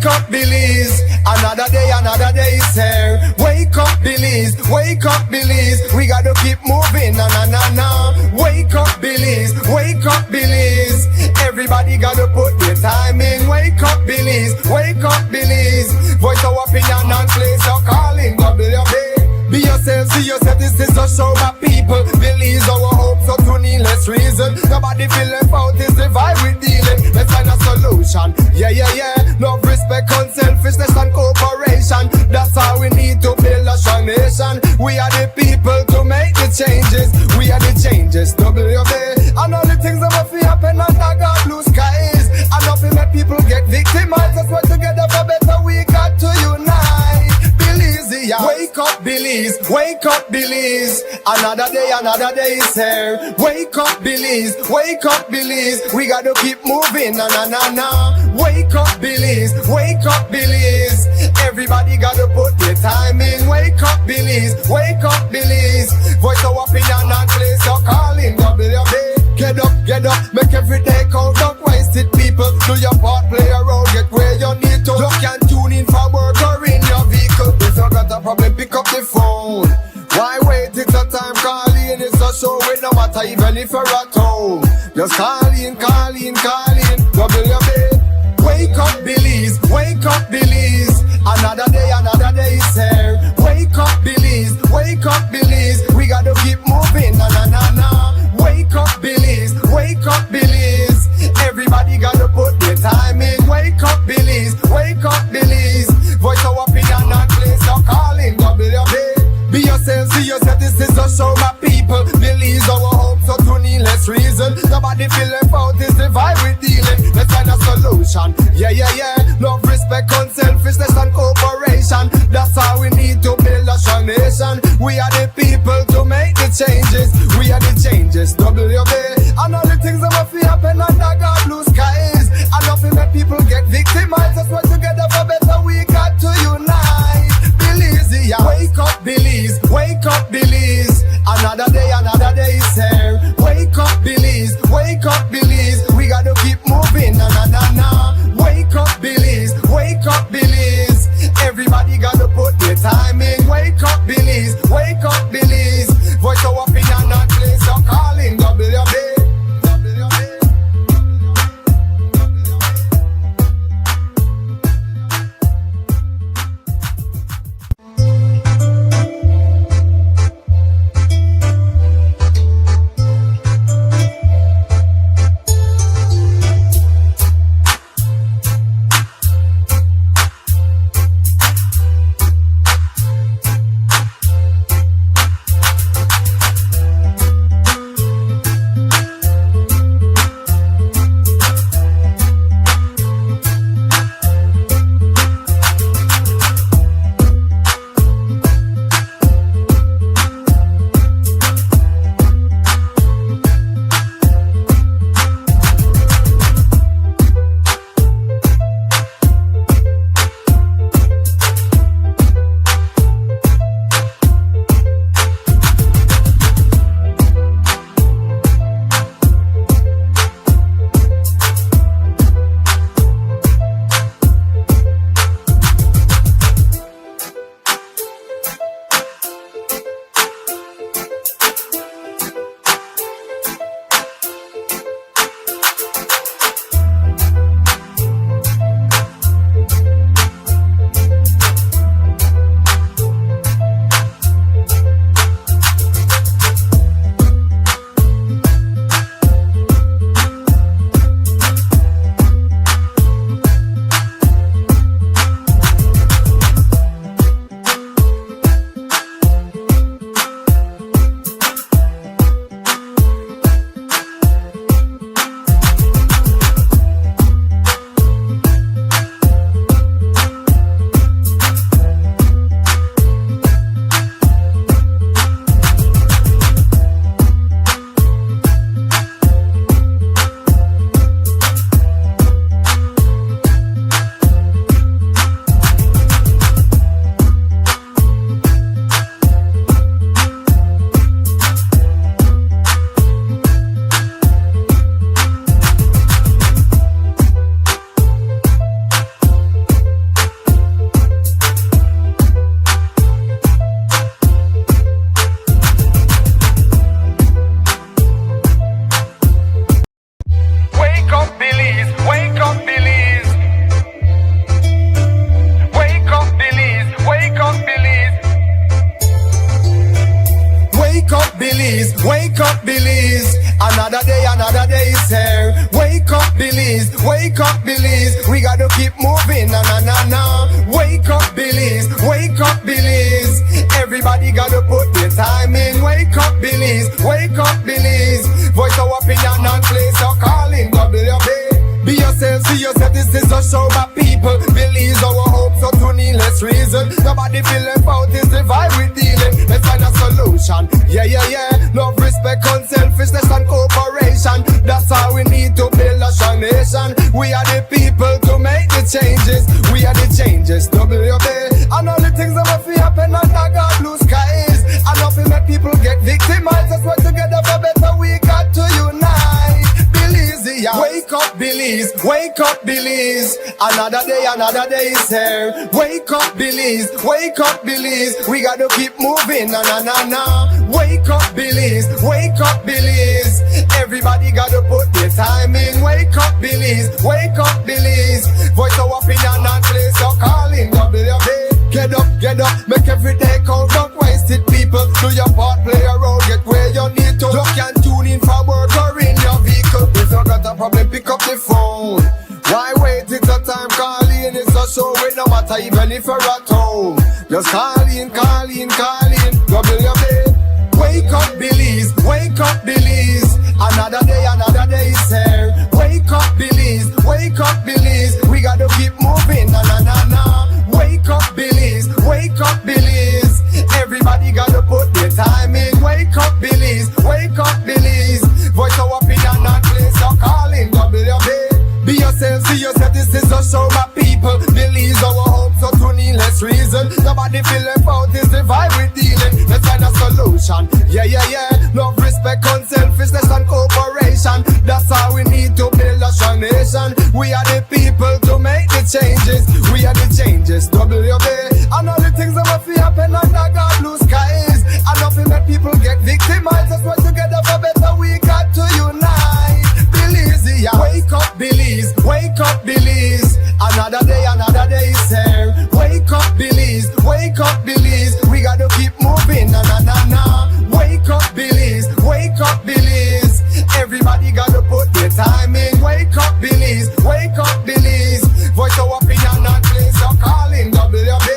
up, Belize. Another day is here. Wake up, Belize. Wake up, Belize. We gotta keep moving, na na na na. Wake up, Belize. Wake up, Belize. Everybody gotta put their time in. Wake up, Belize. Wake up, Belize. Voice our opinion and place your calling. WB. Be yourself, see yourself. This is a show of people. Belize our hopes up to needless reason. Nobody feel left out. Is the vibe we dealing. Let's find a solution. Yeah, yeah, yeah. Love, respect, unselfishness and cooperation. That's how we need to build a strong nation. We are the people to make the changes. We are the changes. WB. And all the things that must happen under God blue skies. And nothing let people get victimized. Let's work together for better. We got to unite. Belize, yeah. Wake up, Belize. Wake up, Belize. Another day is here. Wake up, Belize. Wake up, Belize. We gotta keep moving, na na na na. Wake up, Belize. Wake up, Belize. Everybody gotta put their time in. Wake up, Belize. Wake up, Belize. Voice our opinion and place your calling. WB. Get up, make every day count. Don't waste it, people. Do your part, play a role, get where you need to. You can tune in for work or in your vehicle. If you got a problem, pick up the phone. Why wait? It's a time calling. It's a show with no matter even if you're at home. Just call in. WB. Wake up, Belize. Wake up, Belize. Another day is here. Wake up, Belize. Wake up, Belize. We gotta keep moving, na na na na. Wake up, Belize. Wake up, Belize. Everybody gotta put their time in. Wake up, Belize. Wake up, Belize. Voice our opinion and place your calling. WB. Be yourself, see yourself. This is a show, my people. Belize our hopes up to needless reason. Nobody feel left out. Is the vibe we dealing. Let's find a solution. Yeah, yeah, yeah. Love, respect, unselfishness and cooperation. That's how we need to build a strong nation. We are the people to make the changes. We are the changes. WB. And all the things that must happen under God blue skies. And nothing let people get victimized. Let's work together for better. We got to unite. Belize, yeah. Wake up, Belize. Wake up, Belize. Another day is here. Wake up, Belize. Wake up, Belize. We gotta keep moving, na na na na. Wake up, Belize. Wake up, Belize. Everybody gotta put their time in. Wake up, Belize. Wake up, Belize. Voice our opinion and place your calling. WB. Belize, wake up, Belize. We gotta keep moving, na na na na. Wake up, Belize, wake up, Belize. Everybody gotta put their time in. Wake up, Belize, wake up, Belize. Voice our opinion and place your calling, WB. Be yourself, see yourself, this is a show my people. Believe our hope, so to needless reason. Nobody feel left out, is the vibe we dealing. Let's find a solution, yeah, yeah, yeah. Love, respect, unselfishness and cooperation. That's how we need to build a strong nation. We are the people to make the changes. We are the changes, WB. And all the things that must be happen under God blue skies. And nothing make people get victimized. Let's work together for better, we got to unite. Wake up, Belize, wake up, Belize. Another day is here. Wake up, Belize, wake up, Belize. We gotta keep moving, na na na na. Wake up, Belize, wake up, Belize. Everybody gotta put their time in. Wake up, Belize, wake up, Belize. Voice our opinion and place your calling, WB. Get up, make every day count. Don't waste it, people. Do your part, play your role, get where you need to. You can tune in for work or in your vehicle. If you got a problem, pick up the phone. Why wait? It's a time calling. It's a show with no matter even if you're at home. Just call in. WB. Wake up, Belize. Wake up, Belize. Another day is here. Wake up, Belize. Wake up, Belize. We gotta keep moving, na na na na. Wake up, Belize. Wake up, Belize. Everybody gotta put their time in. Wake up, Belize. Wake up, Belize. Voice our opinion and place your calling, WB. Be yourself, see yourself, this is a show my people. Believe our hope, so to needless reason. Nobody feel left out, is the vibe we dealing. Let's find a solution, yeah, yeah, yeah. Love, respect, unselfishness and cooperation. That's how we need to build a strong nation. We are the people to make the changes. We are the changes, WB. And all the things that must be happen under God blue skies. And nothing that people get victimized. Let's work together for better, we got to unite. Belize, yeah. Wake up, Belize, wake up, Belize. Another day is here. Wake up, Belize, wake up, Belize. We gotta keep moving, na na na na. Wake up, Belize, wake up, Belize. Everybody gotta put their time in. Wake up, Belize, wake up, Belize. Voice our opinion and place your calling, WB.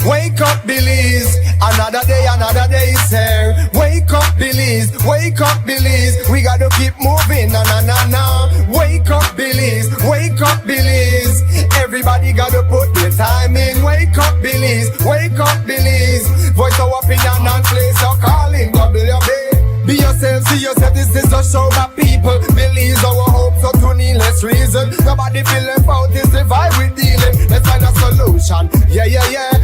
wake up Belize. Another day is here. Wake up Belize, we gotta keep moving, na na na na. Wake up Belize, everybody gotta put their time in. Wake up Belize, voice our opinion and place your calling, WB. Be yourself, see yourself, this is a show that people believe our hopes so to needless reason. Nobody feel left out, it's the vibe we dealing. Let's find a solution, yeah.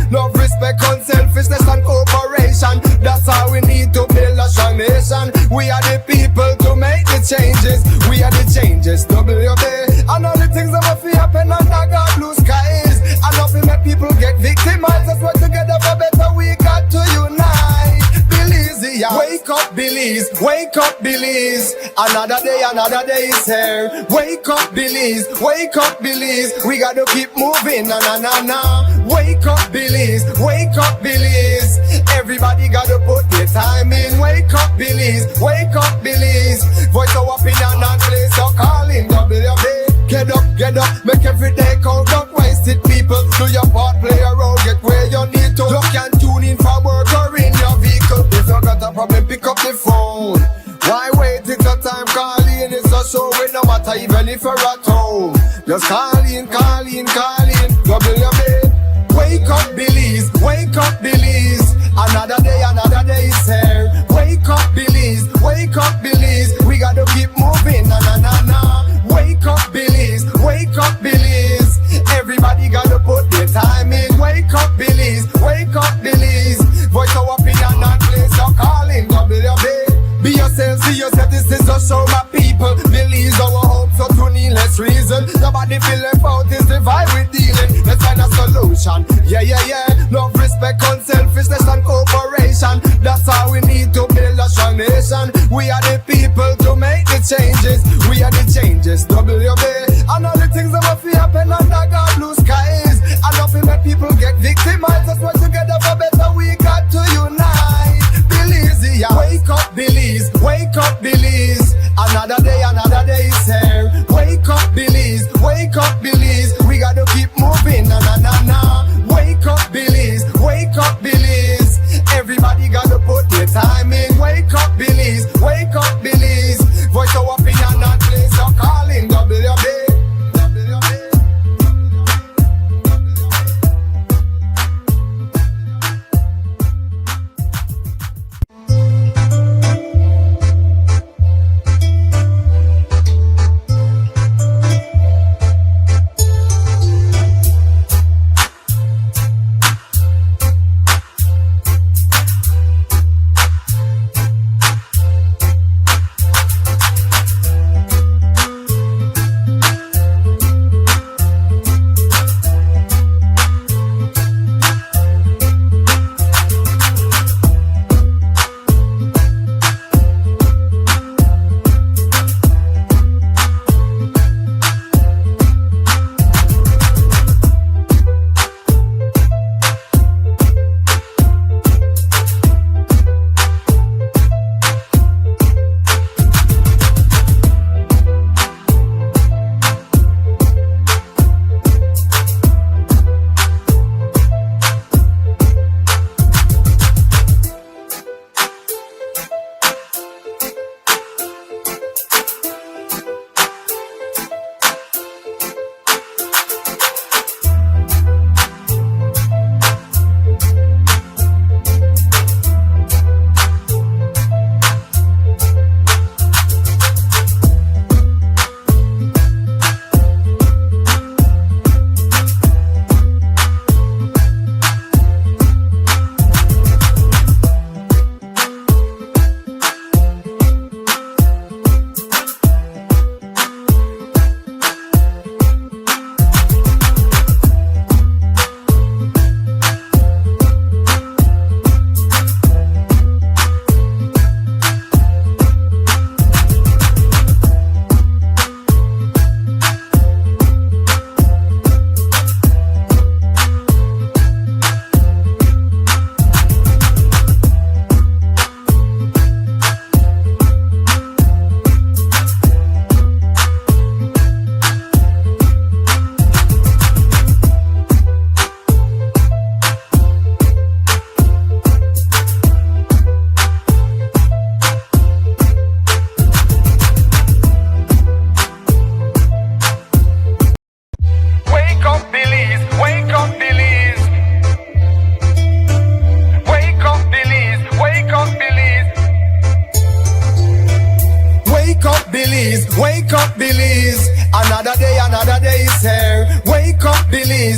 Love, respect, unselfishness and cooperation. That's how we need to build a strong nation. We are the people to make the changes. We are the changes, WB. And all the things that must happen under God blue skies. And nothing make people get victimized. Let's work together for better, we got to unite. Wake up Belize, another day is here. Wake up Belize, we gotta keep moving, na na na na. Wake up Belize, everybody gotta put their time in. Wake up Belize, voice our opinion and place your calling, WB. Get up, make every day count, don't waste it, people. Do your part, play a role, get where you need to. You can tune in for work or in your vehicle. If you got a problem, pick up the phone. Why wait till the time? Call in, it's a show with no matter even if you're at home. Just call in, WB. Wake up Belize, another day is here. Wake up Belize, we gotta keep moving, na na na na. Wake up Belize, everybody gotta put their time in. Wake up Belize, voice our opinion and place your calling, WB. Be yourself, see yourself, this is a show my people believe our hopes so to needless reason. Nobody feel left out, is the vibe we dealing. Let's find a solution, yeah. Love, respect, unselfishness and cooperation. That's how we need to build a strong nation. We are the people to make the changes. We are the changes, WB. And all the things that must happen under God blue skies. And nothing make people get victimized. Let's work together for better, we got to unite. Belize, wake up Belize, another day is here. Wake up Belize, we gotta keep moving, na na na na. Wake up Belize, everybody gotta put their time in. Wake up Belize, voice our opinion and place your calling, WB.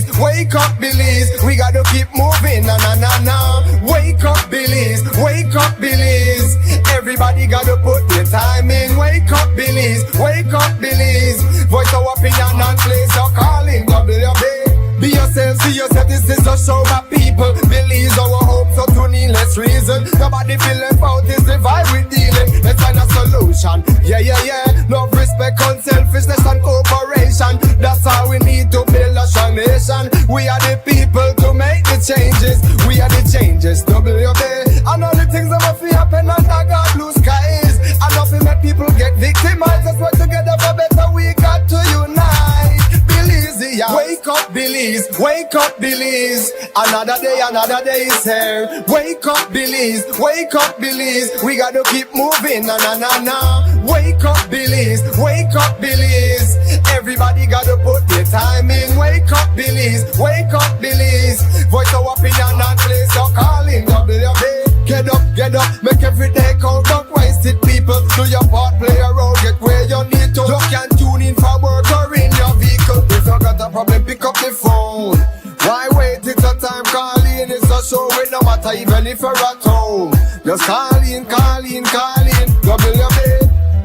Belize, wake up Belize. We gotta keep moving, na na na na. Wake up Belize, wake up Belize. Everybody gotta put their time in. Wake up Belize, wake up Belize. Voice our opinion and place your calling. WB. Be yourself, see yourself, this is a show my people. Believe our hope, so to needless reason. Nobody feeling out is the vibe we dealing. Let's find a solution. Yeah, yeah, yeah. Love, respect, unselfishness and cooperation. That's how we need to build a strong nation. We are the people to make the changes. We are the changes, WB. And all the things that must be happen under God blue skies. And nothing make people get victimized. Let's work together for better, we got to unite. Belize, yeah. Wake up, Belize. Wake up, Belize. Another day is here. Wake up, Belize. Wake up, Belize. We gotta keep moving, na na na na. Wake up, Belize. Wake up, Belize. Everybody gotta put their time in. Wake up, Belize. Wake up, Belize. Voice our opinion and place your calling. WB. Get up, make every day count. Don't waste it, people. Do your part, play a role, get where you need to. You can tune in for work or in your vehicle. If you got a problem, pick up the phone. Why wait? It's a time calling. It's a show with no matter even if you're at home. Just call in. WB.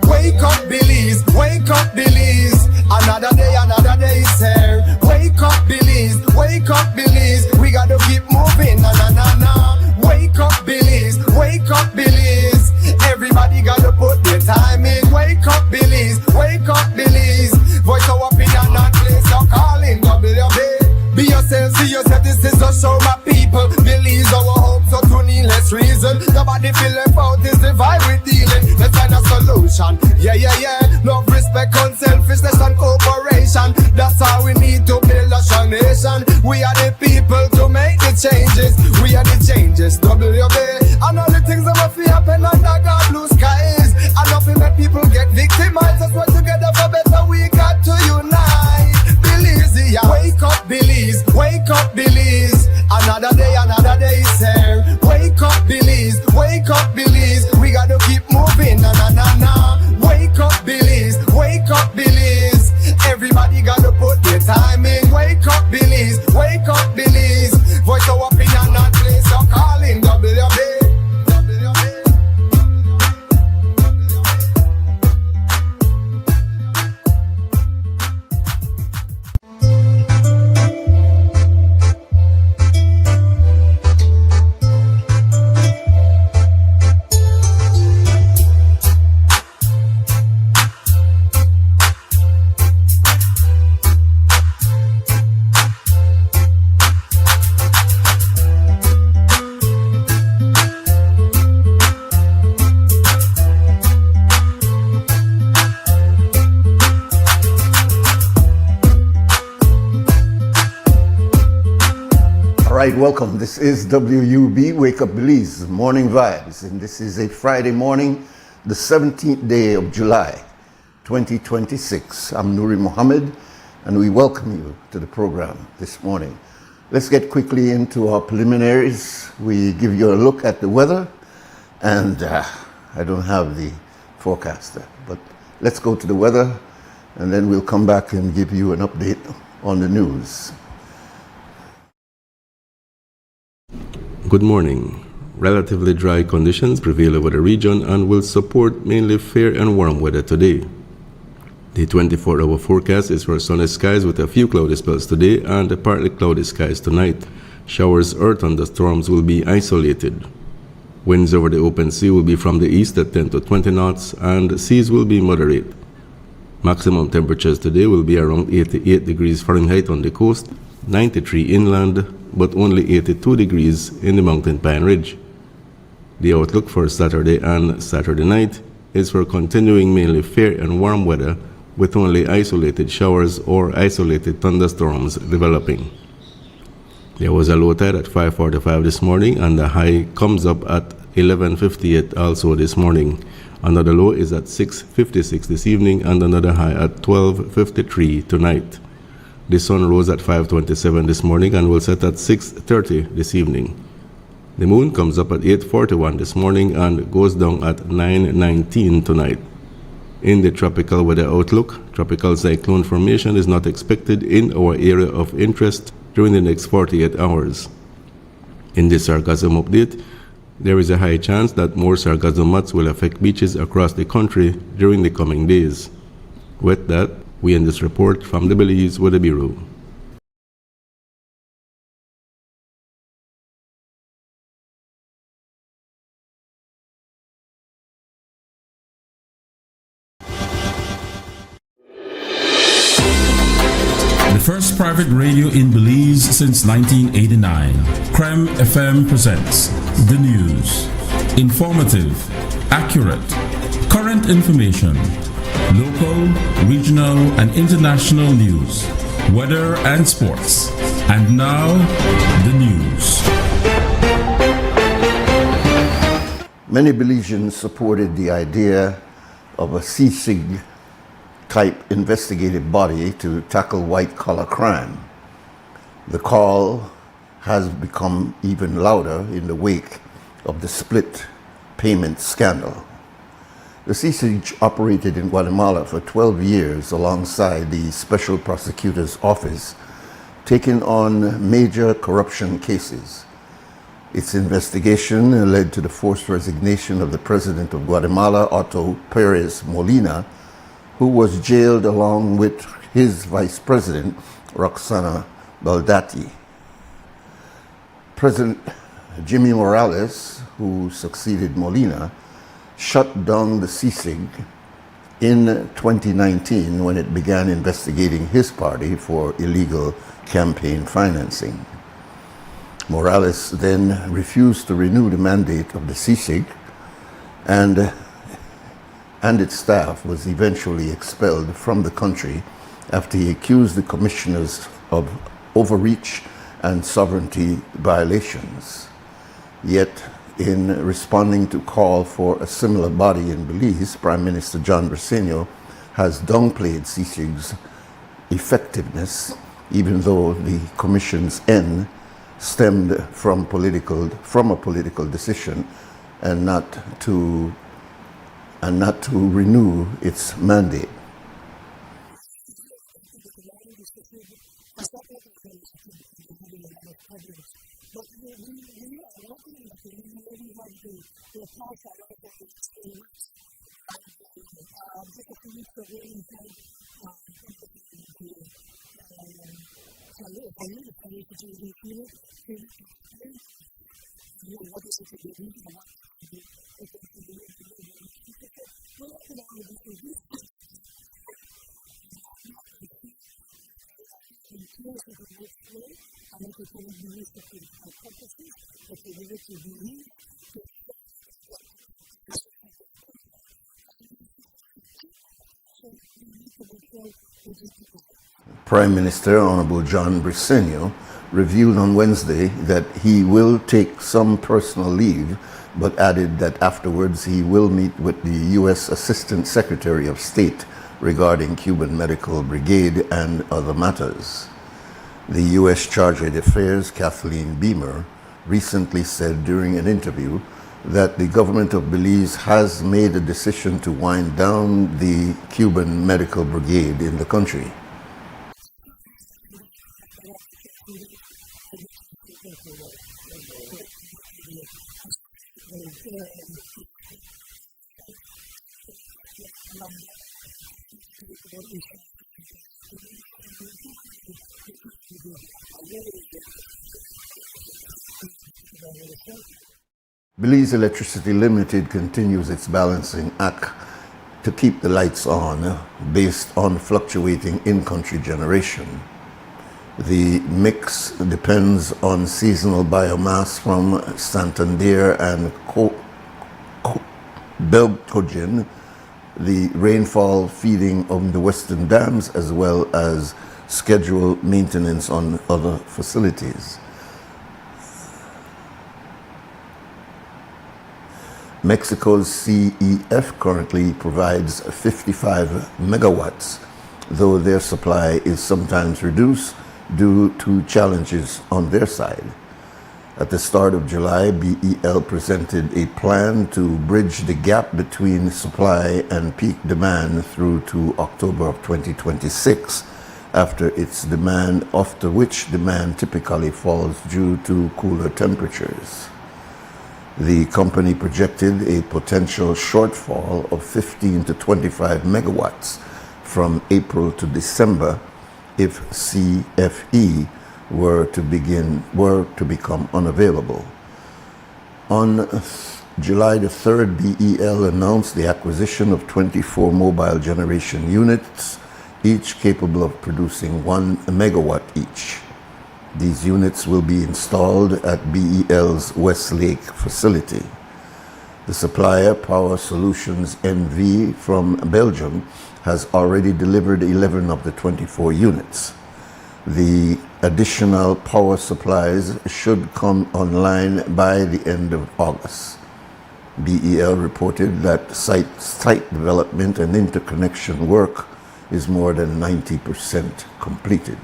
Wake up, Belize. Wake up, Belize. Another day is here. Wake up, Belize. Wake up, Belize. We gotta keep moving, na na na na. Wake up, Belize. Wake up, Belize. Everybody gotta put their time in. Wake up, Belize. Wake up, Belize. Voice our opinion and place your calling. WB. Be yourself, see yourself, this is a show my people. Believe our hope, so to needless reason. Nobody feeling out is the vibe we dealing. Let's find a solution. Yeah, yeah, yeah. Love, respect, unselfishness and cooperation. That's how we need to build a strong nation. We are the people to make the changes. We are the changes, WB. And all the things that must be happen under God blue skies. And nothing that people get victimized. Let's work together for better, we got to unite. Belize, yeah. Wake up, Belize. Wake up, Belize. Another day is here. Wake up, Belize. Wake up, Belize. We gotta keep moving, na na na na. Wake up, Belize. Wake up, Belize. Everybody gotta put their time in. Wake up, Belize. Wake up, Belize. Voice our opinion and place your calling. WB. Right, welcome. This is WUB, Wake Up Belize, Morning Vibes. And this is a Friday morning, the 17th day of July, 2026. I'm Nuri Mohammed, and we welcome you to the program this morning. Let's get quickly into our preliminaries. We give you a look at the weather, and I don't have the forecaster, but let's go to the weather, and then we'll come back and give you an update on the news. Good morning. Relatively dry conditions prevail over the region and will support mainly fair and warm weather today. The 24-hour forecast is for sunny skies with a few cloudy spells today and partly cloudy skies tonight. Showers or thunderstorms will be isolated. Winds over the open sea will be from the east at 10 to 20 knots and seas will be moderate. Maximum temperatures today will be around 88 degrees Fahrenheit on the coast, 93 inland, but only 82 degrees in the Mountain Pine Ridge. The outlook for Saturday and Saturday night is for continuing mainly fair and warm weather with only isolated showers or isolated thunderstorms developing. There was a low tide at 5:45 this morning and the high comes up at 11:58 also this morning. Another low is at 6:56 this evening and another high at 12:53 tonight. The sun rose at 5:27 this morning and will set at 6:30 this evening. The moon comes up at 8:41 this morning and goes down at 9:19 tonight. In the tropical weather outlook, tropical cyclone formation is not expected in our area of interest during the next 48 hours. In this sargassum update, there is a high chance that more sargassum mats will affect beaches across the country during the coming days. With that, we end this report from the Belize Weather Bureau. The first private radio in Belize since 1989, Creme FM presents the news. Informative, accurate, current information, local, regional, and international news, weather and sports. And now, the news. Many Belizeans supported the idea of a CSIG type investigative body to tackle white-collar crime. The call has become even louder in the wake of the split payment scandal. The CSIG operated in Guatemala for 12 years alongside the Special Prosecutor's Office, taking on major corruption cases. Its investigation led to the forced resignation of the President of Guatemala, Otto Perez Molina, who was jailed along with his Vice President, Roxana Baldati. President Jimmy Morales, who succeeded Molina, shut down the CSIG in 2019 when it began investigating his party for illegal campaign financing. Morales then refused to renew the mandate of the CSIG, and its staff was eventually expelled from the country after he accused the commissioners of overreach and sovereignty violations. Yet, in responding to call for a similar body in Belize, Prime Minister John Briceño has downplayed CSIG's effectiveness, even though the Commission's end stemmed from a political decision and not to renew its mandate. Prime Minister Honorable John Briceño revealed on Wednesday that he will take some personal leave, but added that afterwards he will meet with the U.S. Assistant Secretary of State regarding Cuban Medical Brigade and other matters. The U.S. Chargé d'Affaires, Kathleen Beamer, recently said during an interview that the government of Belize has made a decision to wind down the Cuban Medical Brigade in the country. Belize Electricity Limited continues its balancing act to keep the lights on based on fluctuating in-country generation. The mix depends on seasonal biomass from Santander and Belcogen, the rainfall feeding on the western dams, as well as scheduled maintenance on other facilities. Mexico's CEF currently provides 55 megawatts, though their supply is sometimes reduced due to challenges on their side. At the start of July, BEL presented a plan to bridge the gap between supply and peak demand through to October of 2026 after which demand typically falls due to cooler temperatures. The company projected a potential shortfall of 15 to 25 megawatts from April to December if CFE were to become unavailable. On July the 3rd, BEL announced the acquisition of 24 mobile generation units, each capable of producing 1 megawatt each. These units will be installed at BEL's Westlake facility. The supplier, Power Solutions NV from Belgium, has already delivered 11 of the 24 units. The additional power supplies should come online by the end of August. BEL reported that site development and interconnection work is more than 90% completed.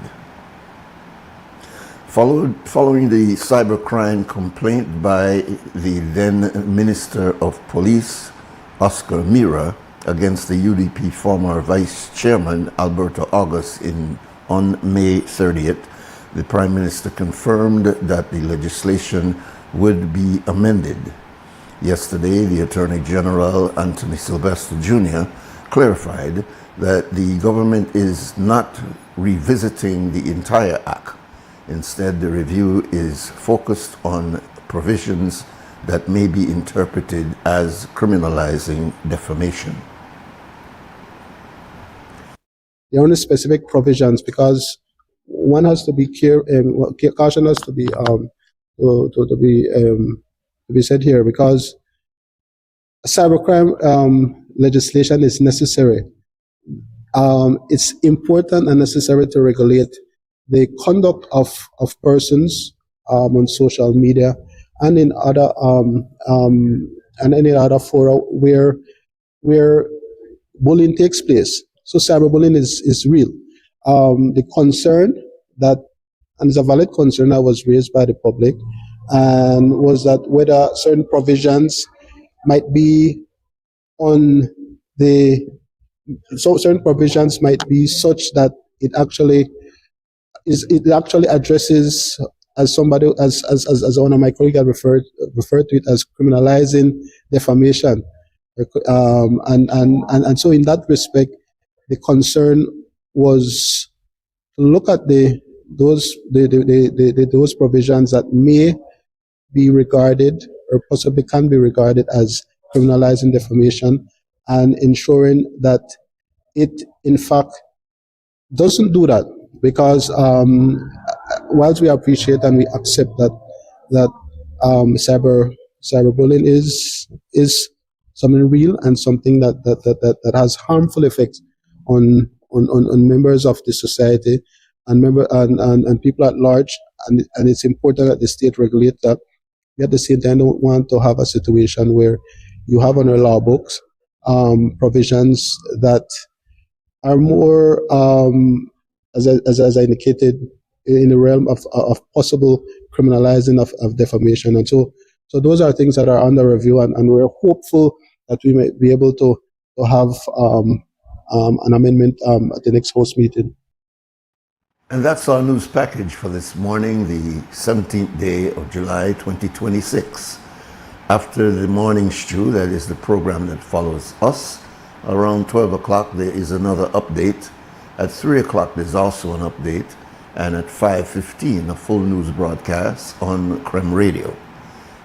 Following the cybercrime complaint by the then Minister of Police, Oscar Mira, against the UDP former Vice Chairman Alberto August on May 30th, the Prime Minister confirmed that the legislation would be amended. Yesterday, the Attorney General Anthony Sylvester Jr. clarified that the government is not revisiting the entire act. Instead, the review is focused on provisions that may be interpreted as criminalizing defamation. There are only specific provisions because one has to be caution has to be said here, because cybercrime legislation is necessary. It's important and necessary to regulate the conduct of persons on social media and in other and any other fora where bullying takes place. So cyberbullying is real. The concern that, and it's a valid concern that was raised by the public, and was that whether certain provisions might be certain provisions might be such that it actually addresses, as one of my colleagues had referred to it as criminalizing defamation, and so in that respect, the concern was to look at those provisions that may be regarded or possibly can be regarded as criminalizing defamation, and ensuring that it in fact doesn't do that. Because whilst we appreciate and we accept that cyberbullying is something real and something that has harmful effects on members of the society and people at large, and it's important that the state regulate that. We at the same time don't want to have a situation where you have on our law books provisions that are more as I indicated, in the realm of possible criminalizing of defamation. And so those are things that are under review, and we're hopeful that we may be able to have an amendment at the next House meeting. And that's our news package for this morning, the 17th day of July 2026. After the morning stew, that is the program that follows us, around 12 o'clock there is another update. At 3 o'clock, there's also an update, and at 5:15, a full news broadcast on Creme Radio.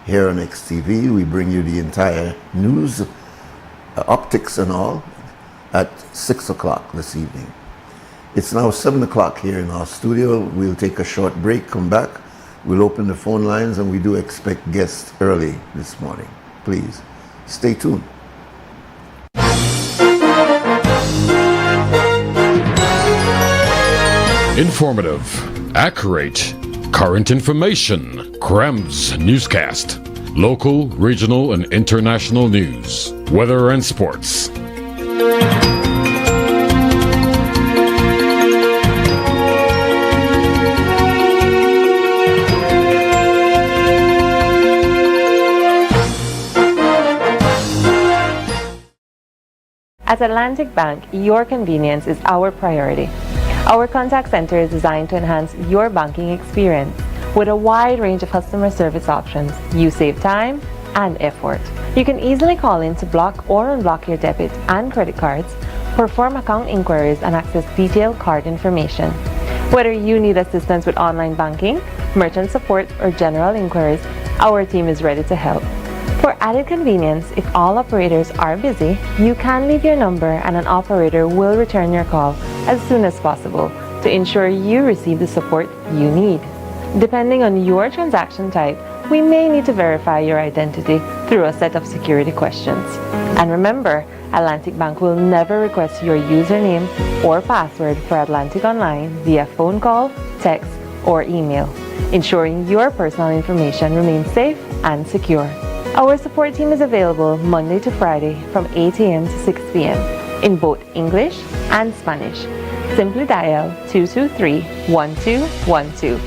Here on XTV, we bring you the entire news, optics and all, at 6 o'clock this evening. It's now 7 o'clock here in our studio. We'll take a short break, come back. We'll open the phone lines, and we do expect guests early this morning. Please, stay tuned. Informative, accurate, current information. Krem's newscast. Local, regional, and international news. Weather and sports. At Atlantic Bank, your convenience is our priority. Our contact center is designed to enhance your banking experience. With a wide range of customer service options, you save time and effort. You can easily call in to block or unblock your debit and credit cards, perform account inquiries, and access detailed card information. Whether you need assistance with online banking, merchant support, or general inquiries, our team is ready to help. For added convenience, if all operators are busy, you can leave your number and an operator will return your call as soon as possible to ensure you receive the support you need. Depending on your transaction type, we may need to verify your identity through a set of security questions. And remember, Atlantic Bank will never request your username or password for Atlantic Online via phone call, text, or email, ensuring your personal information remains safe and secure. Our support team is available Monday to Friday from 8 a.m. to 6 p.m. in both English and Spanish. Simply dial 223-1212.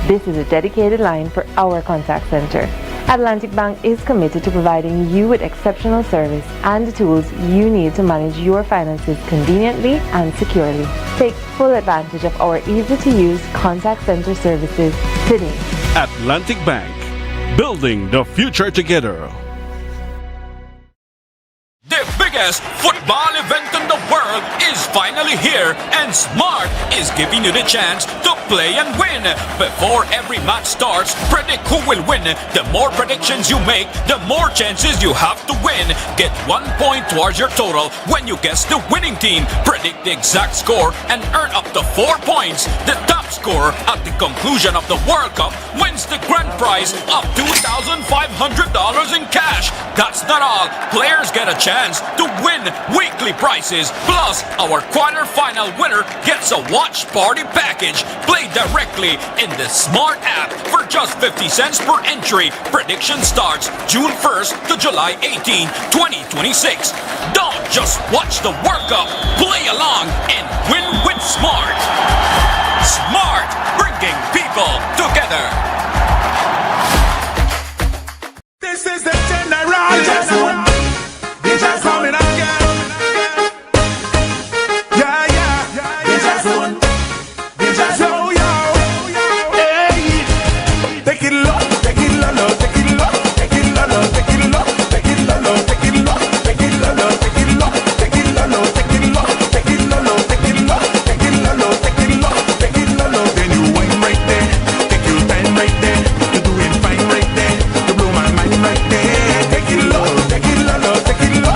This is a dedicated line for our contact center. Atlantic Bank is committed to providing you with exceptional service and the tools you need to manage your finances conveniently and securely. Take full advantage of our easy-to-use contact center services today. Atlantic Bank, building the future together. The biggest football event in the world is finally here, and Smart is giving you the chance to play and win. Before every match starts, predict who will win. The more predictions you make, the more chances you have to win. Get 1 point towards your total when you guess the winning team. Predict the exact score and earn up to 4 points. The top scorer at the conclusion of the World Cup wins the grand prize of $2,500 in cash. That's not all. Players get a chance to win weekly prizes. Plus, our quarter-final winner gets a watch party package. Play directly in the Smart app for just 50 cents per entry. Prediction starts June 1st to July 18, 2026. Don't just watch the World Cup. Play along and win with Smart. Smart, bringing people together. This is the general. They just coming again. Yeah, yeah. They just won. They just yo, yo. Hey. Take it low, take it low, take it low, take it low, take it low, take it low, take it low, take it low, take it low, take it low, take it low, take it low, take it low, take it low, take it low, take it low. Then you wine right there, take your time right there. You're doing fine right there. You blow my mind right there. Take it low, take it low, take it low.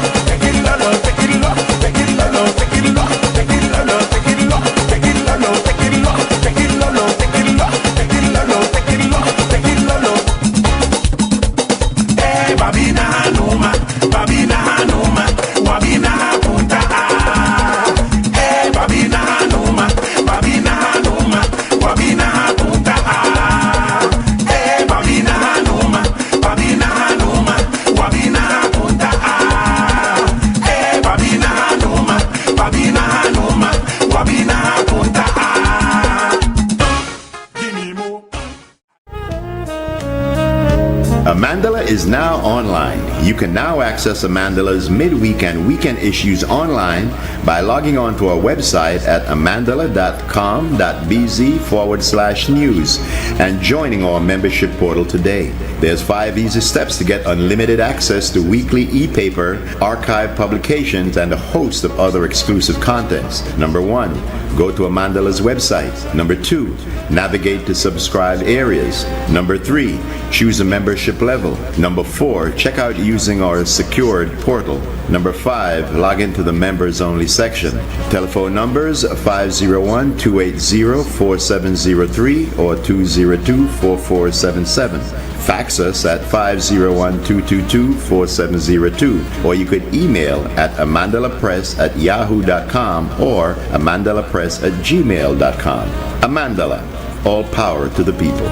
Amandala is now online. You can now access Amandala's midweek and weekend issues online by logging on to our website at amandala.com.bz/news and joining our membership portal today. There's 5 easy steps to get unlimited access to weekly e-paper, archive publications, and a host of other exclusive contents. Number 1, go to Amandala's website. Number 2, navigate to subscribed areas. Number 3, choose a membership level. Number 4, check out using our secured portal. Number 5, log into the members only section. Telephone numbers 501-280-4703 or 202-4477. Fax us at 501-222-4702, or you could email at amandalapress@yahoo.com or amandalapress@gmail.com. Amandala, all power to the people.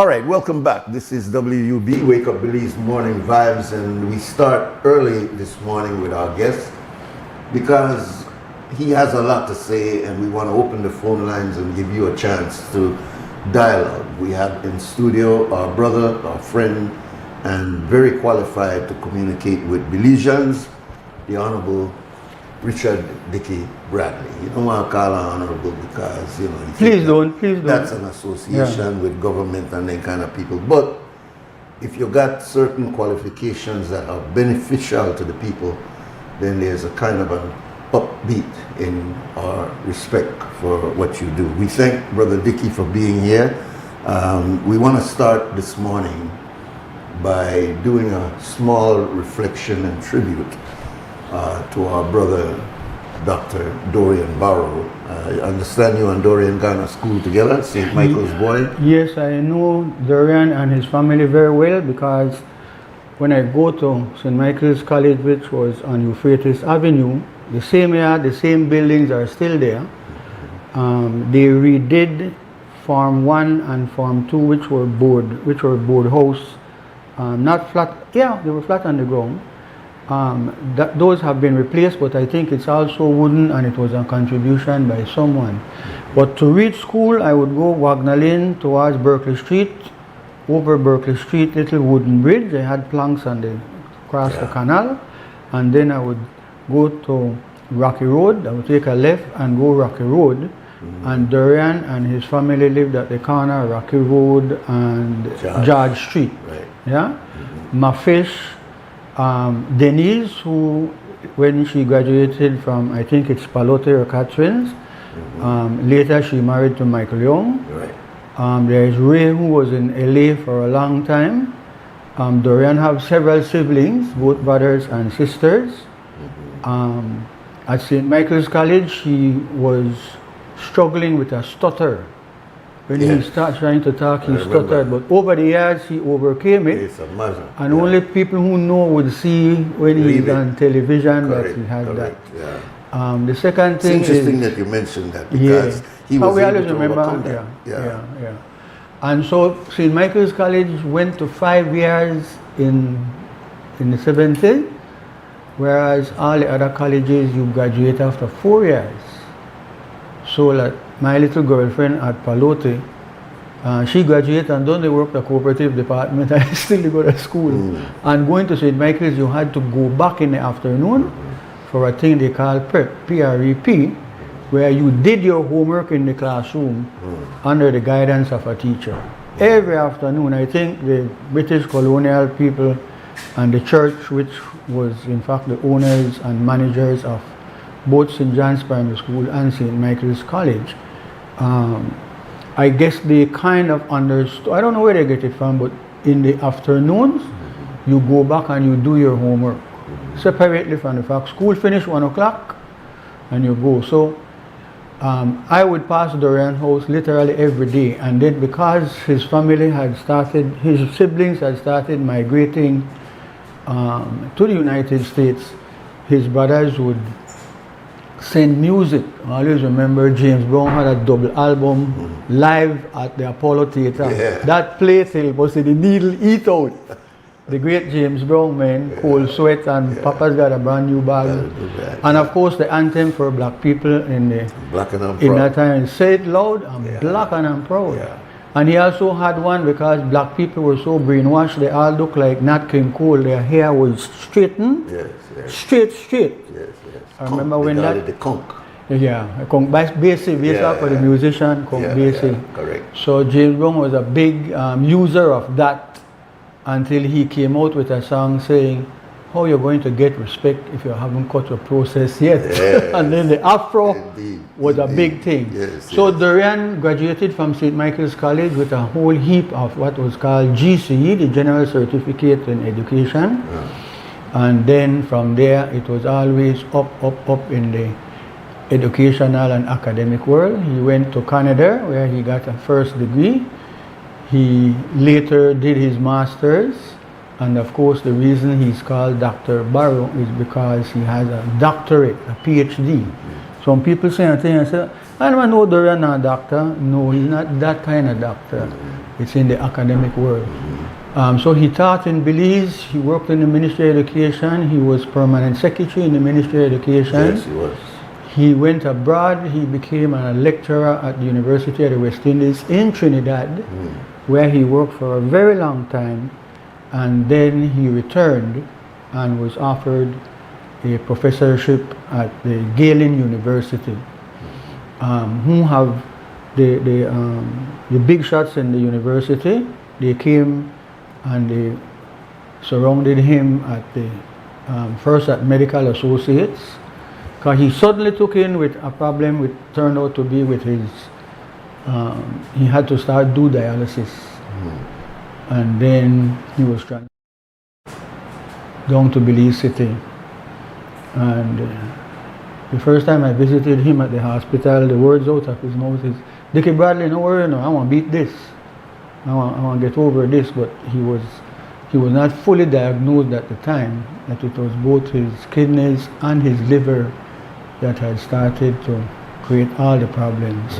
All right, welcome back. This is WUB, Wake Up Belize Morning Vibes, and we start early this morning with our guest because he has a lot to say, and we want to open the phone lines and give you a chance to dialogue. We have in studio our brother, our friend, and very qualified to communicate with Belizeans, the Honorable Richard Dickey Bradley. You don't want to call her honorable because, you know, please don't. That's an association with government and then kind of people. But if you got certain qualifications that are beneficial to the people, then there's a kind of an upbeat in our respect for what you do. We thank Brother Dickey for being here. We want to start this morning by doing a small reflection and tribute to our brother, Dr. Dorian Barrow. I understand you and Dorian gone to school together, St. Michael's boy. Yes, I know Dorian and his family very well because when I go to St. Michael's College, which was on Euphrates Avenue, the same year, the same buildings are still there. They redid Form 1 and Form 2, which were board house, not flat. Yeah, they were flat on the ground. Those have been replaced, but I think it's also wooden, and it was a contribution by someone. But to reach school, I would go Wagner Lane towards Berkeley Street, over Berkeley Street, little wooden bridge. They had planks on the across the canal, and then I would go to Rocky Road. I would take a left and go Rocky Road, and Dorian and his family lived at the corner, Rocky Road and George Street. Right. Yeah, Mafish. Denise, who, when she graduated from, I think it's Palote or Catherine's, later she married to Michael Young. Right. There's Ray, who was in LA for a long time. Dorian have several siblings, both brothers and sisters. At St. Michael's College, she was struggling with a stutter. When he started trying to talk, he stuttered, but over the years he overcame it. It's a matter. And only people who know would see when he's on television that he had that. Yeah. The second thing it's interesting that you mentioned that because he was able to overcome that. Yeah. And so St. Michael's College went to 5 years in the 70s, whereas all the other colleges you graduate after 4 years. So like my little girlfriend at Palote, she graduated and done the work the cooperative department. I still go to school. And going to St. Michael's, you had to go back in the afternoon for a thing they call prep, PREP, where you did your homework in the classroom under the guidance of a teacher. Every afternoon, I think the British colonial people and the church, which was in fact the owners and managers of both St. John's Primary School and St. Michael's College, I guess they kind of understood, I don't know where they get it from, but in the afternoons, you go back and you do your homework, separately from the fact school finish 1 o'clock and you go. So I would pass Dorian's house literally every day, and then because his family had started, his siblings had started migrating to the United States, his brothers would send music. I always remember James Brown had a double album live at the Apollo Theatre. That played till was the needle eat out. The great James Brown, man, Cold Sweat, and Papa's Got a Brand New Bag. And of course the anthem for black people in the Black and I'm in proud. that time, Say It Loud, I'm black and I'm proud. And he also had one because black people were so brainwashed, they all looked like Nat King Cole. Their hair was straightened, straight. I remember when that the conch. conch basic for the musician, conch basic. Correct. So James Brown was a big user of that until he came out with a song saying, how you're going to get respect if you haven't cut your process yet. And then the Afro was a big thing. So Dorian graduated from St. Michael's College with a whole heap of what was called GCE, the General Certificate in Education. And then from there it was always up in the educational and academic world. He went to Canada where he got a first degree. He later did his master's, and of course the reason he's called Dr. Barrow is because he has a doctorate, a PhD. Some people say a thing and say, I don't know Dorian a doctor. No, he's not that kind of doctor. it's in the academic world. So he taught in Belize, he worked in the Ministry of Education, he was permanent secretary in the Ministry of Education. Yes, he was. He went abroad, he became a lecturer at the University of the West Indies in Trinidad, where he worked for a very long time, and then he returned and was offered a professorship at the Galen University, who have the big shots in the university. They came and they surrounded him at the first at Medical Associates, because he suddenly took in with a problem which turned out to be with his he had to start do dialysis, and then he was transferred down to Belize City. And the first time I visited him at the hospital, the words out of his mouth is, "Dickie Bradley, no worry, no, I want to beat this. I want to get over this." But he was not fully diagnosed at the time that it was both his kidneys and his liver that had started to create all the problems.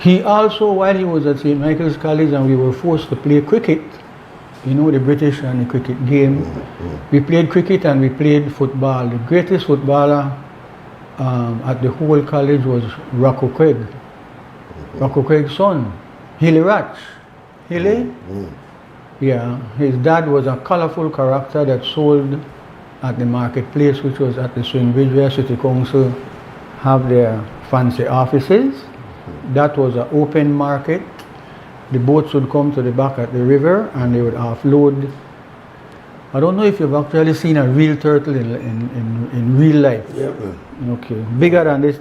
He also, while he was at St. Michael's College and we were forced to play cricket, you know, the British and the cricket game, we played cricket and we played football. The greatest footballer at the whole college was Rocco Craig. Rocco Craig's son, Hilly Ratch. Hilly? Yeah, his dad was a colorful character that sold at the marketplace, which was at the Swing Bridge where City Council have their fancy offices. That was an open market. The boats would come to the back at the river and they would offload. I don't know if you've actually seen a real turtle in real life. Yeah. Okay, bigger than this.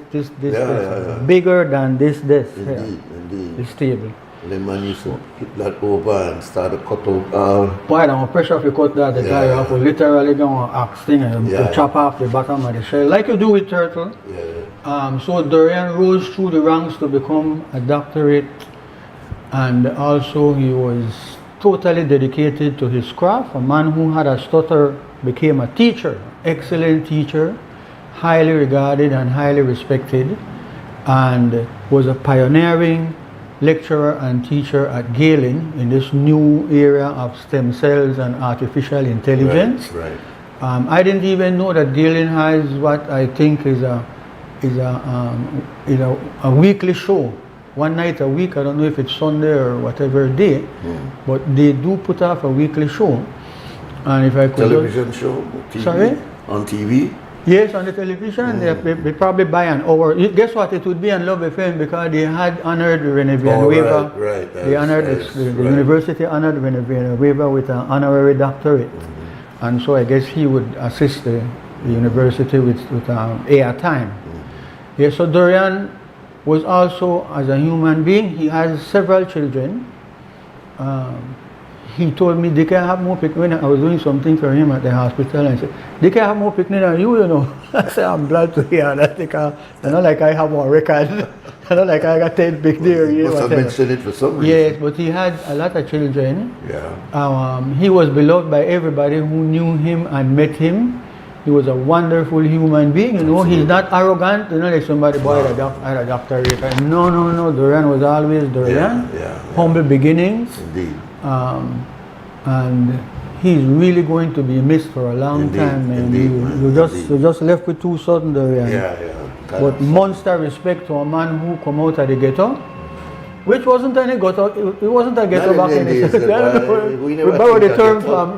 Bigger than this. Indeed. This table. The man used to hit that over and start to cut out. Boy, the pressure if you cut that, the guy you have to literally go on axe thing and chop off the bottom of the shell, like you do with turtle. So Dorian rose through the ranks to become a doctorate, and also he was totally dedicated to his craft. A man who had a stutter became a teacher, excellent teacher, highly regarded and highly respected, and was a pioneering lecturer and teacher at Galen in this new area of stem cells and artificial intelligence. Right. I didn't even know that Galen has what I think is a weekly show, one night a week. I don't know if it's Sunday or whatever day, but they do put off a weekly show. And if I could television show, TV, sorry, on TV. Yes, on the television. They probably buy an hour. Guess what? It would be on Love FM because they had honored Rene Villanueva. Right. They honored the university honored Rene Villanueva with an honorary doctorate, and so I guess he would assist the university with air time. Yes, so Dorian was also, as a human being, he has several children. He told me, "They can have more picnic." When I was doing something for him at the hospital, and I said, "They can have more picnic than you, you know." I said, "I'm glad to hear that. Because it's not like I have one record. It's not like I got 10 big there." You must have mentioned it for some reason. Yes, but he had a lot of children. Yeah. He was beloved by everybody who knew him and met him. He was a wonderful human being, you know. Absolutely. He's not arrogant, you know, like somebody, boy, I had a doctorate. No. Dorian was always Dorian. Humble beginnings. Indeed. And he's really going to be missed for a long time, man. You just left with two sudden Dorian. But monster respect to a man who come out of the ghetto, which wasn't any ghetto. It wasn't a ghetto back in the days. We borrowed the term from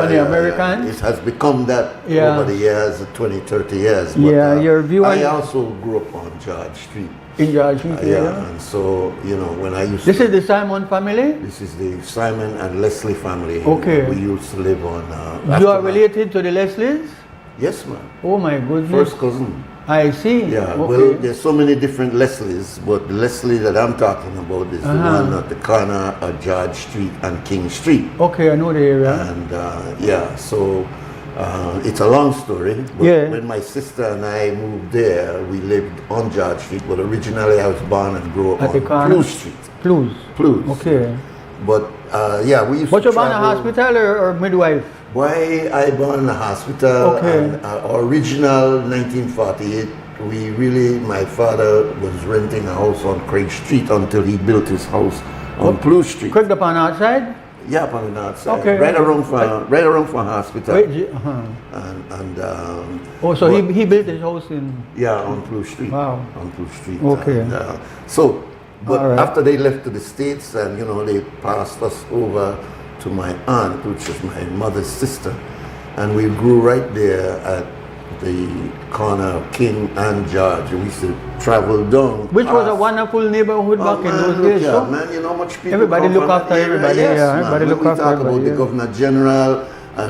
the Americans. It has become that over the years, 20, 30 years. But, your view. I also grew up on George Street. In George Street, and so, you know, when I used This is the Simon family? This is the Simon and Leslie family. Okay. We used to live on... you are related to the Leslies? Yes, ma'am. Oh, my goodness. First cousin. I see. Yeah, well, there's so many different Leslies, but the Leslie that I'm talking about is the one at the corner of George Street and King Street. Okay, I know the area. And, so... it's a long story, but when my sister and I moved there, we lived on George Street, but originally I was born and grew up on Plews Street. Plews. Okay. But we used to travel. But you born in a hospital or midwife? Why I born in a hospital. Okay. And, original 1948, my father was renting a house on Craig Street until he built his house on Blue Street. Quick up on outside? Yeah, up on the north side. Okay. Right around for hospital. Wait, so he built his house in... Yeah, on Blue Street. Wow. On Blue Street. Okay. And, but All right. after they left to the States and, they passed us over to my aunt, which is my mother's sister. And we grew right there at the corner of King and George. We used to travel down. Which was a wonderful neighborhood back in those days. Yeah, So man, much people everybody come look from after that area. everybody. Yes, Yeah, man. everybody When look we after talk everybody. about the Governor General,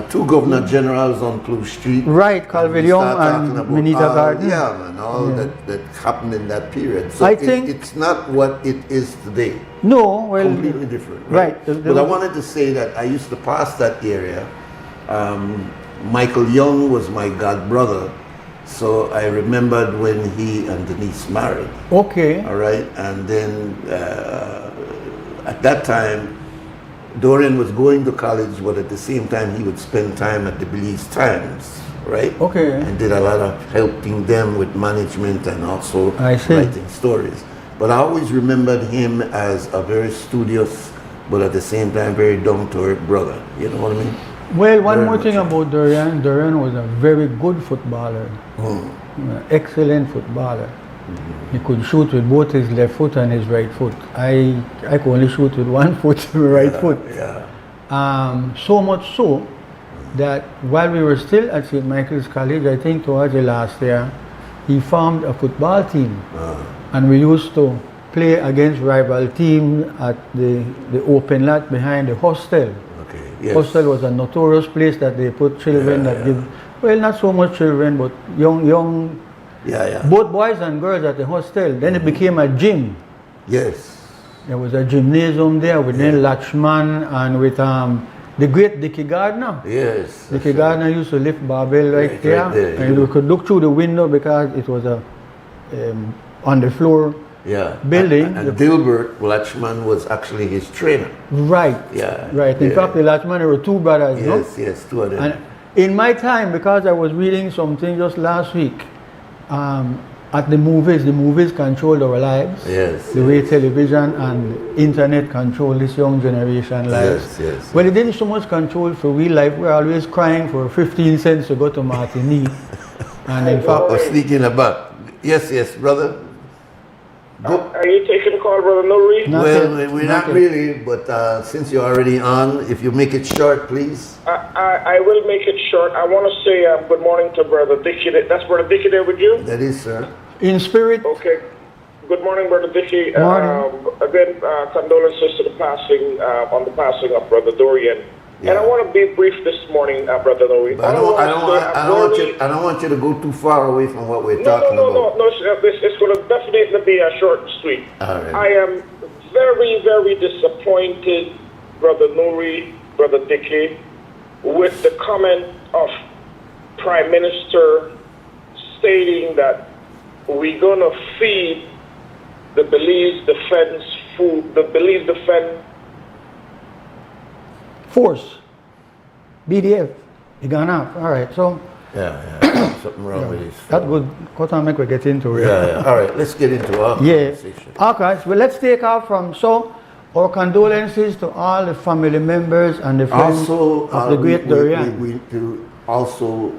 two Governor Generals on Blue Street. Right, Calvin we Young start talking and about Minita all- Garden. Yeah, man, all that happened in that period. So I think- it's not what it is today. No, well... Completely different. Right. But I wanted to say that I used to pass that area. Michael Young was my god brother. So I remembered when he and Denise married. Okay. All right. And then at that time, Dorian was going to college, but at the same time, he would spend time at the Belize Times, right? Okay. And did a lot of helping them with management and also I see. writing stories. But I always remembered him as a very studious, but at the same time, very down-to-earth brother. You know what I mean? Well, one Very more much thing so. about Dorian. Dorian was a very good footballer. Excellent footballer. He could shoot with both his left foot and his right foot. I could only shoot with one foot, right foot. Yeah. So much so that while we were still at St. Michael's College, I think towards the last year, he formed a football team. And we used to play against rival teams at the open lot behind the hostel. Okay. Yes. Hostel was a notorious place that they put children give, well, not so much children, but young, both boys and girls at the hostel. Then it became a gym. Yes. There was a gymnasium there with Neil Latchman and with the great Dickie Gardner. Yes. Dickie Gardner used to lift barbell right there. And you could look through the window because it was a on the floor building. And Dilbert Latchman was actually his trainer. Right. Yeah. Right. In fact, the Latchman, there were two brothers. Yes, no? yes, two of them. And in my time, because I was reading something just last week, at the movies controlled our lives. Yes. The way television and internet control this young generation lives. Yes, yes. Well, it didn't so much control for real life. We're always crying for 15 cents to go to Martinique. And in fact, or sneaking about. Yes, yes, brother. Are you taking the call, Brother Nuri? We're not really, but since you're already on, if you make it short, please. I will make it short. I want to say good morning to Brother Dickie. That's Brother Dickie there with you? That is, sir. In spirit. Okay. Good morning, Brother Dickie. Morning. Again, condolences to the passing of Brother Dorian. Yeah. And I want to be brief this morning, Brother Nuri. I don't want you to go too far away from what we're talking about. No. It's going to definitely be a short and sweet. All right. I am very, very disappointed, Brother Nuri, Brother Dickie, with the comment of Prime Minister stating that we're going to feed the Belize Defense Force, BDF, it gone up. All right, so something wrong with this. That's good. Cut and make we get into it. All right, let's get into our conversation. Okay, well, let's take off from our condolences to all the family members and the friends of the great Dorian. We to also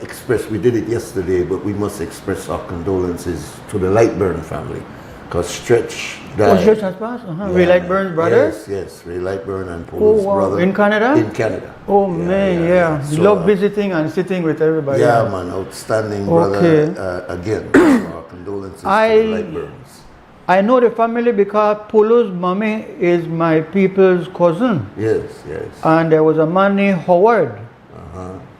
express, we did it yesterday, but we must express our condolences to the Lightburn family, because Stretch died. Stretch has passed? Ray Lightburn's brother? Yes, Ray Lightburn and Paul's brother. In Canada? In Canada. Oh, man, He loved visiting and sitting with everybody. Yeah, man, outstanding brother. Again, our condolences to the Lightburns. I know the family because Polo's mommy is my people's cousin. Yes. And there was a man named Howard.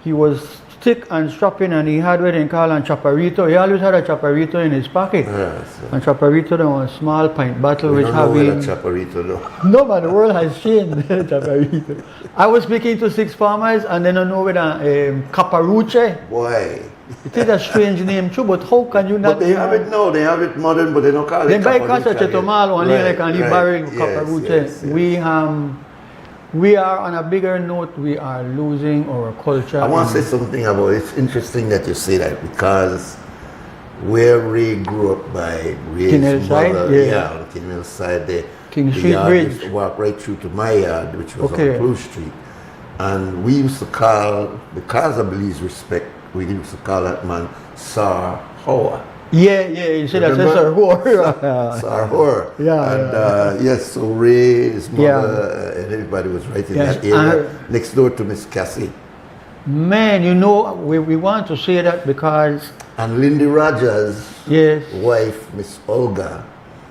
He was stick and strapping, and he had what they call a chaparrito. He always had a chaparrito in his pocket. Yes. And chaparrito, there was a small pint bottle which having. A chaparrito, though. No, but the world has changed. Chaparrito. I was speaking to 6 farmers, and then I know with a caparuche. Boy. It is a strange name too, but how can you not? But they have it now. They have it modern, but they don't call it. They buy casa chetomalo only like only barrel caparuche. Yes. We are on a bigger note. We are losing our culture. I want to say something about it. It's interesting that you say that, because where Ray grew up by Ray's Kinnell's mother, side, on Kinnell's side, King the Street yard Bridge. used to walk right through to my yard, which was Okay. on Blue Street. And we used to call, because of Belize respect, we used to call that man Sar Hoa. Yeah, you see that's Remember? Sir Hoa. Sar Hoa. Yeah, And yes, so Ray, his mother, and everybody was right in Yes, that area, next door to Miss Cassie. Man, you know, we want to say that because And Lindy Rogers' yes, wife, Miss Olga,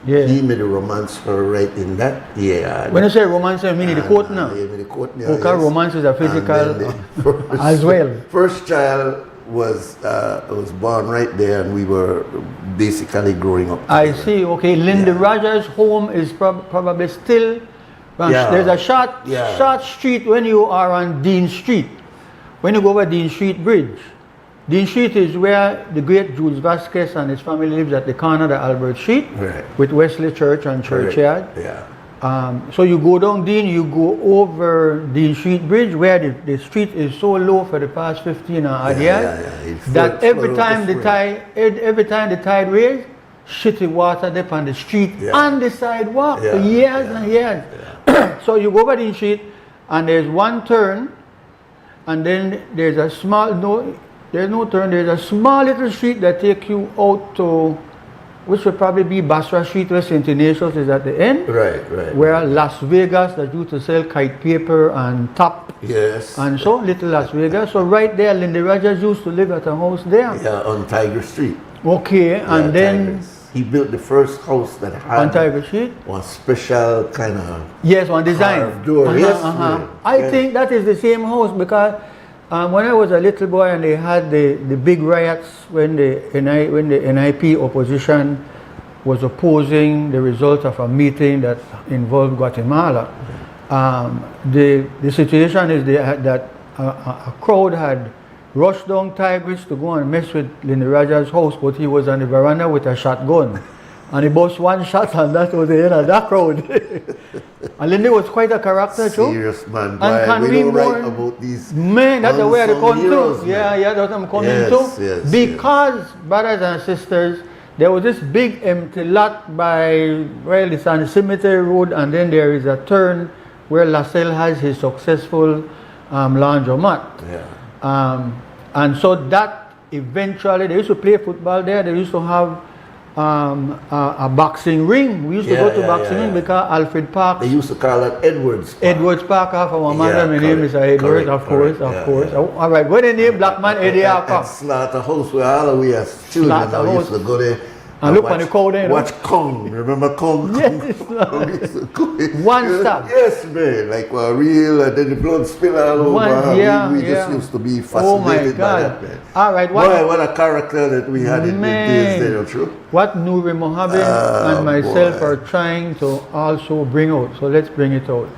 yes. he made a romance her right in that yard. When you say romance, I mean the court now. Yeah, the court now, Okay, yes. romance is a And physical then the first- as well. First child was born right there, and we were basically growing up I together. see. Okay, Linda Yeah. Rogers' home is probably still. Yeah. There's a short Yeah. street when you are on Dean Street. When you go over Dean Street Bridge, Dean Street is where the great Jules Vasquez and his family lives at the corner of the Albert Street Right. with Wesley Church and Churchyard. Yeah. So you go down Dean, you go over Dean Street Bridge where the street is so low for the past 15 odd years It that flood every out time the the spring. tide raise, shitty water dip on the street and the sidewalk for years and years. So you go over Dean Street and there's one turn, and then there's a small there's no turn, there's a small little street that take you out to, which would probably be Basra Street, where St. Ignatius is at the end. Right. Where Las Vegas, that used to sell kite paper and top. Yes. And so, little Las Vegas. So right there, Linda Rogers used to live at a house there. Yeah, on Tiger Street. Okay, and Yeah, then Tigers. He built the first house that had on Tiger Street. one special kind of Yes, one design. carved door. Yes, really. I Yes. think that is the same house because when I was a little boy and they had the big riots when the NIP opposition was opposing the result of a meeting that involved Guatemala. The situation is that a crowd had rushed down Tigris to go and mess with Linda Rogers' house, but he was on the veranda with a shotgun. And he bust one shot and that was the end of that crowd. And Lindy was quite a character too. serious man. And Why can we we don't write more- about these Man, that's the way they unsung come heroes, to. man. Yeah, that's what I'm coming Yes, to. yes, Because, brothers and sisters, there was this big empty lot by, well, it's on Cemetery Road, and then there is a turn where LaSalle has his successful laundromat. Yeah. And so that eventually, they used to play football there. They used to have a boxing ring. We used to go to boxing ring because Alfred Park. They used to call that Edwards Park. Edwards Park after our mother, my name is Edwards, of course. All right, what the name Black Man Eddie And Park? Slaughterhouse where all of we as children now used to go there And look on the code there, watch Kong. Remember Kong? Yes. One stop. Yes, man. Like a real, and then the blood spill all over. One, we just used to be Oh my fascinated by that, God. man. All right, Boy, what a character that we had in the days there, Man. true? What Nuri Mohammed and myself boy. are trying to also bring out, so let's bring it out,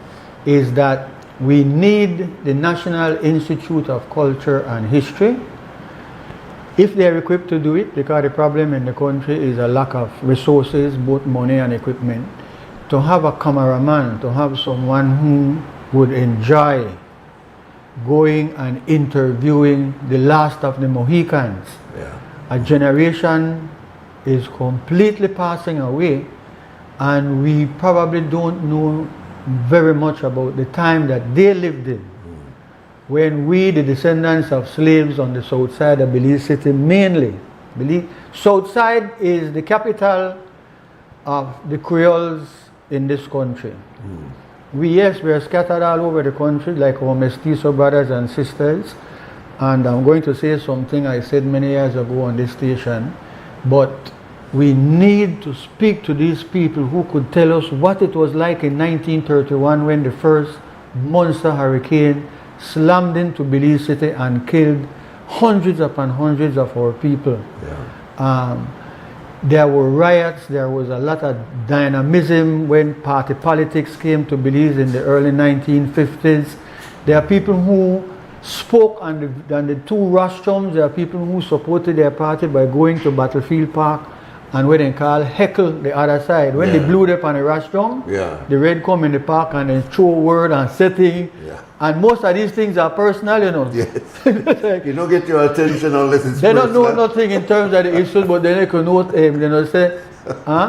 is that we need the National Institute of Culture and History, if they're equipped to do it, because the problem in the country is a lack of resources, both money and equipment, to have a cameraman, to have someone who would enjoy going and interviewing the last of the Mohicans. Yeah. A generation is completely passing away, and we probably don't know very much about the time that they lived in. When we, the descendants of slaves on the south side of Belize City, mainly, south side is the capital of the Creoles in this country. We are scattered all over the country like our mestizo brothers and sisters. And I'm going to say something I said many years ago on this station, but we need to speak to these people who could tell us what it was like in 1931 when the first monster hurricane slammed into Belize City and killed hundreds upon hundreds of our people. There were riots, there was a lot of dynamism when party politics came to Belize in the early 1950s. There are people who spoke on the two rostrums. There are people who supported their party by going to Battlefield Park and what they call heckle the other side. When they blew up on the rostrum, the red come in the park and then throw word and setting. And most of these things are personal, you know. You don't get your attention unless it's They personal. don't know nothing in terms of the issues, but then they can note him, you know, say,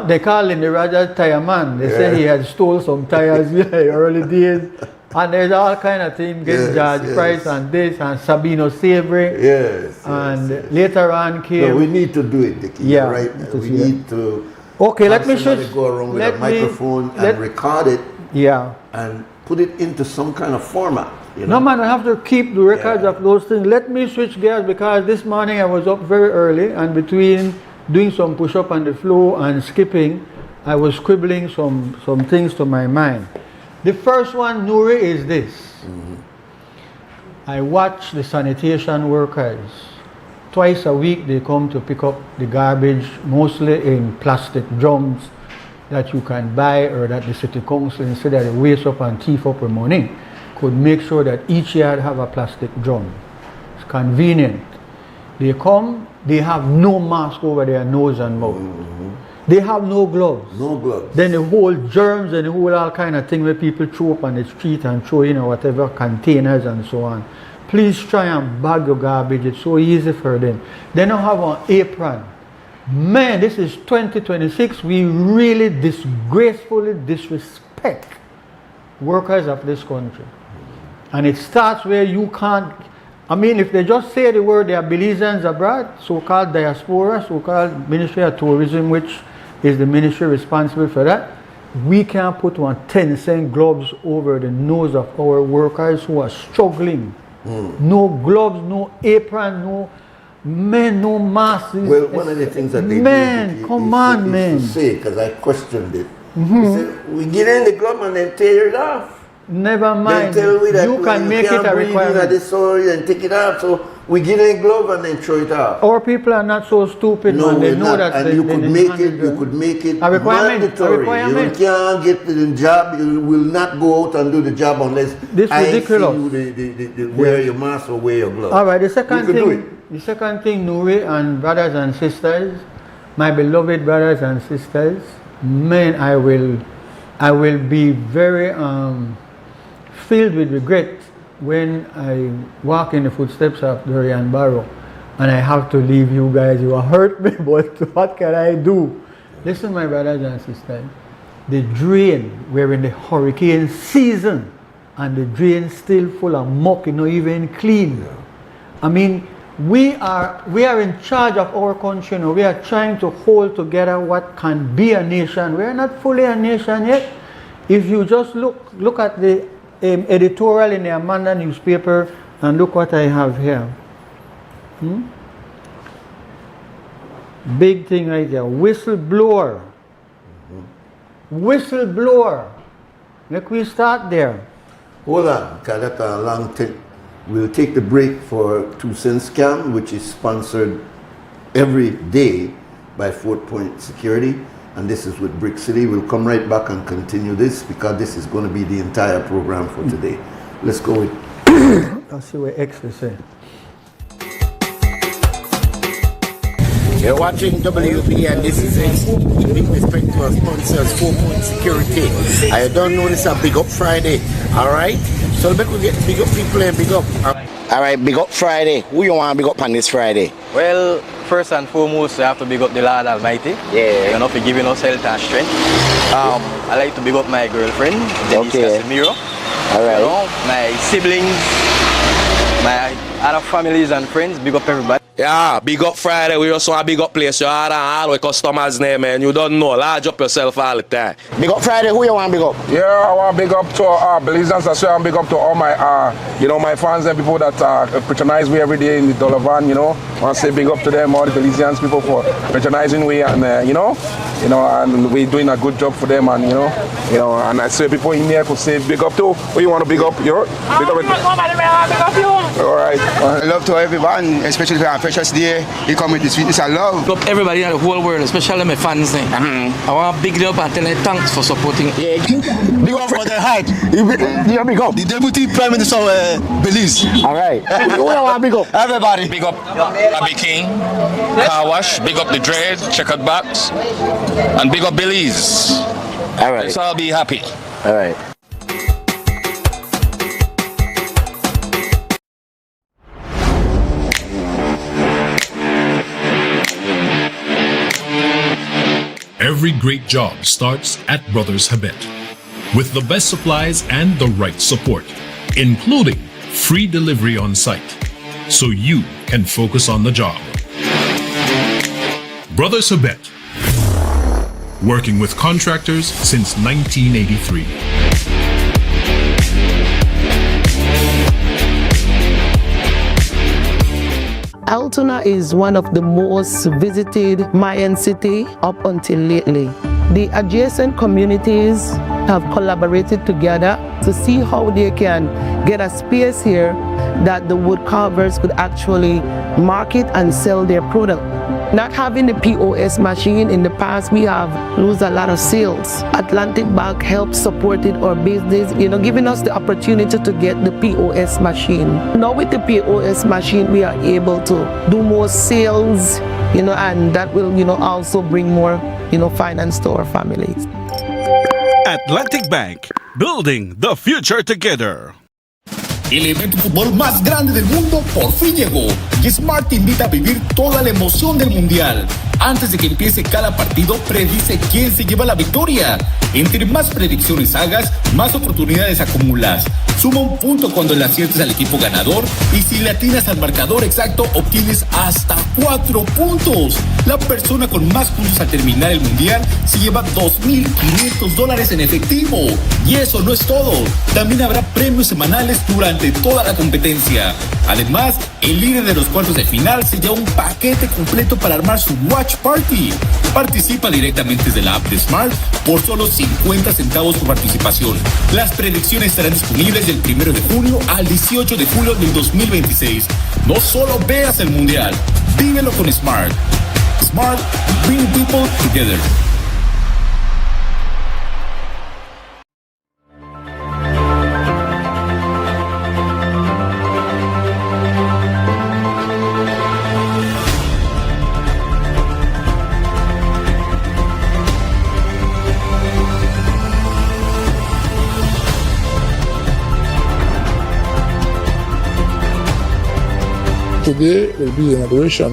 they call him the Raja tire man. They say he had stole some tires in the early days. And there's all kind of things, getting George Price and this and Sabino Savory. And later on came... No, we need to do it, Dickie. Yeah. Right? We need to... Okay, let me switch. Go around with a microphone and record it. And put it into some kind of format. You know? No man, I have to keep the records of those things. Let me switch gears because this morning I was up very early and between doing some push-up on the floor and skipping, I was scribbling some things to my mind. The first one, Nuri, is this. I watch the sanitation workers. Twice a week they come to pick up the garbage, mostly in plastic drums that you can buy or that the city council, instead of the waste up and thief up the money, could make sure that each yard have a plastic drum. It's convenient. They come, they have no mask over their nose and mouth. They have no gloves. No gloves. Then the whole germs and the whole all kind of thing where people throw up on the street and throw in whatever containers and so on. Please try and bag your garbage. It's so easy for them. They don't have an apron. Man, this is 2026. We really disgracefully disrespect workers of this country. And it starts where you can't, I mean, if they just say the word, they are Belizeans abroad, so-called diaspora, so-called Ministry of Tourism, which is the ministry responsible for that, we can't put 10-cent gloves over the nose of our workers who are struggling. No gloves, no apron, no masks. Well, one of the things that they do come on, man. To say, because I questioned it, they said, we get in the glove and then tear it off. Never mind. They tell we that you can make it a requirement. This soil and take it off, so we get in a glove and then throw it off. Our people are not so stupid, no, man. They know not. that. And you could make it a requirement. mandatory. A requirement. You can't get the job. You will not go out and do the job unless this I ridiculous. see you wear your mask or wear your glove. All right. The second thing, Nuri and brothers and sisters, my beloved brothers and sisters, man, I will be very filled with regret when I walk in the footsteps of Dorian Barrow and I have to leave you guys. You hurt me, but what can I do? Listen, my brothers and sisters, the drain, we're in the hurricane season and the drain still full of muck, not even clean. I mean, we are in charge of our country now. We are trying to hold together what can be a nation. We are not fully a nation yet. If you just look at the editorial in the Amanda newspaper and look what I have here. Big thing right there. Whistleblower. Whistleblower. Make we start there. Hold on, because that's a long thing. We'll take the break for 2 Cent Scam, which is sponsored every day by Fort Point Security. And this is with Brick City. We'll come right back and continue this because this is going to be the entire program for today. Let's go with... I'll see what X will say. You're watching WUB and this is XTV. Big respect to our sponsors, 4 Point Security. I don't know this is a Big Up Friday, alright? So let me get big up people and big up. Alright, Big Up Friday. Who you want to big up on this Friday? Well, first and foremost, we have to big up the Lord Almighty. Yeah. You know, for giving us health and strength. I like to big up my girlfriend, Denise Casimiro. Alright. You know, my siblings, my other families and friends, big up everybody. Yeah, Big Up Friday, we just want a big up place. You are all the customers' name, man. You don't know, large up yourself all the time. Big Up Friday, who you want to big up? Yeah, I want to big up to Belizeans as well, and big up to all my, my fans and people that patronize me every day in the Dollar Van, you know. I want to say big up to them, all the Belizeans people for patronizing me, and and we're doing a good job for them, and and I say people in here could say big up too. Who you want to big up? Big up. All right. Love to everyone, especially to our precious day. You come with the sweetness of love. Up everybody in the whole world, especially my fans. I want to big them up and tell them thanks for supporting. Yeah. Big up for the height. You big up. The Deputy Prime Minister of Belize. All right. Who want big up? Everybody. Big up Abby King, Car Wash, big up the Dread, Checkered Box, and big up Belize. All right. Let's all be happy. All right. Every great job starts at Brothers Habet with the best supplies and the right support, including free delivery on site, so you can focus on the job. Brothers Habet, working with contractors since 1983. Altona is one of the most visited Mayan city up until lately. The adjacent communities have collaborated together to see how they can get a space here that the wood carvers could actually market and sell their product. Not having the POS machine in the past, we have lost a lot of sales. Atlantic Bank helps supported our business, giving us the opportunity to get the POS machine. Now with the POS machine, we are able to do more sales, and that will, also bring more, finance to our families. Atlantic Bank, building the future together. El evento de fútbol más grande del mundo por fin llegó y Smart te invita a vivir toda la emoción del mundial. Antes de que empiece cada partido, predice quién se lleva la victoria. Entre más predicciones hagas, más oportunidades acumulas. Suma un punto cuando le aciertes al equipo ganador y si le atinas al marcador exacto, obtienes hasta 4 puntos. La persona con más puntos al terminar el mundial se lleva $2,500 en efectivo. Y eso no es todo. También habrá premios semanales durante toda la competencia. Además, el líder de los cuartos de final se lleva un paquete completo para armar su Watch Party. Participa directamente desde la app de Smart por solo 50 centavos por participación. Las predicciones estarán disponibles del 1 de junio al 18 de julio del 2026. No solo veas el mundial, vívelo con Smart. Smart, bring people together. Today will be the inauguration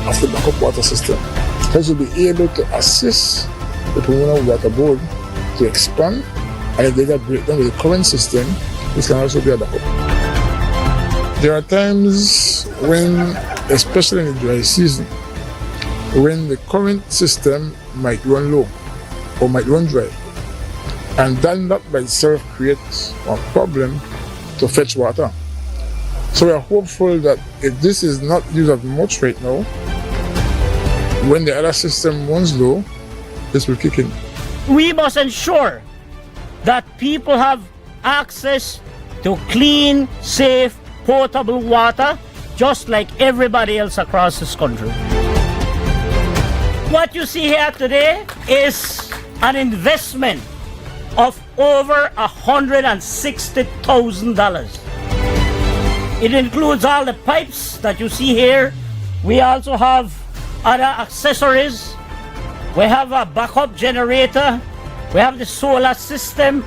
of the backup water system. This will be able to assist the Pomona Water Board to expand, and if they get breakdown with the current system, this can also be a backup. There are times when, especially in the dry season, when the current system might run low or might run dry, and that by itself creates a problem to fetch water. So we are hopeful that if this is not used as much right now, when the other system runs low, this will kick in. We must ensure that people have access to clean, safe, potable water, just like everybody else across this country. What you see here today is an investment of over $160,000. It includes all the pipes that you see here. We also have other accessories. We have a backup generator. We have the solar system.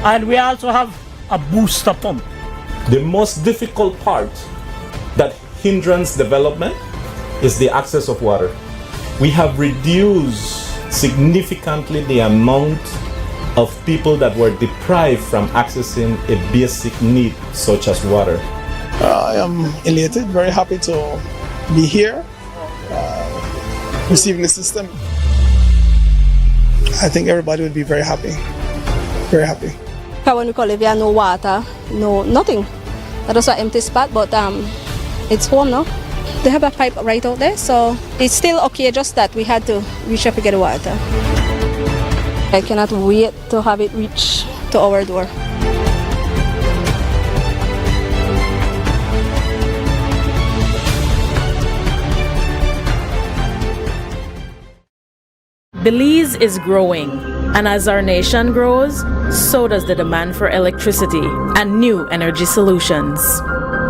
And we also have a booster pump. The most difficult part that hinders development is the access of water. We have reduced significantly the amount of people that were deprived from accessing a basic need such as water. I am elated, very happy to be here, receiving the system. I think everybody would be very happy, very happy. When we call it, we have no water, no nothing. That was an empty spot, but it's home now. They have a pipe right out there, so it's still okay, just that we had to reach up to get the water. I cannot wait to have it reach to our door. Belize is growing, and as our nation grows, so does the demand for electricity and new energy solutions.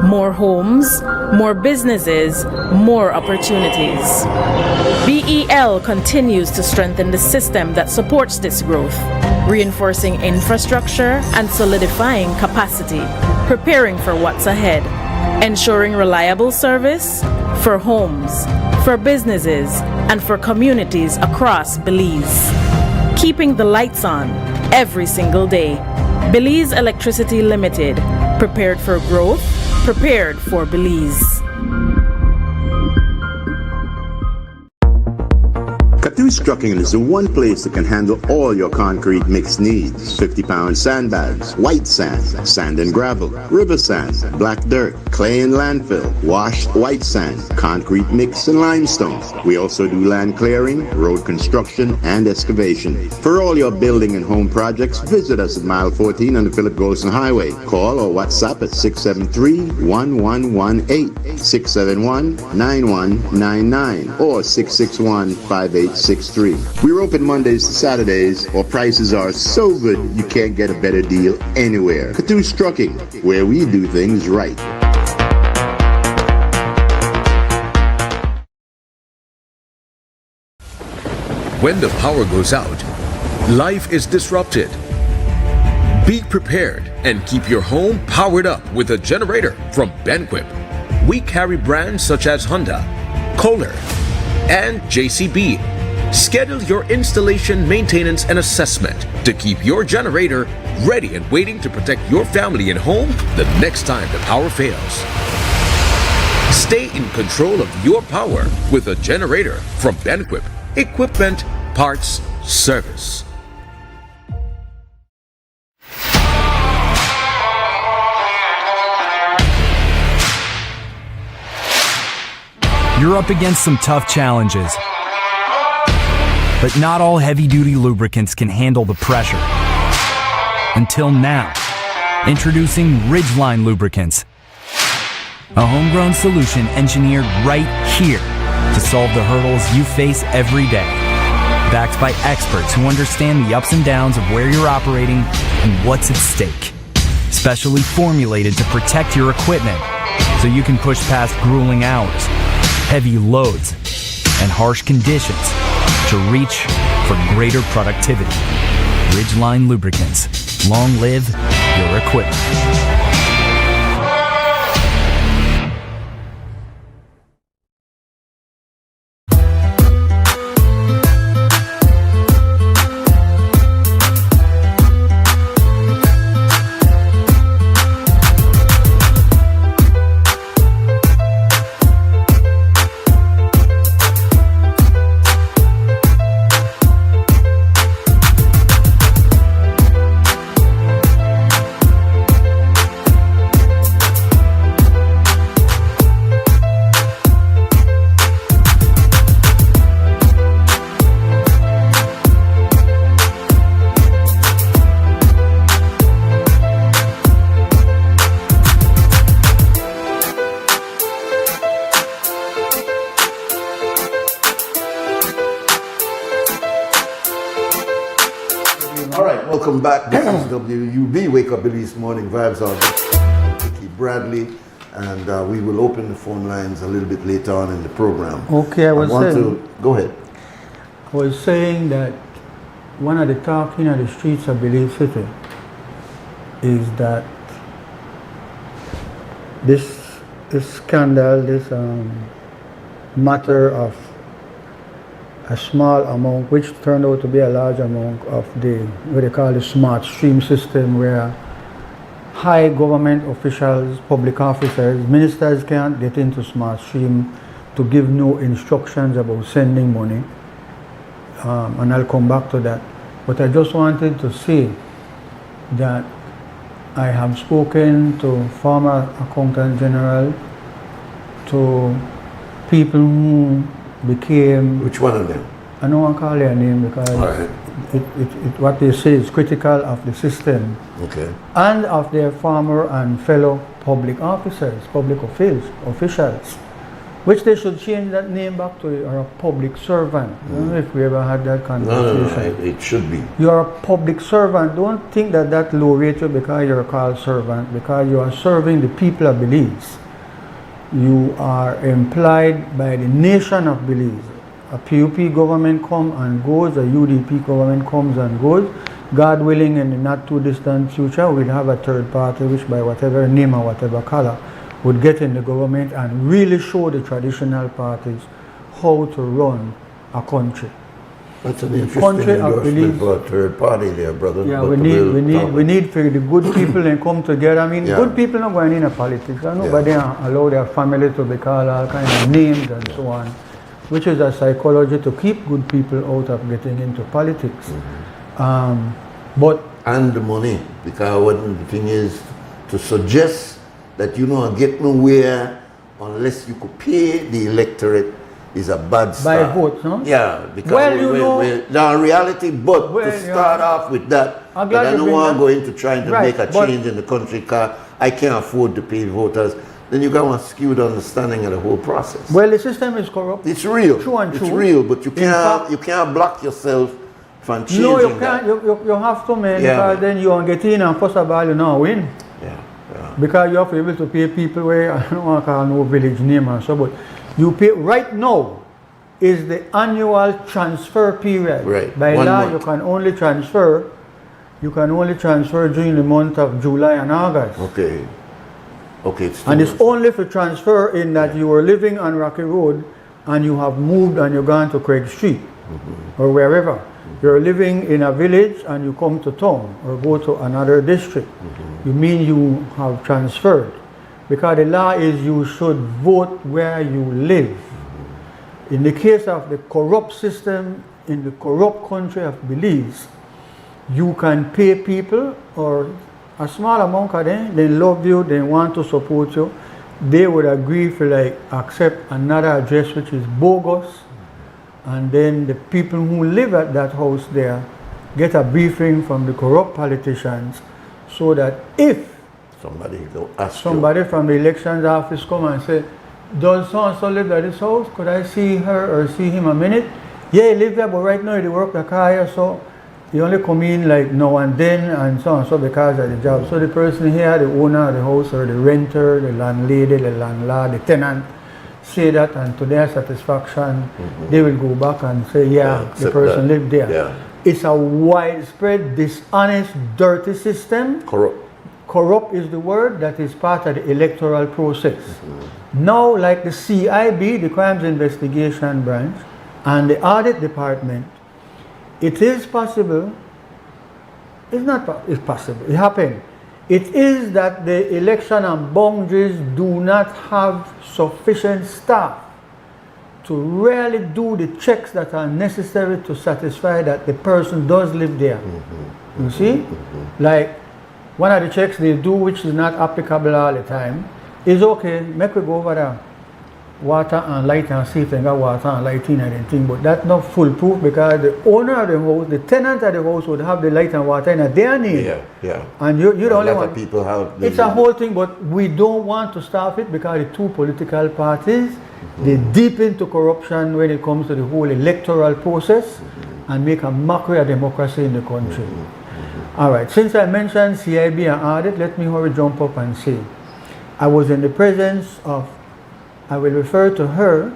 More homes, more businesses, more opportunities. BEL continues to strengthen the system that supports this growth, reinforcing infrastructure and solidifying capacity, preparing for what's ahead, ensuring reliable service for homes, for businesses, and for communities across Belize. Keeping the lights on every single day. Belize Electricity Limited, prepared for growth, prepared for Belize. Catu's Trucking is the one place that can handle all your concrete mix needs. 50-pound sandbags, white sand, sand and gravel, river sand, black dirt, clay and landfill, washed white sand, concrete mix and limestone. We also do land clearing, road construction, and excavation. For all your building and home projects, visit us at mile 14 on the Philip Golson Highway. Call or WhatsApp at 673-1118, 671-9199, or 661-5863. We're open Mondays to Saturdays. Our prices are so good you can't get a better deal anywhere. Catu's Trucking, where we do things right. When the power goes out, life is disrupted. Be prepared and keep your home powered up with a generator from Benquip. We carry brands such as Honda, Kohler, and JCB. Schedule your installation, maintenance, and assessment to keep your generator ready and waiting to protect your family and home the next time the power fails. Stay in control of your power with a generator from Benquip. Equipment, parts, service. You're up against some tough challenges. But not all heavy-duty lubricants can handle the pressure. Until now. Introducing Ridgeline Lubricants. A homegrown solution engineered right here to solve the hurdles you face every day. Backed by experts who understand the ups and downs of where you're operating and what's at stake. Specially formulated to protect your equipment so you can push past grueling hours, heavy loads, and harsh conditions to reach for greater productivity. Ridgeline Lubricants. Long live your equipment. Welcome back. This is WUB, Wake Up Belize Morning Vibes. Vicky Bradley, and we will open the phone lines a little bit later on in the program. Okay, I go ahead. I was saying that one of the talking on the streets of Belize City is that this scandal, this matter of a small amount, which turned out to be a large amount of what they call the smart stream system, where high government officials, public officers, ministers can't get into smart stream to give no instructions about sending money. And I'll come back to that. But I just wanted to say that I have spoken to former accountant general, to people who became... Which one of them? I don't want to call their name because what they say is critical of the system. Okay. And of their former and fellow public officers, public officials, Which they should change that name back to, you're a public servant. I don't know if we ever had that conversation. No, it should be. You're a public servant. Don't think that that lowerates you because you're called servant, because you are serving the people of Belize. You are employed by the nation of Belize. A PUP government comes and goes, a UDP government comes and goes. God willing, in the not too distant future, we'll have a third party which by whatever name or whatever color would get in the government and really show the traditional parties how to run a country. That's an interesting endorsement for a third party there, brother. Yeah, but we need for the good people and come together. I mean, good people not going in politics. Nobody allow their family to be called all kinds of names and so on, which is a psychology to keep good people out of getting into politics. And the money, because what the thing is to suggest that you know get nowhere unless you could pay the electorate is a bad start. By vote, no? Yeah, because now reality, but to start off with that, I don't want to go into trying to make a change in the country because I can't afford to pay voters. Then you got a skewed understanding of the whole process. Well, the system is corrupt. It's real. True and true. It's real, but you can't block yourself from changing. No, you can't. You have to, man, because then you won't get in and first of all, you know, win. Because you have to be able to pay people where I don't want to call no village name and so, but you pay right now is the annual transfer period. Right. By law, you can only transfer during the month of July and August. Okay. And it's only for transfer in that you were living on Rocky Road and you have moved and you've gone to Craig Street or wherever. You're living in a village and you come to town or go to another district. You mean you have transferred. Because the law is you should vote where you live. In the case of the corrupt system in the corrupt country of Belize, you can pay people or a small amount of them, they love you, they want to support you. They would agree to like accept another address which is bogus. And then the people who live at that house there get a briefing from the corrupt politicians so that if somebody from the elections office come and say, does so-and-so live at this house? Could I see her or see him a minute? Yeah, he lives there, but right now he work the car, so he only come in like now and then and so on so because of the job. So the person here, the owner of the house or the renter, the landlady, the landlord, the tenant, say that and to their satisfaction they will go back and say the person lived there. It's a widespread, dishonest, dirty system. Corrupt is the word that is part of the electoral process. Now, like the CIB, the Crimes Investigation Branch, and the Audit Department, it is possible, it's possible, it happened. It is that the election and boundaries do not have sufficient staff to really do the checks that are necessary to satisfy that the person does live there. You see? Like one of the checks they do, which is not applicable all the time, is okay, make we go over there. Water and light and see if they got water and lighting and anything, but that's not foolproof because the owner of the house, the tenant of the house would have the light and water in their name. And you're the only one. People have it's a whole thing, but we don't want to stop it because the two political parties, they deep into corruption when it comes to the whole electoral process and make a mockery of democracy in the country. All right, since I mentioned CIB and audit, let me hurry jump up and say, I was in the presence of, I will refer to her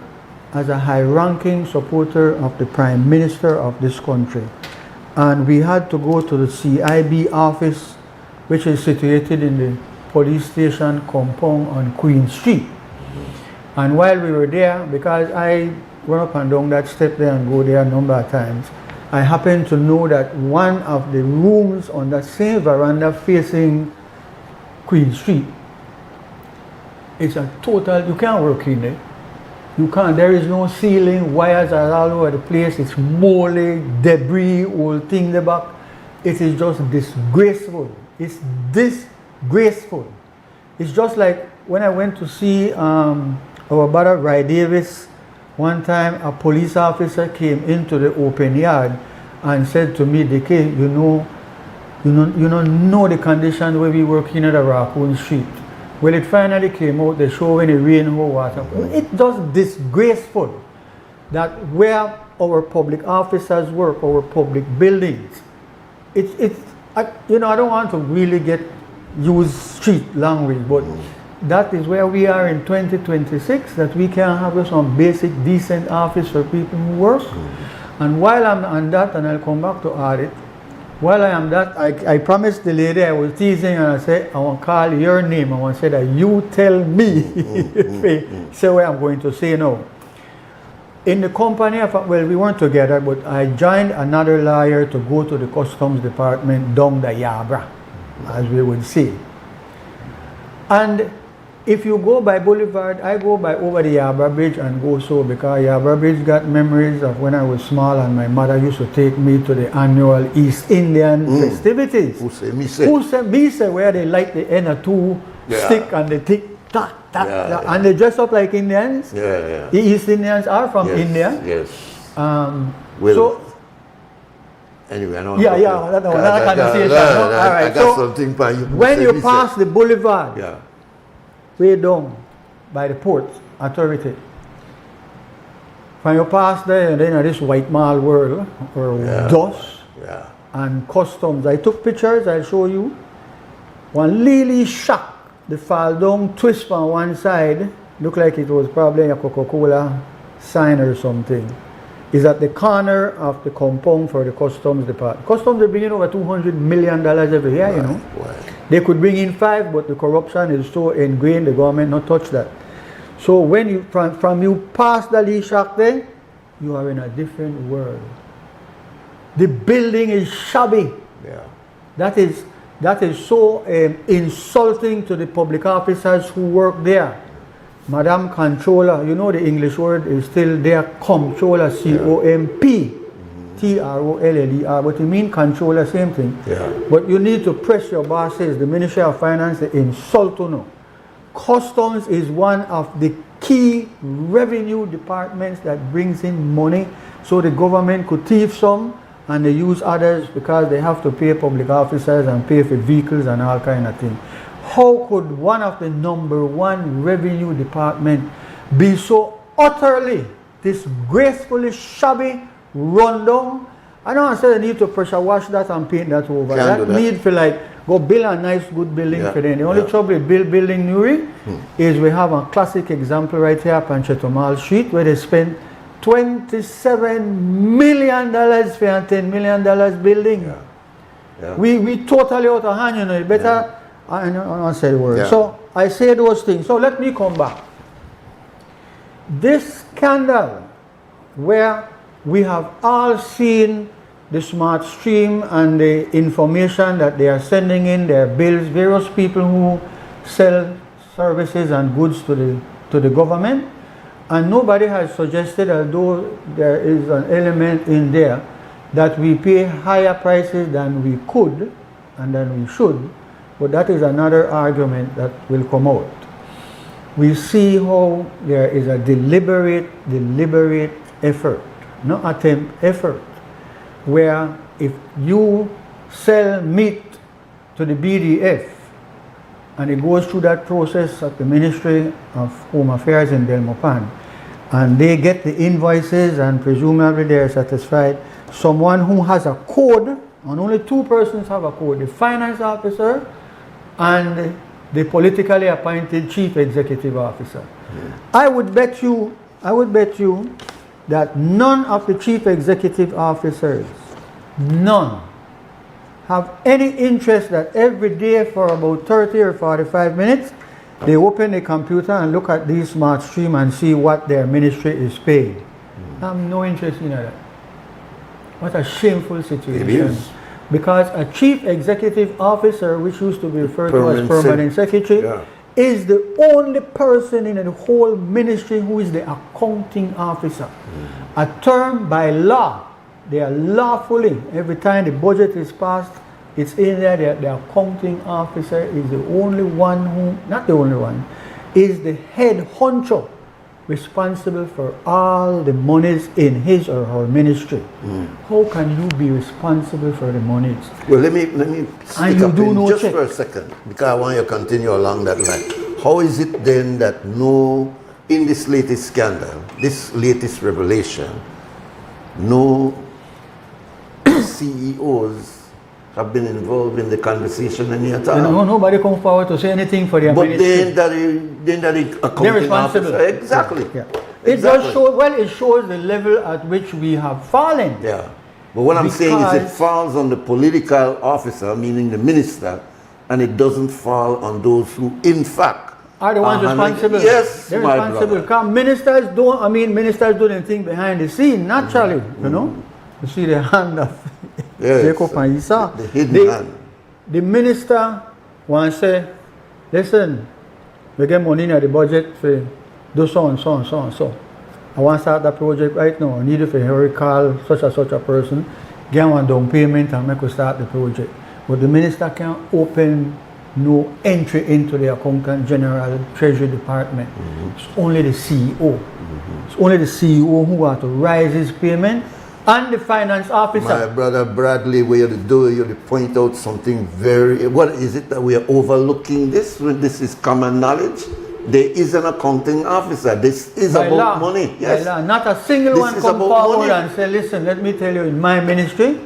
as a high-ranking supporter of the Prime Minister of this country. And we had to go to the CIB office, which is situated in the police station compound on Queen Street. And while we were there, because I run up and down that step there and go there a number of times, I happened to know that one of the rooms on that same veranda facing Queen Street, it's a total, you can't work in it. You can't, there is no ceiling, wires are all over the place, it's moldy, debris, old thing in the back. It is just disgraceful. It's disgraceful. It's just like when I went to see our brother Ry Davis, one time a police officer came into the open yard and said to me, "Deke, you know the condition where we work in at the Raccoon Street. Well, it finally came out, they show when it rain, how water. It's just disgraceful that where our public officers work, our public buildings, I don't want to really use street language, but that is where we are in 2026, that we can have some basic decent office for people who work. And while I'm on that, and I'll come back to audit, while I am that, I promised the lady, I was teasing, and I said, I want to call your name. I want to say that you tell me say what I'm going to say now. In the company, well, we weren't together, but I joined another lawyer to go to the customs department down the Yabra, as we would say. And if you go by Boulevard, I go by over the Yabra Bridge and go so, because Yabra Bridge got memories of when I was small and my mother used to take me to the annual East Indian festivities. Mise, where they light the end of two stick and they tick, tack, tack, and they dress up like Indians. The East Indians are from India. Yes. So, anyway, I know. I got something for you. When you pass the boulevard, way down by the port authority, when you pass there, and then this white mall world or dust and customs. I took pictures. I'll show you. One lily shack, the fall down twist on one side, look like it was probably a Coca-Cola sign or something, is at the corner of the compound for the customs department. Customs are bringing over $200 million every year, you know. They could bring in 5, but the corruption is so ingrained, the government not touch that. So when you, from you pass the Lee Shack there, you are in a different world. The building is shabby. That is so insulting to the public officers who work there. Madam Controller, you know the English word is still there, Comptroller, C-O-M-P. T-R-O-L-L-E-R, but you mean controller, same thing. But you need to press your bosses, the Ministry of Finance, they insult you know. Customs is one of the key revenue departments that brings in money, so the government could thief some and they use others because they have to pay public officers and pay for vehicles and all kind of things. How could one of the #1 revenue department be so utterly, disgracefully shabby, run down? I don't say they need to pressure wash that and paint that over. That need for like go build a nice good building for them. The only trouble with building Nuri is we have a classic example right here on Chetomal Street where they spent $27 million for a $10 million building. We totally out of hand, you know. Better I don't say the word. So I say those things. So let me come back. This scandal where we have all seen the smart stream and the information that they are sending in their bills, various people who sell services and goods to the government, and nobody has suggested, although there is an element in there, that we pay higher prices than we could and than we should, but that is another argument that will come out. We see how there is a deliberate effort, not attempt, effort, where if you sell meat to the BDF and it goes through that process at the Ministry of Home Affairs in Delmopan and they get the invoices and presumably they are satisfied, someone who has a code, and only 2 persons have a code, the finance officer and the politically appointed chief executive officer. I would bet you that none of the chief executive officers, none, have any interest that every day for about 30 or 45 minutes, they open a computer and look at these smart stream and see what their ministry is paid. I have no interest in that. What a shameful situation. It is. Because a chief executive officer, which used to be referred to as permanent secretary, is the only person in the whole ministry who is the accounting officer. A term by law, they are lawfully, every time the budget is passed, it's in there, the accounting officer is the only one who, not the only one, is the head honcho responsible for all the monies in his or her ministry. How can you be responsible for the monies? Well, let me speak up just for a second, because I want you to continue along that line. how is it then that in this latest scandal, this latest revelation, no CEOs have been involved in the conversation any at all? No, nobody come forward to say anything for their ministry. But then that they're responsible. Officer, exactly. Yeah. It does show, well, it shows the level at which we have fallen. Yeah. But what I'm saying is it falls on the political officer, meaning the minister, and it doesn't fall on those who, in fact, are the ones responsible. Yes, they're my responsible. brother. Ministers do the thing behind the scene, naturally, you know. You see the hand of Jacob and Isa. The hidden hand. The minister wants to say, listen, we get money in the budget for do so and so and so and so. I want to start that project right now. I need to recall such and such a person, get one down payment and make us start the project. But the minister can't open no entry into the Accountant General Treasury Department. It's only the CEO. It's only the CEO who has to raise his payment, and the finance officer. My brother Bradley, where you point out something very, what is it that we are overlooking this when this is common knowledge? There is an accounting officer. This is By about law, money. Yes. by law. Not a single This one is come about forward money. and say, listen, let me tell you, in my ministry,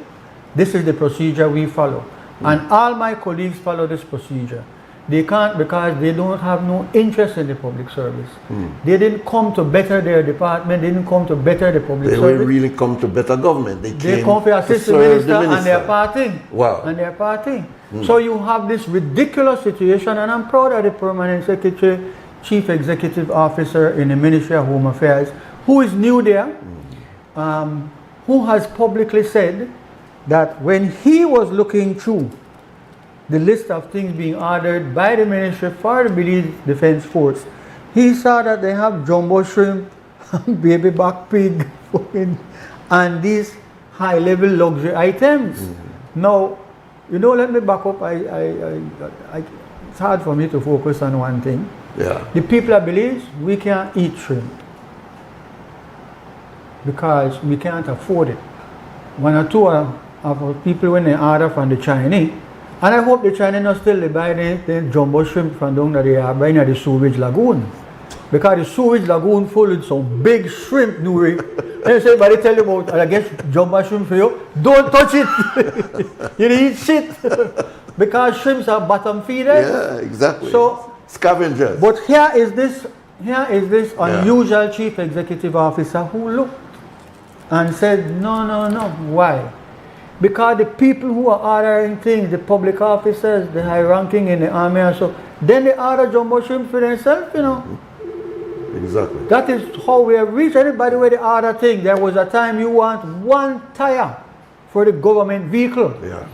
this is the procedure we follow. And all my colleagues follow this procedure. They can't, because they don't have no interest in the public service. They didn't come to better their department, they didn't come to better the public They service. will really come to better government. They Come for assist the minister and their party. Wow. And their party. So you have this ridiculous situation, and I'm proud of the permanent secretary, chief executive officer in the Ministry of Home Affairs, who is new there, who has publicly said that when he was looking through the list of things being ordered by the ministry for the Belize Defense Force, he saw that they have jumbo shrimp, baby back pig, and these high-level luxury items. Now, let me back up. It's hard for me to focus on one thing. Yeah. The people of Belize, we can't eat shrimp because we can't afford it. One or two of our people, when they order from the Chinese, and I hope the Chinese not still buy the jumbo shrimp from down that they are buying at the Sewage Lagoon. Because the Sewage Lagoon full with some big shrimp, Nuri. And say, but they tell you about, I guess, jumbo shrimp for you, don't touch it. You eat shit. Because shrimps are bottom feeders. Yeah, exactly. So, scavengers. But here is this unusual chief executive officer who looked and said, no. Why? Because the people who are ordering things, the public officers, the high ranking in the army and so, then they order jumbo shrimp for themselves, Exactly. That is how we have reached. And by the way, the other thing, there was a time you want one tire for the government vehicle. Yeah.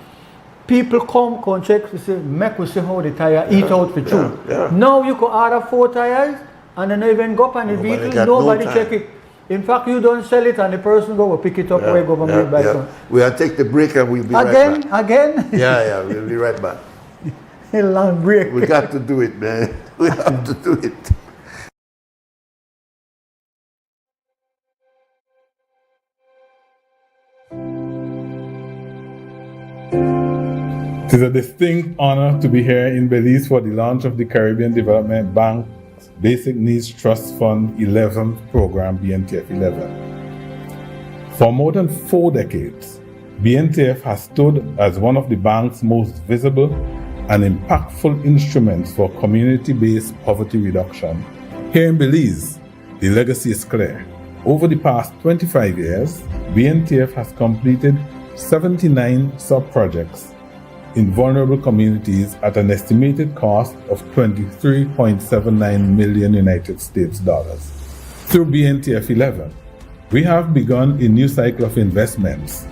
People come check to say, make we see how the tire eat out for true. Yeah. Now you can order 4 tires and then even go up on the vehicle, nobody check it. In fact, you don't sell it and the person go pick it up where government buy some. We'll take the break and we'll be right back. Again? Yeah, we'll be right back. A long break. We got to do it, man. We have to do it. It is a distinct honor to be here in Belize for the launch of the Caribbean Development Bank's Basic Needs Trust Fund 11th program, BNTF 11. For more than 4 decades, BNTF has stood as one of the bank's most visible and impactful instruments for community-based poverty reduction. Here in Belize, the legacy is clear. Over the past 25 years, BNTF has completed 79 sub-projects in vulnerable communities at an estimated cost of $23.79 million United States dollars. Through BNTF 11, we have begun a new cycle of investments.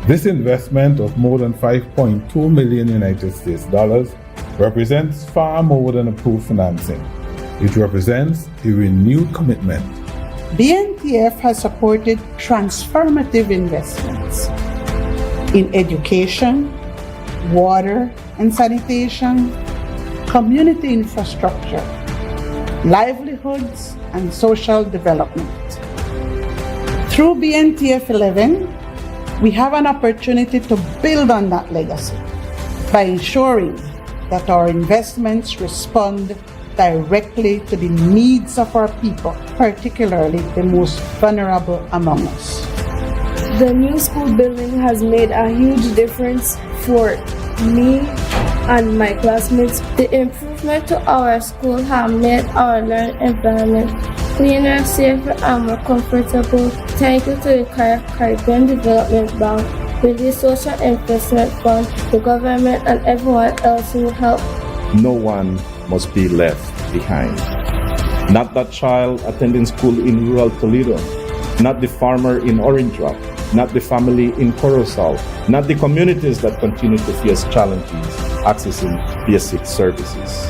This investment of more than $5.2 million United States dollars represents far more than approved financing. It represents a renewed commitment. BNTF has supported transformative investments in education, water and sanitation, community infrastructure, livelihoods, and social development. Through BNTF 11, we have an opportunity to build on that legacy by ensuring that our investments respond directly to the needs of our people, particularly the most vulnerable among us. The new school building has made a huge difference for me and my classmates. The improvement to our school have made our learning environment cleaner, safer, and more comfortable. Thank you to the Caribbean Development Bank, the Social Investment Fund, the government, and everyone else who helped. No one must be left behind. Not that child attending school in rural Toledo, not the farmer in Orange Rock, not the family in Corozal, not the communities that continue to face challenges accessing basic services.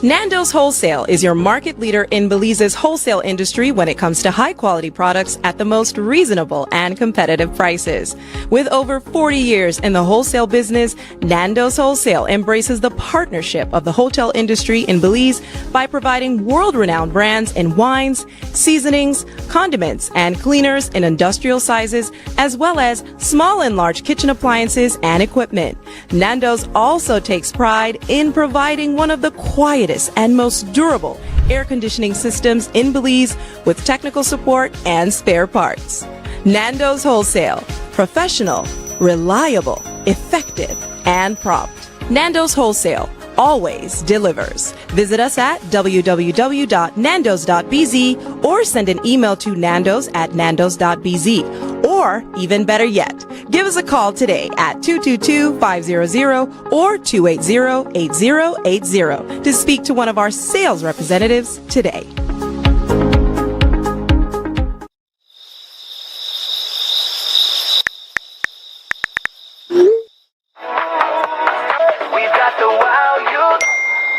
Nando's Wholesale is your market leader in Belize's wholesale industry when it comes to high-quality products at the most reasonable and competitive prices. With over 40 years in the wholesale business, Nando's Wholesale embraces the partnership of the hotel industry in Belize by providing world-renowned brands in wines, seasonings, condiments, and cleaners in industrial sizes, as well as small and large kitchen appliances and equipment. Nando's also takes pride in providing one of the quietest and most durable air conditioning systems in Belize with technical support and spare parts. Nando's Wholesale. Professional, reliable, effective, and prompt. Nando's Wholesale always delivers. Visit us at www.nandos.bz or send an email to nandos@nandos.bz. Or, even better yet, give us a call today at 222-500 or 280-8080 to speak to one of our sales representatives today.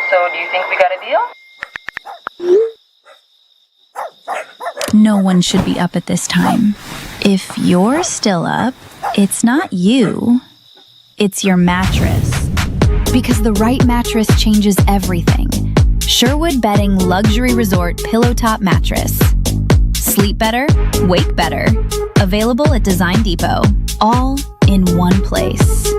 So, do you think we got a deal? No one should be up at this time. If you're still up, it's not you. It's your mattress. Because the right mattress changes everything. Sherwood Bedding Luxury Resort Pillow Top Mattress. Sleep better, wake better. Available at Design Depot. All in one place.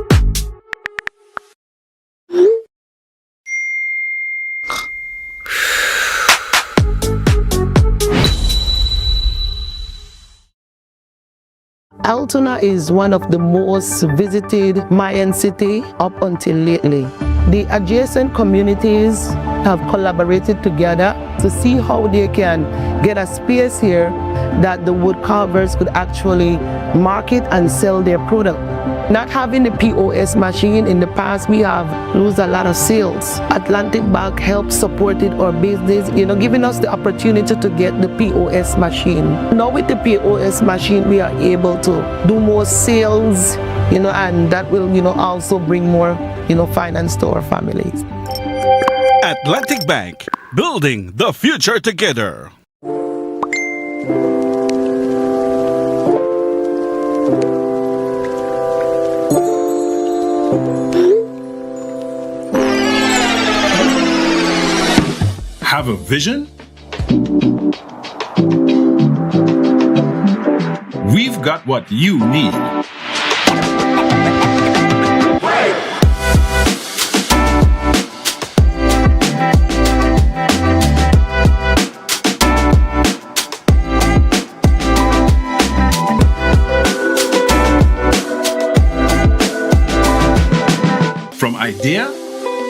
Altoona is one of the most visited Mayan city up until lately. The adjacent communities have collaborated together to see how they can get a space here that the wood carvers could actually market and sell their product. Not having the POS machine in the past, we have lost a lot of sales. Atlantic Bank helped supported our business, giving us the opportunity to get the POS machine. Now with the POS machine, we are able to do more sales, and that will, also bring more, finance to our families. Atlantic Bank, building the future together. Have a vision? We've got what you need. From idea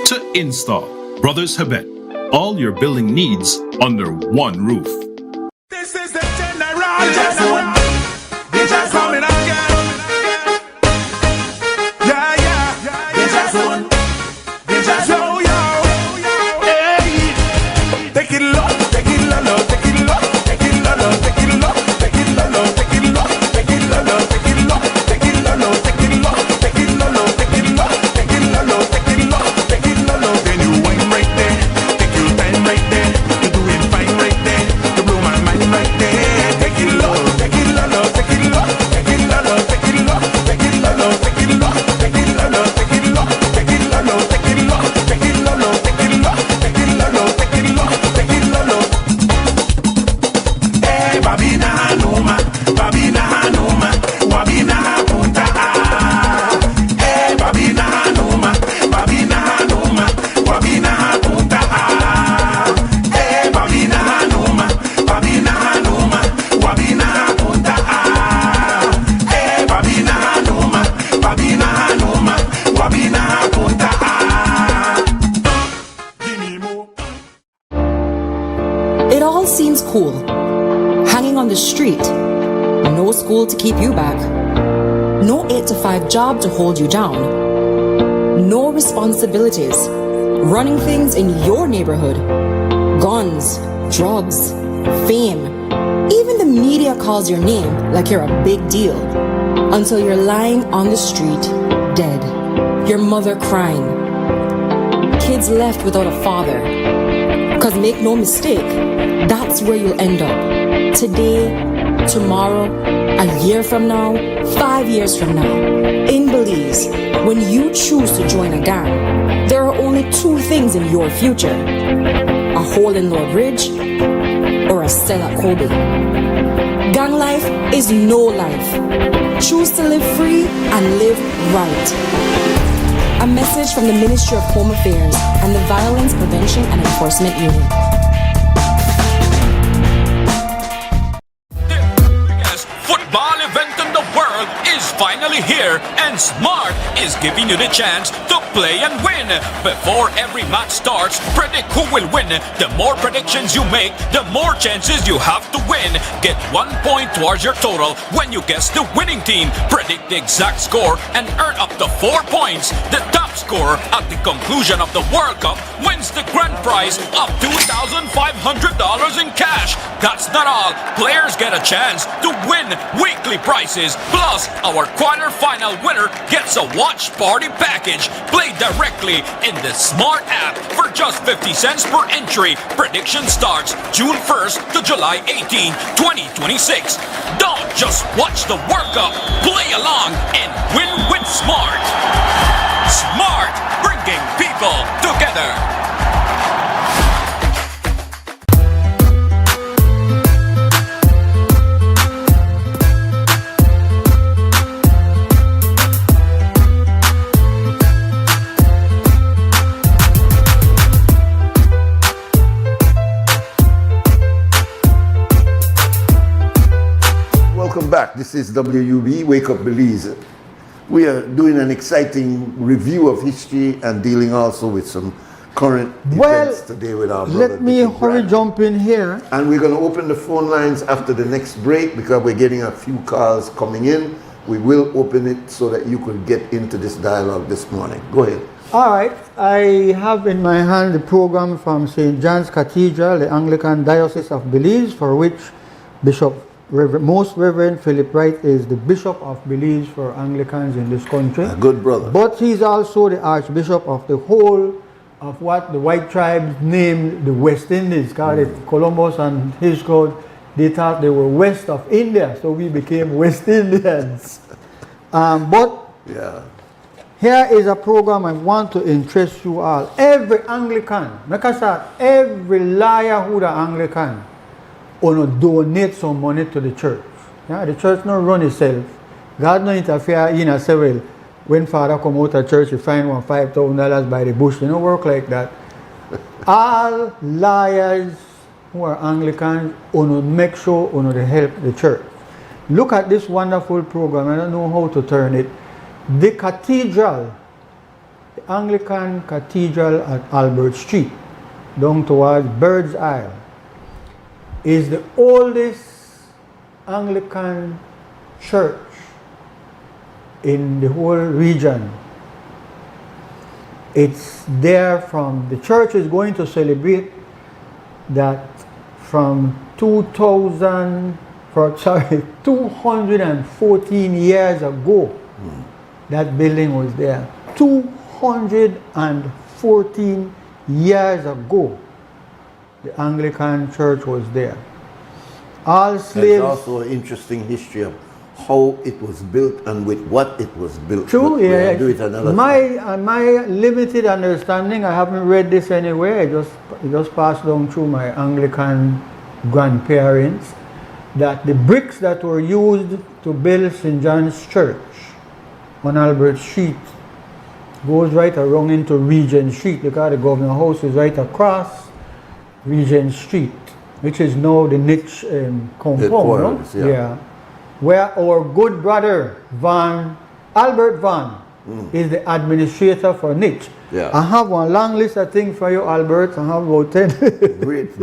to install, Brothers Habet. All your building needs under one roof. This is the general. They just coming again. Yeah. They just won. They just yo. Hey. Take it low, take it low, take it low, take it low, take it low, take it low, take it low, take it low, take it low, take it low, take it low, take it low, take it low, take it low, take it low, take it low. Then you wine right there. Right there, you're doing fine right there. You blow my mind right there. Take it low, take it low, take it low, take it low, take it low, take it low, take it low, take it low, take it low, take it low, take it low, take it low, take it low, take it low, take it low, take it low. Hey, babina hanuma, wabina hapunta ah. Hey, babina hanuma, wabina hapunta ah. Babina hanuma, wabina hapunta ah. Babina hanuma, wabina hapunta ah. Give me more. It all seems cool. Hanging on the street, no school to keep you back, no 8-to-5 job to hold you down, no responsibilities, running things in your neighborhood. Guns, drugs, fame. Even the media calls your name like you're a big deal. Until you're lying on the street, dead. Your mother crying. Kids left without a father. Cause make no mistake, that's where you'll end up. Today, tomorrow, a year from now, 5 years from now. In Belize, when you choose to join a gang, there are only two things in your future. A hole in Lord Ridge, or a cell at Kobe. Gang life is no life. Choose to live free and live right. A message from the Ministry of Home Affairs and the Violence Prevention and Enforcement Unit. Football event in the world is finally here, and Smart is giving you the chance to play and win. Before every match starts, predict who will win. The more predictions you make, the more chances you have to win. Get 1 point towards your total when you guess the winning team. Predict the exact score and earn up to 4 points. The top scorer at the conclusion of the World Cup wins the grand prize of $2,500 in cash. That's not all. Players get a chance to win weekly prizes. Plus, our quarter-final winner gets a watch party package. Play directly in the Smart app for just 50 cents per entry. Prediction starts June 1st to July 18, 2026. Don't just watch the World Cup. Play along and win with Smart. Smart, bringing people together. Welcome back. This is WUB, Wake Up Belize. We are doing an exciting review of history and dealing also with some current events today with our brother. Let me hurry jump in here. And we're going to open the phone lines after the next break because we're getting a few calls coming in. We will open it so that you could get into this dialogue this morning. Go ahead. All right. I have in my hand the program from St. John's Cathedral, the Anglican Diocese of Belize, for which Most Reverend Philip Wright is the Bishop of Belize for Anglicans in this country. A good brother. But he's also the Archbishop of the whole of what the white tribes named the West Indies. Called it Columbus and his crowd. They thought they were west of India, so we became West Indians. Here is a program I want to interest you all. every Anglican, every liar who the Anglican, wanna donate some money to the church. Yeah, the church not run itself. God no interfere in a several. When father come out of church, you find one $5,000 by the bush. You don't work like that. All liars who are Anglicans wanna make sure wanna help the church. Look at this wonderful program. I don't know how to turn it. The cathedral, the Anglican Cathedral at Albert Street, down towards Bird's Isle, is the oldest Anglican church in the whole region. It's there from, the church is going to celebrate that from 214 years ago. That building was there. 214 years ago, the Anglican church was there. All slaves. There's also an interesting history of how it was built and with what it was built. True, yeah. Do it another time. My limited understanding, I haven't read this anywhere. It just passed down through my Anglican grandparents that the bricks that were used to build St. John's Church on Albert Street goes right around into Regent Street because the government house is right across Regent Street, which is now the niche compound. No? Where our good brother Albert Van is the administrator for niche. I have one long list of things for you, Albert. I have about 10. Great.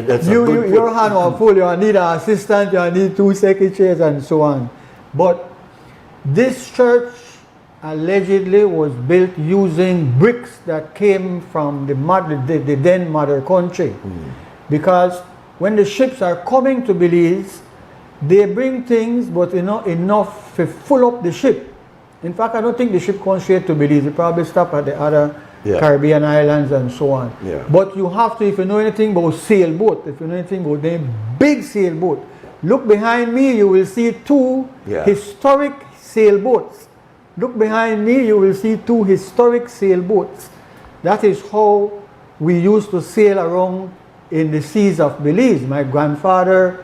That's your hand was full. You need an assistant, you need 2 secretaries and so on. But this church allegedly was built using bricks that came from the then mother country. Because when the ships are coming to Belize, they bring things but not enough to fill up the ship. In fact, I don't think the ship comes straight to Belize. They probably stop at the other Caribbean islands and so on. But you have to, if you know anything about sailboat, if you know anything about the big sailboat, look behind me, you will see 2 historic sailboats. Look behind me, you will see 2 historic sailboats. That is how we used to sail around in the seas of Belize. My grandfather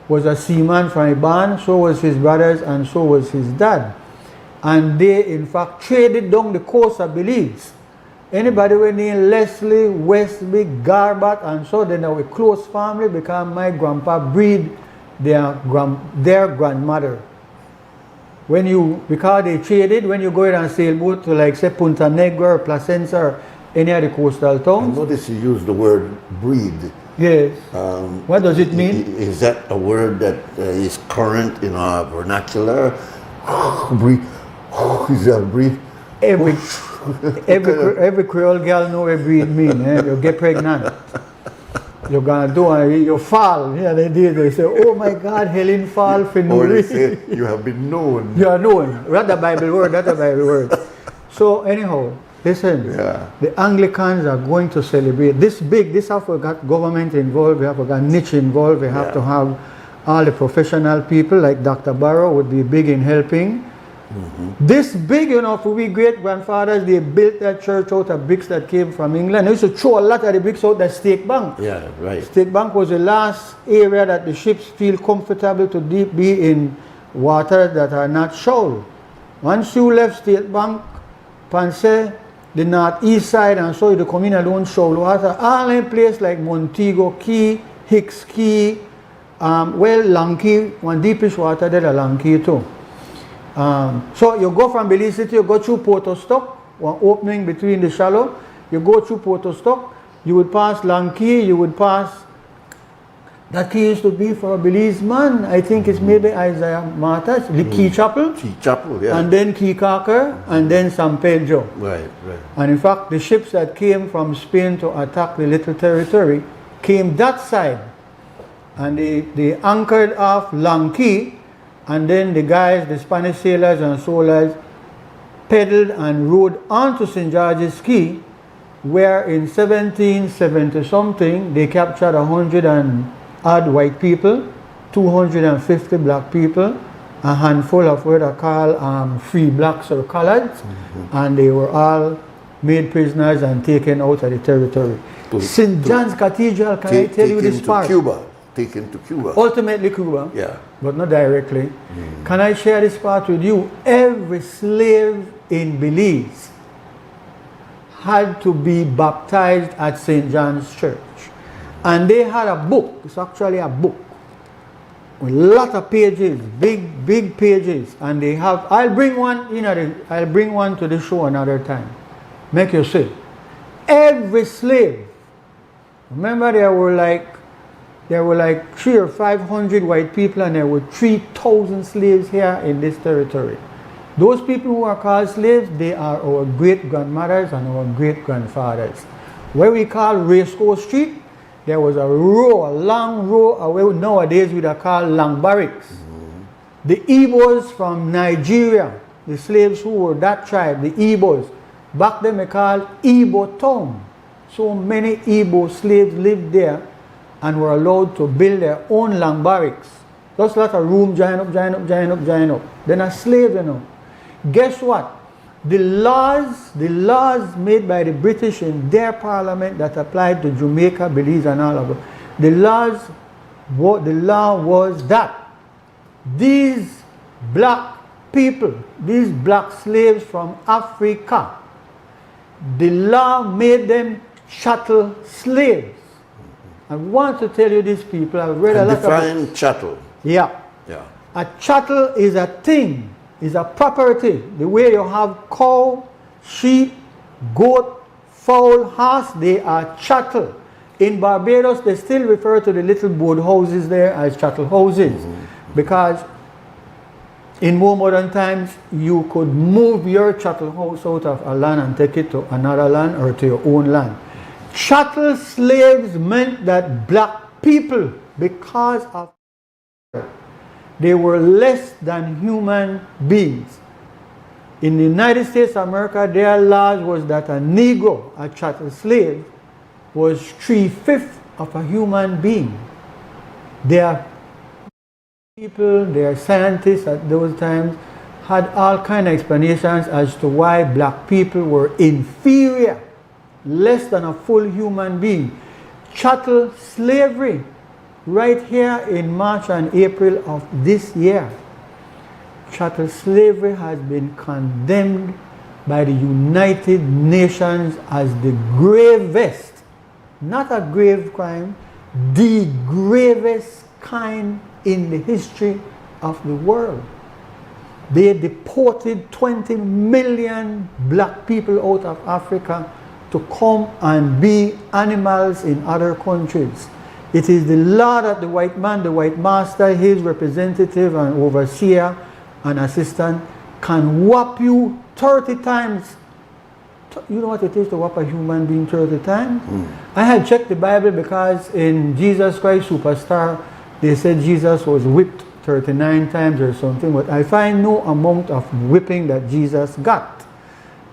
was a seaman from Iban, so was his brothers, and so was his dad. And they, in fact, traded down the coast of Belize. Anybody went in Leslie, Westby, Garbat, and so then our close family because my grandpa breed their grandmother. Because they traded, when you go in on sailboat to like say Punta Negra or Placentia or any of the coastal towns. I notice you use the word breed. Yes. What does it mean? Is that a word that is current in our vernacular? Breed. Is that breed? Every Creole girl know what breed mean. You get pregnant. You're gonna do it, you fall. Yeah, they say, oh my God, Helen fall for Nuri. Or they say, you have been known. You are known. That's a Bible word, So anyhow, listen, the Anglicans are going to celebrate this big, this have got government involved, we have got niche involved, we have to have all the professional people like Dr. Barrow would be big in helping. This big, for we great grandfathers, they built that church out of bricks that came from England. They used to throw a lot of the bricks out the Stake Bank. Yeah, right. Stake Bank was the last area that the ships feel comfortable to be in water that are not shoal. Once you left Stake Bank, Pansy, the northeast side, and so you come in and don't shoal water, all in place like Montego Key, Hicks Key, Well, Lanky, one deepish water there, Lanky too. So you go from Belize City, you go through Porto Stock, one opening between the shallow, you go through Porto Stock, you would pass Lanky, you would pass, that key used to be for a Belize man, I think it's maybe Isaiah Martas, the Key Chapel. Key Chapel, yeah. And then Key Carker, and then San Pedro. Right. And in fact, the ships that came from Spain to attack the little territory came that side. And they anchored off Lanky, and then the guys, the Spanish sailors and soldiers, pedaled and rowed onto St. George's Key, where in 1770 something, they captured 100 and odd white people, 250 black people, a handful of what are called free blacks or coloreds, and they were all made prisoners and taken out of the territory. St. John's Cathedral, can I tell you this part? Taken to Cuba. Ultimately Cuba, yeah, but not directly. Can I share this part with you? Every slave in Belize had to be baptized at St. John's Church. And they had a book, it's actually a book, with a lot of pages, big pages. And they have, I'll bring one to the show another time. Make you see. Every slave, remember there were like 300 or 500 white people, and there were 3,000 slaves here in this territory. Those people who are called slaves, they are our great-grandmothers and our great-grandfathers. Where we call Racecourse Street, there was a long row, nowadays we are called long barracks. The Igbos from Nigeria, the slaves who were that tribe, the Igbos, back then they called Igbo Town. So many Igbo slaves lived there and were allowed to build their own long barracks. Just like a room, join up. Then a slave, Guess what? The laws made by the British in their parliament that applied to Jamaica, Belize, and all of it, the law was that these black people, these black slaves from Africa, the law made them chattel slaves. I want to tell you these people, I've read a lot about... Define chattel. Yeah. A chattel is a thing, is a property. The way you have cow, sheep, goat, fowl, horse, they are chattel. In Barbados, they still refer to the little board houses there as chattel houses, because in more modern times, you could move your chattel house out of a land and take it to another land or to your own land. Chattel slaves meant that black people, because of they were less than human beings. In the United States of America, their laws was that a Negro, a chattel slave, was 3/5 of a human being. Their people, their scientists at those times had all kind of explanations as to why black people were inferior, less than a full human being. Chattel slavery, right here in March and April of this year, chattel slavery has been condemned by the United Nations as the gravest, not a grave crime, the gravest kind in the history of the world. They deported 20 million black people out of Africa to come and be animals in other countries. It is the law that the white man, the white master, his representative and overseer and assistant can whop you 30 times. You know what it is to whop a human being 30 times? I had checked the Bible because in Jesus Christ Superstar, they said Jesus was whipped 39 times or something, but I find no amount of whipping that Jesus got.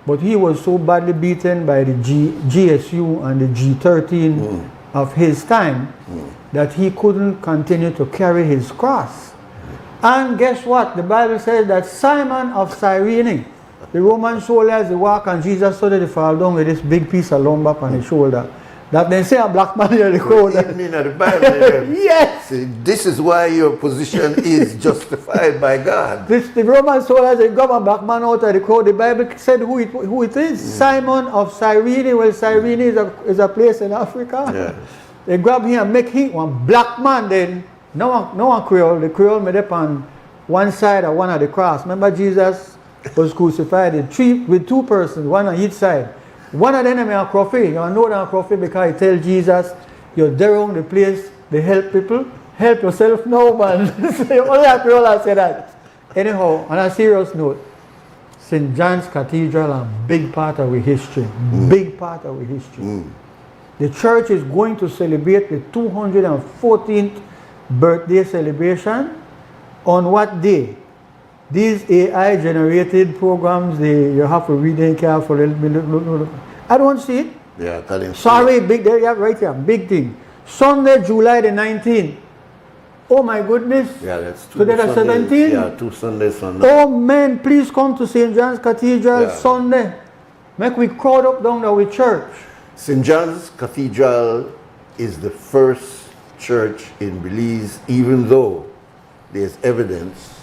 But he was so badly beaten by the GSU and the G13 of his time that he couldn't continue to carry his cross. And guess what? The Bible says that Simon of Cyrene, the Roman soldiers, they walk and Jesus saw that they fall down with this big piece of lumber on his shoulder. That they say a black man in the crowd. The Bible, yes! See, this is why your position is justified by God. The Roman soldiers, they grab a black man out of the crowd. The Bible said who it is. Simon of Cyrene. Well, Cyrene is a place in Africa. Yeah. They grab him and make him one black man then No one Creole. The Creole made up on one side of one of the cross. Remember Jesus was crucified with two persons, one on each side. One of them is a Crofi. You know that Crofi because he tells Jesus, you're there on the place, they help people. Help yourself, no man. Only a Creole say that. Anyhow, on a serious note, St. John's Cathedral a big part of our history. Big part of our history. The church is going to celebrate the 214th birthday celebration on what day? These AI generated programs, you have to read them carefully. Look. I don't see it. Yeah, sorry, big there, yeah, right here, big thing. Sunday, July the 19th. Oh my goodness. Yeah, that's 2 So there are 17? Yeah, 2 Sundays from Oh man, please come to St. John's Cathedral Sunday. Make we crowd up down there with church. St. John's Cathedral is the first church in Belize, even though there's evidence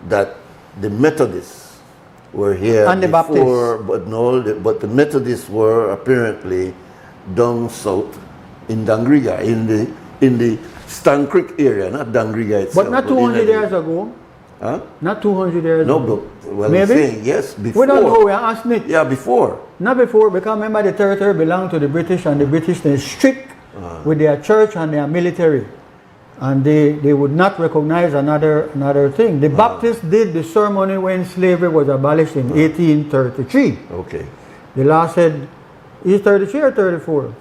that the Methodists were here and the before, Baptists. but the Methodists were apparently down south in Dangriga, in the Stan Creek area, not Dangriga itself. But not 200 years ago. Huh? Not 200 years ago. No, but well, maybe? I'm saying yes, before. We don't know, we are asking it. Yeah, before. Not before, because remember the territory belonged to the British, and the British they strict with their church and their military. And they would not recognize another thing. The Baptists did the ceremony when slavery was abolished in 1833. Okay. The law said, is 33 or 34?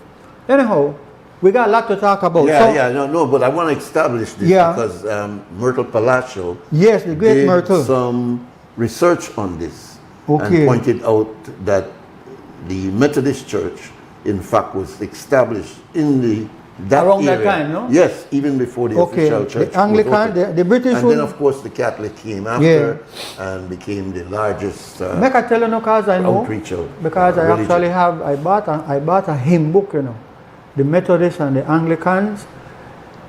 Anyhow, we got a lot to talk about. No, but I want to establish this because Myrtle Palacio the great did Myrtle. some research on this Okay. and pointed out that the Methodist Church, in fact, was established in that around area. that time, no? Yes, even before the official church. The Anglican, the British and then, of course, the Catholic came after and became the largest Make I tell you no, because I know, because I actually have, I bought a hymn book, you know. The Methodists and the Anglicans,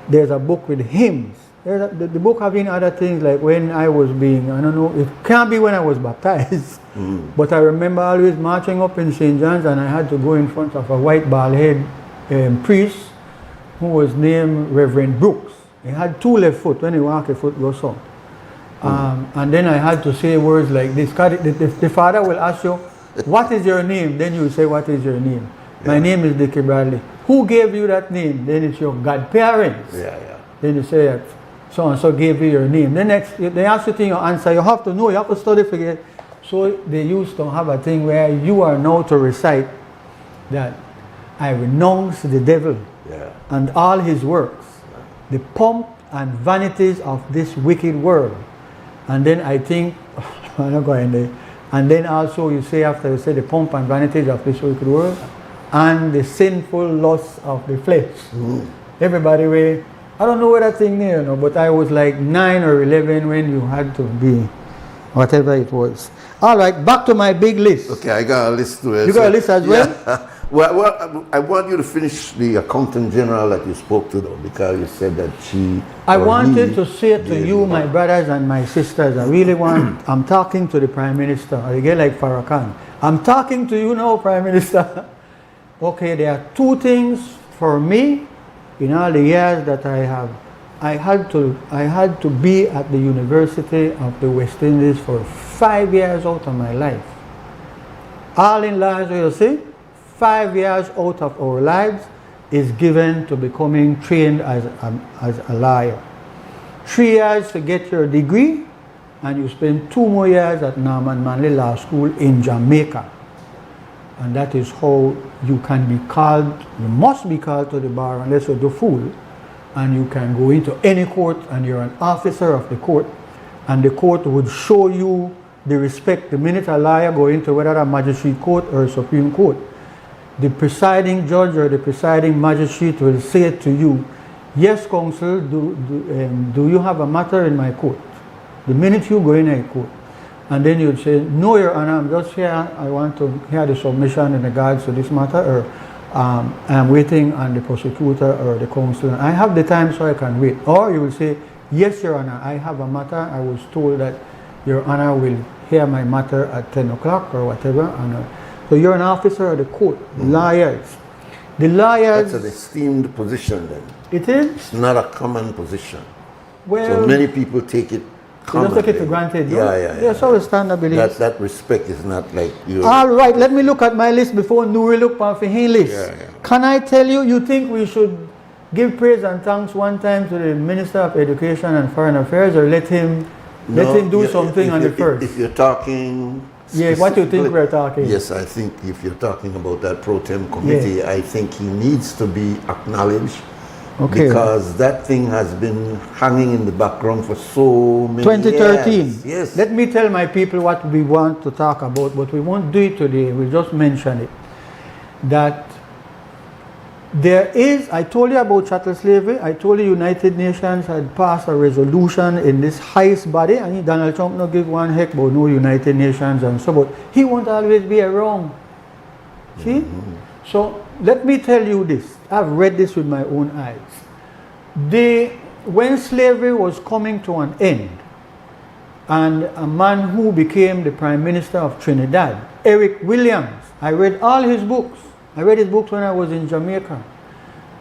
there's a book with hymns. The book having other things like when I was being, I don't know, it can't be when I was baptized. But I remember always marching up in St. John's and I had to go in front of a white bald-head priest who was named Reverend Brooks. He had 2 left foot. When he walked, a foot goes up. And then I had to say words like this. The father will ask you, what is your name? Then you say, what is your name? My name is Dickie Bradley. Who gave you that name? Then it's your godparents. Then you say that so-and-so gave you your name. Then next, they ask you to answer. You have to know, you have to study for it. So they used to have a thing where you are now to recite that I renounce the devil and all his works, the pomp and vanities of this wicked world. And then I think, I'm not going there. And then also you say after you say the pomp and vanities of this wicked world, and the sinful lusts of the flesh. Everybody I don't know what that thing is, you know, but I was like 9 or 11 when you had to be, whatever it was. All right, back to my big list. Okay, I got a list to it. You got a list as well? Yeah. Well, I want you to finish the Accountant General that you spoke to, though, because you said that I wanted to say to you, my brothers and my sisters, I really want, I'm talking to the Prime Minister, I get like Farrakhan. I'm talking to you now, Prime Minister. Okay, there are 2 things for me in all the years that I have. I had to be at the University of the West Indies for 5 years out of my life. All in lives, you see, 5 years out of our lives is given to becoming trained as a lawyer. 3 years to get your degree, and you spend 2 more years at Norman Manley Law School in Jamaica. And that is how you can be called, you must be called to the bar unless you're the fool. And you can go into any court and you're an officer of the court. And the court would show you the respect. The minute a lawyer go into whether a magistrate court or a Supreme Court, the presiding judge or the presiding magistrate will say to you, yes, counsel, do you have a matter in my court? The minute you go in a court. And then you'd say, no, Your Honor, I'm just here. I want to hear the submission in regards to this matter, or I'm waiting on the prosecutor or the counsel. I have the time so I can wait. Or you will say, yes, Your Honor, I have a matter. I was told that Your Honor will hear my matter at 10 o'clock or whatever. And, so you're an officer of the court, lawyers. The lawyers... That's an esteemed position then. It is? It's not a common position. Well... So many people take it They don't take it for granted, no? Yeah. That's how the standard believes. That respect is not like you. All right, let me look at my list before Nuri look for his list. Yeah. Can I tell you, you think we should give praise and thanks one time to the Minister of Education and Foreign Affairs, or let him do something on the first? If you're talking... Yeah, what do you think we're talking? Yes, I think if you're talking about that pro tem committee, I think he needs to be acknowledged. Okay. Because that thing has been hanging in the background for so many 2013. years. Yes. Let me tell my people what we want to talk about, but we won't do it today. We'll just mention it. That there is, I told you about chattel slavery. I told you United Nations had passed a resolution in this highest body, and Donald Trump no give one heck about no United Nations and so, but he won't always be around. See? So let me tell you this. I've read this with my own eyes. When slavery was coming to an end, and a man who became the Prime Minister of Trinidad, Eric Williams, I read all his books. I read his books when I was in Jamaica.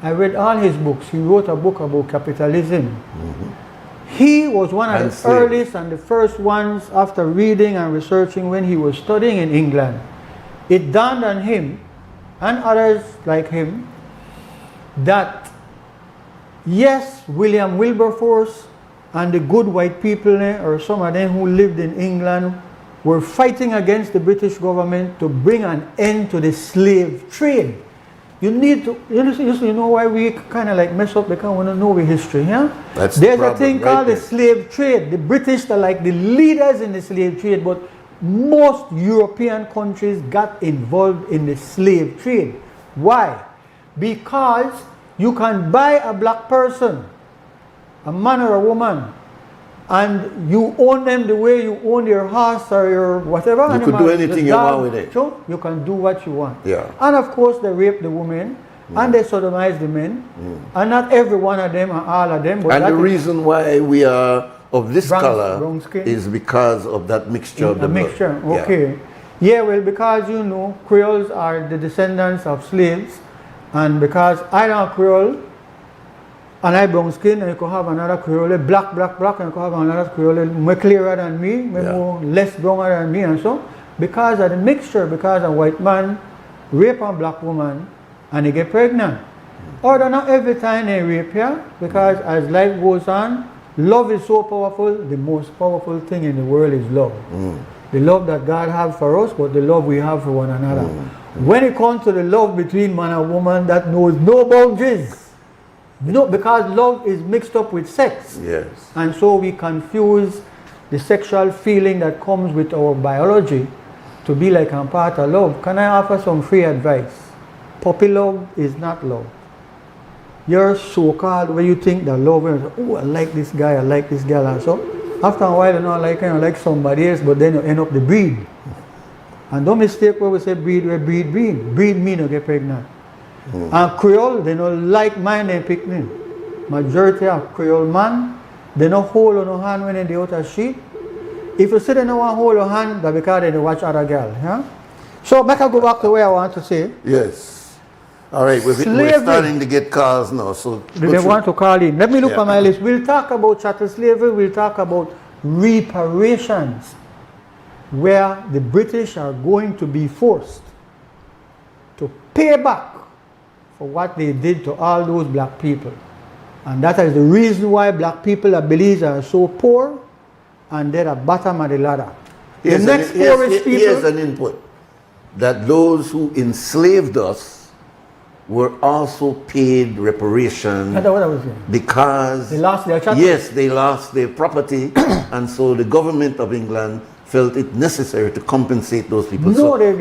I read all his books. He wrote a book about capitalism. He was one of the earliest and the first ones, after reading and researching when he was studying in England. It dawned on him and others like him that yes, William Wilberforce and the good white people, or some of them who lived in England, were fighting against the British government to bring an end to the slave trade. You need to, you know why we kind of like mess up, because we want to know the history, yeah? There's a thing called the slave trade. The British are like the leaders in the slave trade, but most European countries got involved in the slave trade. Why? Because you can buy a black person, a man or a woman, and you own them the way you own your horse or your whatever you animal. could do anything you want with it. So you can do what you want. Yeah. And of course they rape the women and they sodomize the men. And not every one of them or all of them. But And the reason why we are of this color brown skin is because of that mixture of the blood. mixture, okay. Yeah, well, because you know, Creoles are the descendants of slaves, and because I am Creole, and I brown skin, and you could have another Creole, black, and you could have another Creole more clearer than me, more less browner than me, and so, because of the mixture, because a white man rape a black woman, and they get pregnant. Or not every time they rape you, because as life goes on, love is so powerful. The most powerful thing in the world is love. The love that God has for us, but the love we have for one another. When it comes to the love between man and woman, that knows no boundaries. No, because love is mixed up with sex. Yes. And so we confuse the sexual feeling that comes with our biology to be like a part of love. Can I offer some free advice? Puppy love is not love. You're so-called when you think that love is, oh, I like this guy, I like this girl, and so after a while you don't like him, you like somebody else, but then you end up the breed. And don't mistake where we say breed, we breed. Breed mean you get pregnant. And Creole, they don't like mine and picnic. Majority of Creole man, they don't hold on no hand when they out of sheet. If you say they don't want to hold your hand, that's because they don't watch other girl. Yeah? So make I go back to where I want to say. Yes. All right, we're starting to get calls now. So they want to call in. Let me look at my list. We'll talk about chattel slavery. We'll talk about reparations, where the British are going to be forced to pay back for what they did to all those black people. And that is the reason why black people, I believe, are so poor and they're at the bottom of the ladder. Here's an input that those who enslaved us were also paid reparations because they lost their chattel. Yes, they lost their property, and so the government of England felt it necessary to compensate those people.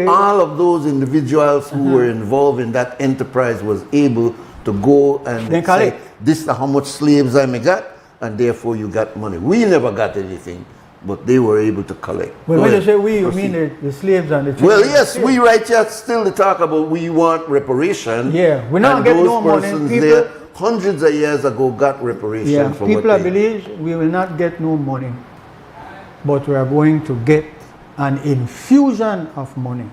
All of those individuals who were involved in that enterprise was able to go and say, this is how much slaves I may got, and therefore you got money. We never got anything, but they were able to collect. Well, when you say we, you mean the slaves and the children? Well, yes, we right here still to talk about we want reparation. Yeah, we not get no money. People, there hundreds of years ago got reparation for people what they believe we will not get no money, but we are going to get an infusion of money.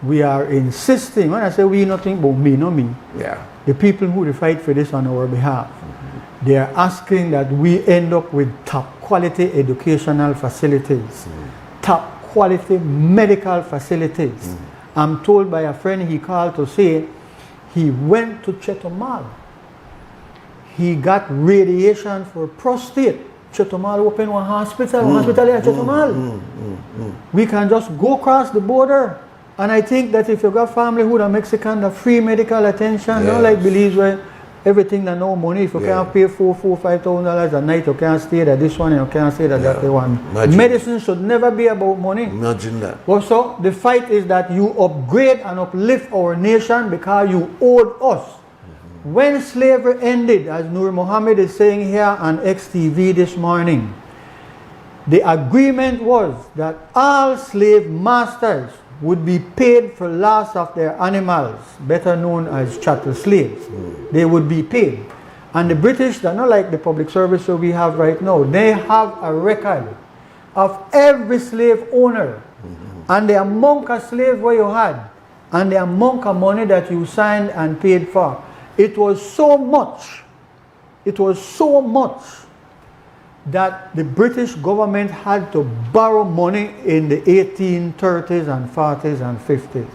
we are insisting, when I say we, nothing but me, not me. Yeah. The people who fight for this on our behalf, they are asking that we end up with top quality educational facilities, top quality medical facilities. I'm told by a friend he called to say he went to Chetomal. He got radiation for prostate. Chetomal opened one hospital, hospital here at Chetomal. We can just go across the border. And I think that if you got family who are Mexican, the free medical attention, not like Belize where everything that no money. If you can't pay $5,000 a night, you can't stay at this one and you can't stay at that one. Medicine should never be about money. Imagine that. Also, the fight is that you upgrade and uplift our nation because you owed us. When slavery ended, as Nuri Muhammad is saying here on XTV this morning, the agreement was that all slave masters would be paid for loss of their animals, better known as chattel slaves. They would be paid. And the British, they're not like the public service that we have right now. They have a record of every slave owner and the amount of slave where you had and the amount of money that you signed and paid for. It was so much that the British government had to borrow money in the 1830s and 40s and 50s.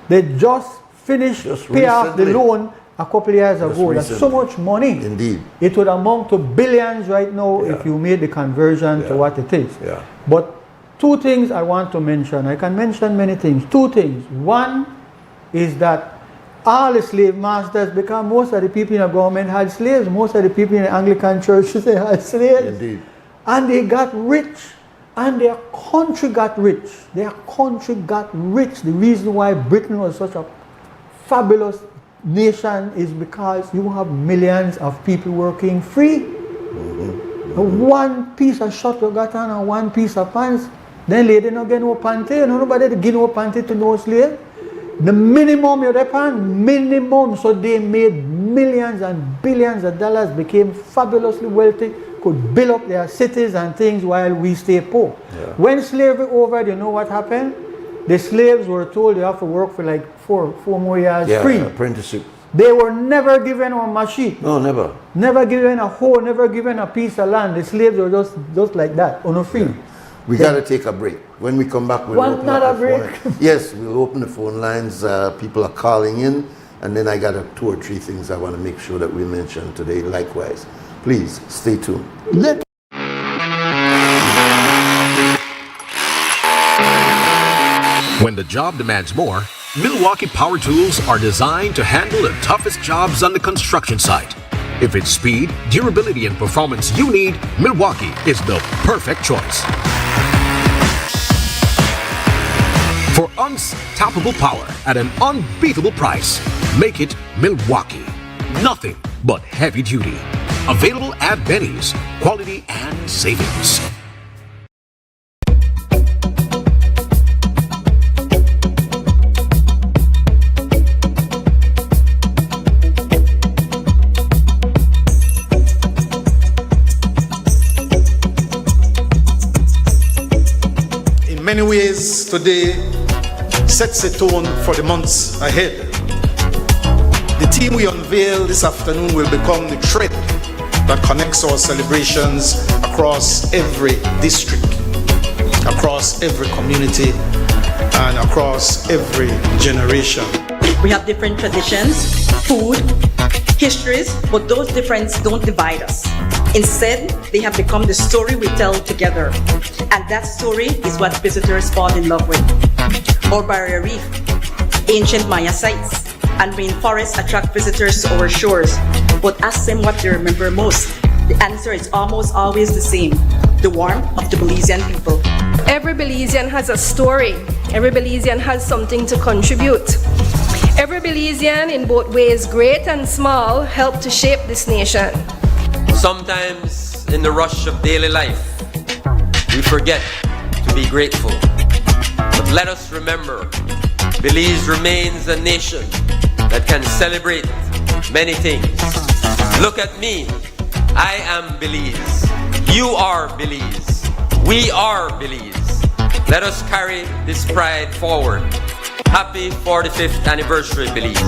They just finished pay off the loan a couple of years ago. That's so much money. Indeed. It would amount to billions right now if you made the conversion to what it is. But two things I want to mention. I can mention many things. Two things. One is that all the slave masters, because most of the people in the government had slaves, most of the people in the Anglican churches they had slaves. Indeed. And they got rich. And their country got rich. Their country got rich. The reason why Britain was such a fabulous nation is because you have millions of people working free. One piece of shirt you got on and one piece of pants. Then lady not get no panty. Nobody give no panty to no slave. The minimum you depend, minimum, so they made millions and billions of dollars, became fabulously wealthy, could build up their cities and things while we stay poor. When slavery over, you know what happened? The slaves were told you have to work for like four more years free. Apprenticeship. They were never given a machine. No, never. Never given a hoe, never given a piece of land. The slaves were just like that, on a free. We got to take a break. When we come back, we'll open up the phone. Yes, we'll open the phone lines. People are calling in. And then I got 2 or 3 things I want to make sure that we mention today likewise. Please, stay tuned. When the job demands more, Milwaukee Power Tools are designed to handle the toughest jobs on the construction site. If it's speed, durability, and performance you need, Milwaukee is the perfect choice. For unstoppable power at an unbeatable price, make it Milwaukee. Nothing but heavy duty. Available at Benny's. Quality and savings. In many ways, today sets a tone for the months ahead. The theme we unveil this afternoon will become the thread that connects our celebrations across every district, across every community, and across every generation. We have different traditions, food, histories, but those differences don't divide us. Instead, they have become the story we tell together. And that story is what visitors fall in love with. Our barrier reef, ancient Maya sites, and rainforests attract visitors to our shores. But ask them what they remember most. The answer is almost always the same: the warmth of the Belizean people. Every Belizean has a story. Every Belizean has something to contribute. Every Belizean, in both ways, great and small, helped to shape this nation. Sometimes, in the rush of daily life, we forget to be grateful. But let us remember, Belize remains a nation that can celebrate many things. Look at me. I am Belize. You are Belize. We are Belize. Let us carry this pride forward. Happy 45th anniversary, Belize.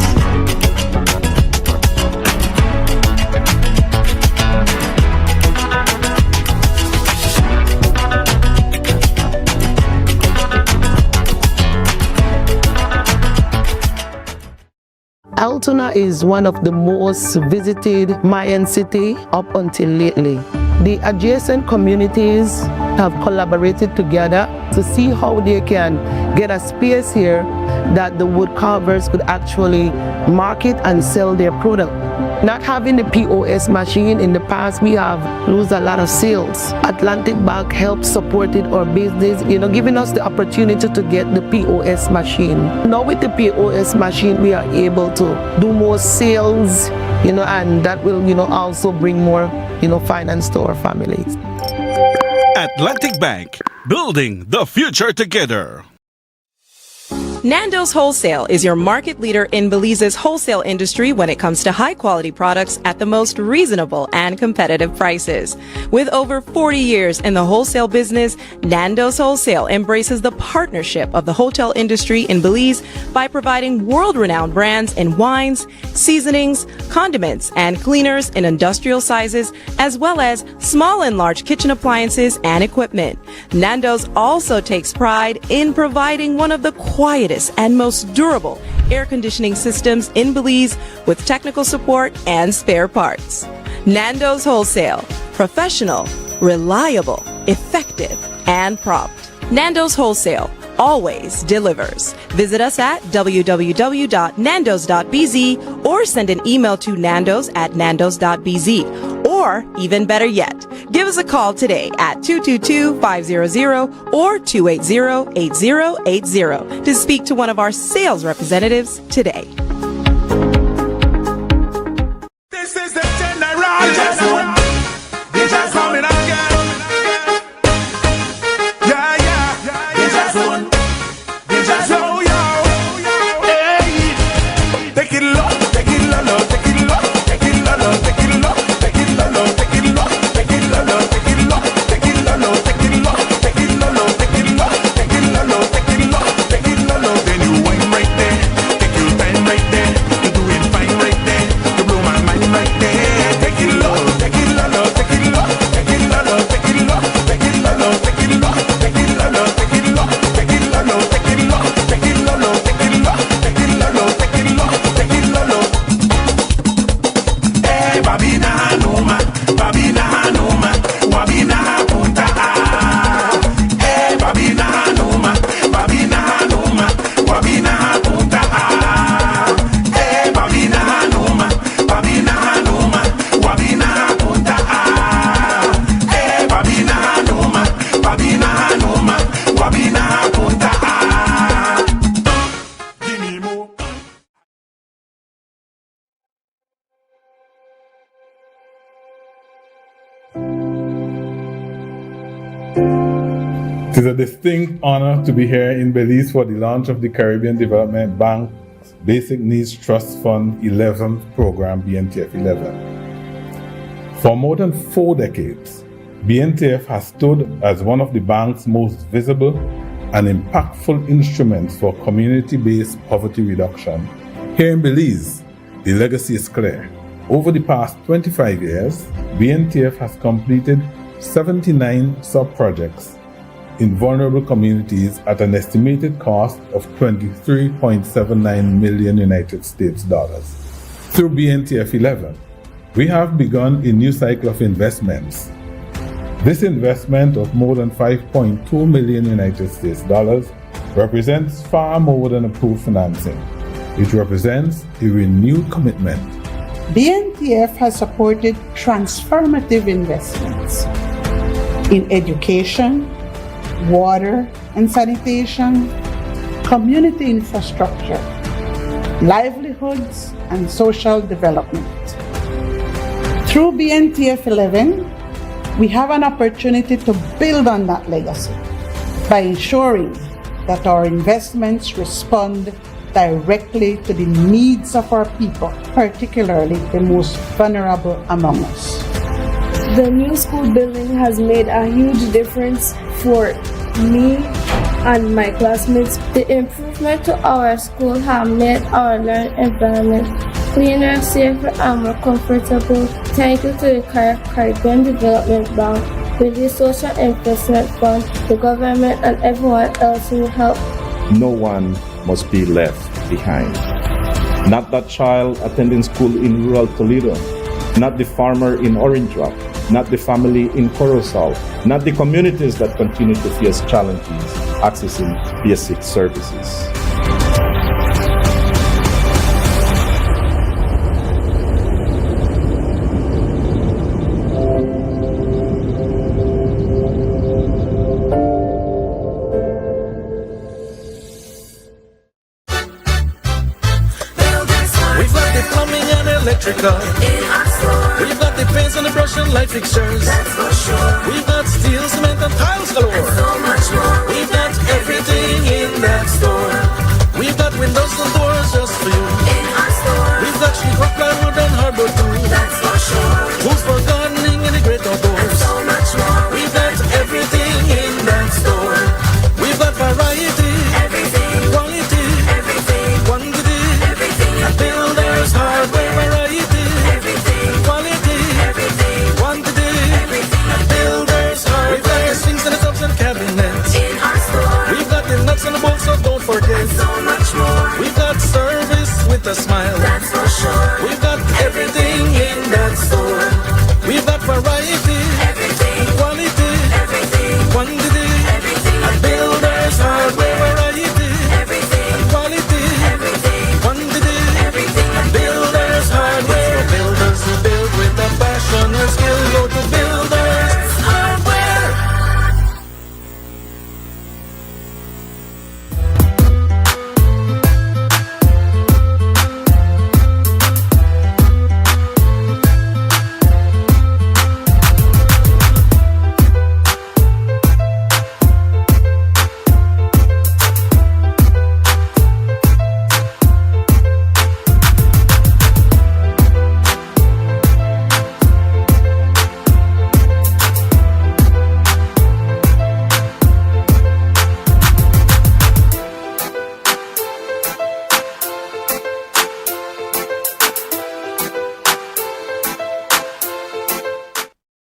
Altoona is one of the most visited Mayan city up until lately. The adjacent communities have collaborated together to see how they can get a space here that the wood carvers could actually market and sell their product. Not having the POS machine in the past, we have lost a lot of sales. Atlantic Bank helped supported our business, giving us the opportunity to get the POS machine. Now with the POS machine, we are able to do more sales, and that will, also bring more, finance to our families. Atlantic Bank, building the future together. Nando's Wholesale is your market leader in Belize's wholesale industry when it comes to high-quality products at the most reasonable and competitive prices. With over 40 years in the wholesale business, Nando's Wholesale embraces the partnership of the hotel industry in Belize by providing world-renowned brands in wines, seasonings, condiments, and cleaners in industrial sizes, as well as small and large kitchen appliances and equipment. Nando's also takes pride in providing one of the quietest and most durable air conditioning systems in Belize with technical support and spare parts. Nando's Wholesale. Professional, reliable, effective, and prompt. Nando's Wholesale always delivers. Visit us at www.nandos.bz or send an email to nandos@nandos.bz. Or, even better yet, give us a call today at 222-500 or 280-8080 to speak to one of our sales representatives today. This is the general. They just coming again. Yeah, yeah. They just won. They just yo, yo. Hey. Take it low, take it low, take it low, take it low, take it low. It is a distinct honor to be here in Belize for the launch of the Caribbean Development Bank's Basic Needs Trust Fund 11th program, BNTF 11. For more than 4 decades, BNTF has stood as one of the bank's most visible and impactful instruments for community-based poverty reduction. Here in Belize, the legacy is clear. Over the past 25 years, BNTF has completed 79 sub-projects in vulnerable communities at an estimated cost of $23.79 million United States dollars. Through BNTF 11, we have begun a new cycle of investments. This investment of more than $5.2 million United States dollars represents far more than approved financing. It represents a renewed commitment. BNTF has supported transformative investments in education, water and sanitation, community infrastructure, livelihoods, and social development. Through BNTF 11, we have an opportunity to build on that legacy by ensuring that our investments respond directly to the needs of our people, particularly the most vulnerable among us. The new school building has made a huge difference for me and my classmates. The improvement to our school have made our learning environment cleaner, safer, and more comfortable. Thank you to the Caribbean Development Bank, with the Social Investment Fund, the government, and everyone else who helped. No one must be left behind. Not that child attending school in rural Toledo, not the farmer in Orange Rock, not the family in Corozal, not the communities that continue to face challenges accessing basic services. Electrical. We've got the paints and the brush and light fixtures. That's for sure. We've got steel, cement, and tiles galore. And so much more. We've got everything in that store. We've got windows and doors just for you. In our store. We've got sheetrock, plywood, and hardwood too. That's for sure. Tools for gardening and the great outdoors. And so much more. We've got everything in that store. We've got variety. Everything. Quality. Everything. Quantity. Everything. And builders hardware. And the bolts, so don't forget. And so much more. We've got service with a smile. That's for sure. We've got everything in that store. We've got variety. Everything. Quality. Everything. Quantity. Everything. And builders hardware variety. Everything. And quality. Everything. Quantity. Everything. And builders hardware. Builders who build with a passion and skill. Go to builders hardware.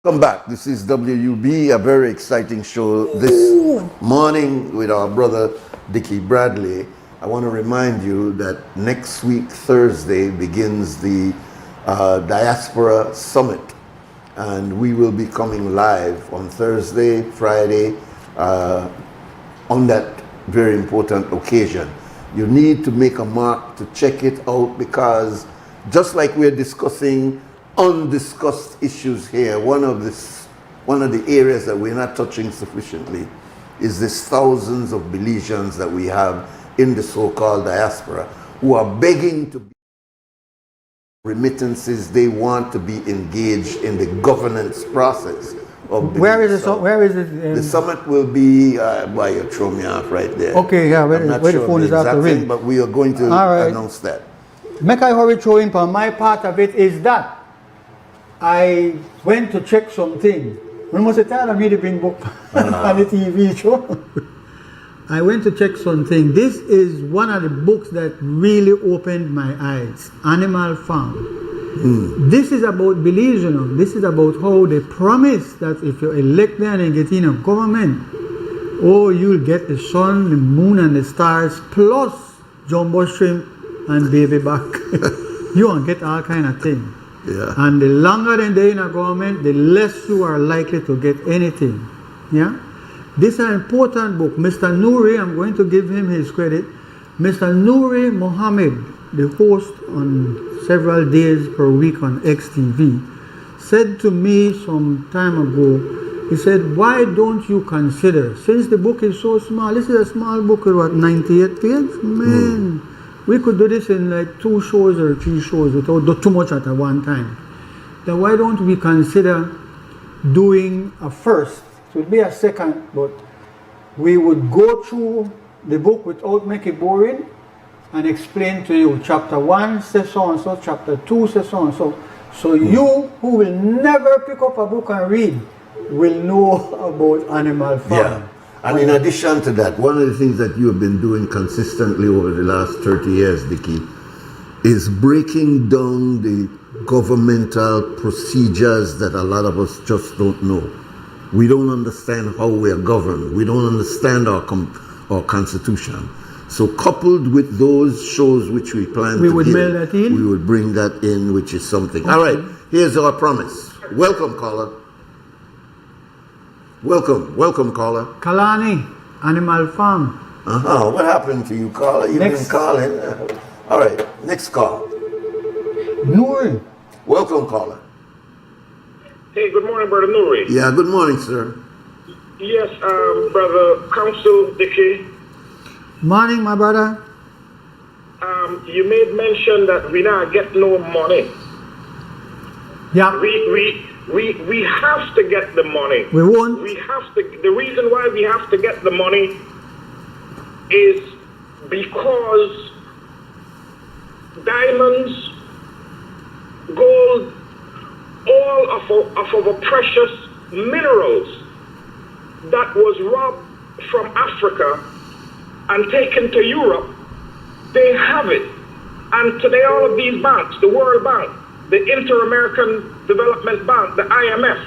Welcome back. This is WUB, a very exciting show this morning with our brother Dickie Bradley. I want to remind you that next week, Thursday, begins the Diaspora Summit. And we will be coming live on Thursday, Friday, on that very important occasion. You need to make a mark to check it out, because just like we're discussing undiscussed issues here, one of the areas that we're not touching sufficiently is this thousands of Belizeans that we have in the so-called diaspora who are begging to be remittances. They want to be engaged in the governance process of Belize. Where is it? Where is it? The summit will be by your throw me off right there. Okay, yeah, where the phone is after ring. But we are going to announce that. Make I hurry throw in, for my part of it is that I went to check something. When was the time I made a bring book on the TV show? I went to check something. This is one of the books that really opened my eyes. Animal Farm. This is about Belize, you know. This is about how they promise that if you elect them and get in a government, oh, you'll get the sun, the moon, and the stars, plus jumbo shrimp and baby back. You won't get all kind of things. Yeah. And the longer than they're in a government, the less you are likely to get anything. Yeah? This is an important book. Mr. Nuri, I'm going to give him his credit. Mr. Nuri Mohammed, the host on several days per week on XTV, said to me some time ago, he said, why don't you consider, since the book is so small, this is a small book with what, 98 pages? Man. We could do this in like 2 shows or 3 shows without do too much at one time. Then why don't we consider doing a first? It would be a second, but we would go through the book without making it boring and explain to you. Chapter 1 says so and so, chapter 2 says so and so. So you, who will never pick up a book and read, will know about Animal Farm. Yeah. And in addition to that, one of the things that you have been doing consistently over the last 30 years, Dickie, is breaking down the governmental procedures that a lot of us just don't know. We don't understand how we are governed. We don't understand our constitution. So coupled with those shows which we plan to would give, mail that in? we would bring that in, which is something. Okay. All right, here's our promise. Welcome, caller. Welcome, caller. Kalani, Animal Farm. What happened to you, caller? You've been calling. All right, next call. Nuri. Welcome, caller. Hey, good morning, Brother Nuri. Yeah, good morning, sir. Yes, Brother Council Dickie. Morning, my brother. You made mention that we not get no money. Yeah. We have to get the money. We won't. We have to. The reason why we have to get the money is because diamonds, gold, all of our precious minerals that was robbed from Africa and taken to Europe, they have it. And today all of these banks, the World Bank, the Inter-American Development Bank, the IMF,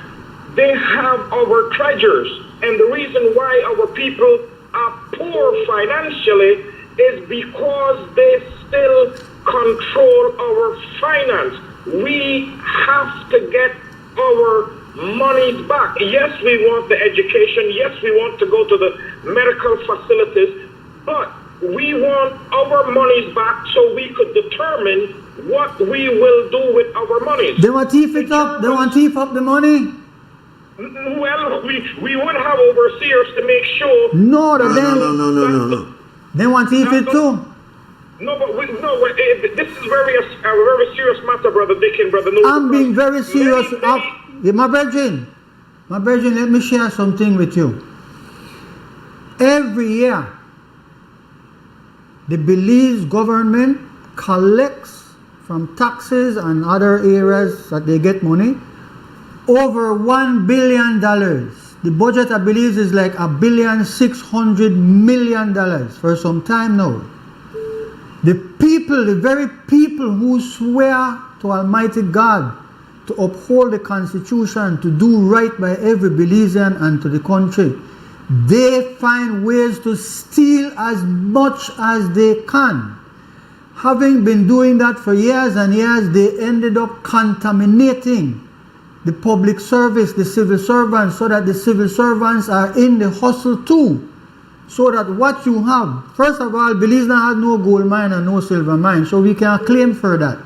they have our treasures. And the reason why our people are poor financially is because they still control our finance. We have to get our monies back. Yes, we want the education. Yes, we want to go to the medical facilities, but we want our monies back so we could determine what we will do with our monies. They want to thief it up. They want to thief up the money. Well, we would have overseers to make sure. No. They want to thief it too. No, but this is a very serious matter, Brother Dick and Brother Nuri. I'm being very serious. My brethren, let me share something with you. Every year, the Belize government collects from taxes and other areas that they get money over $1 billion. The budget of Belize is like $1,600,000,000 for some time now. The very people who swear to Almighty God to uphold the Constitution, to do right by every Belizean and to the country, they find ways to steal as much as they can. Having been doing that for years and years, they ended up contaminating the public service, the civil servants, so that the civil servants are in the hustle too. So that what you have, first of all, Belize has no gold mine and no silver mine, so we can't claim for that.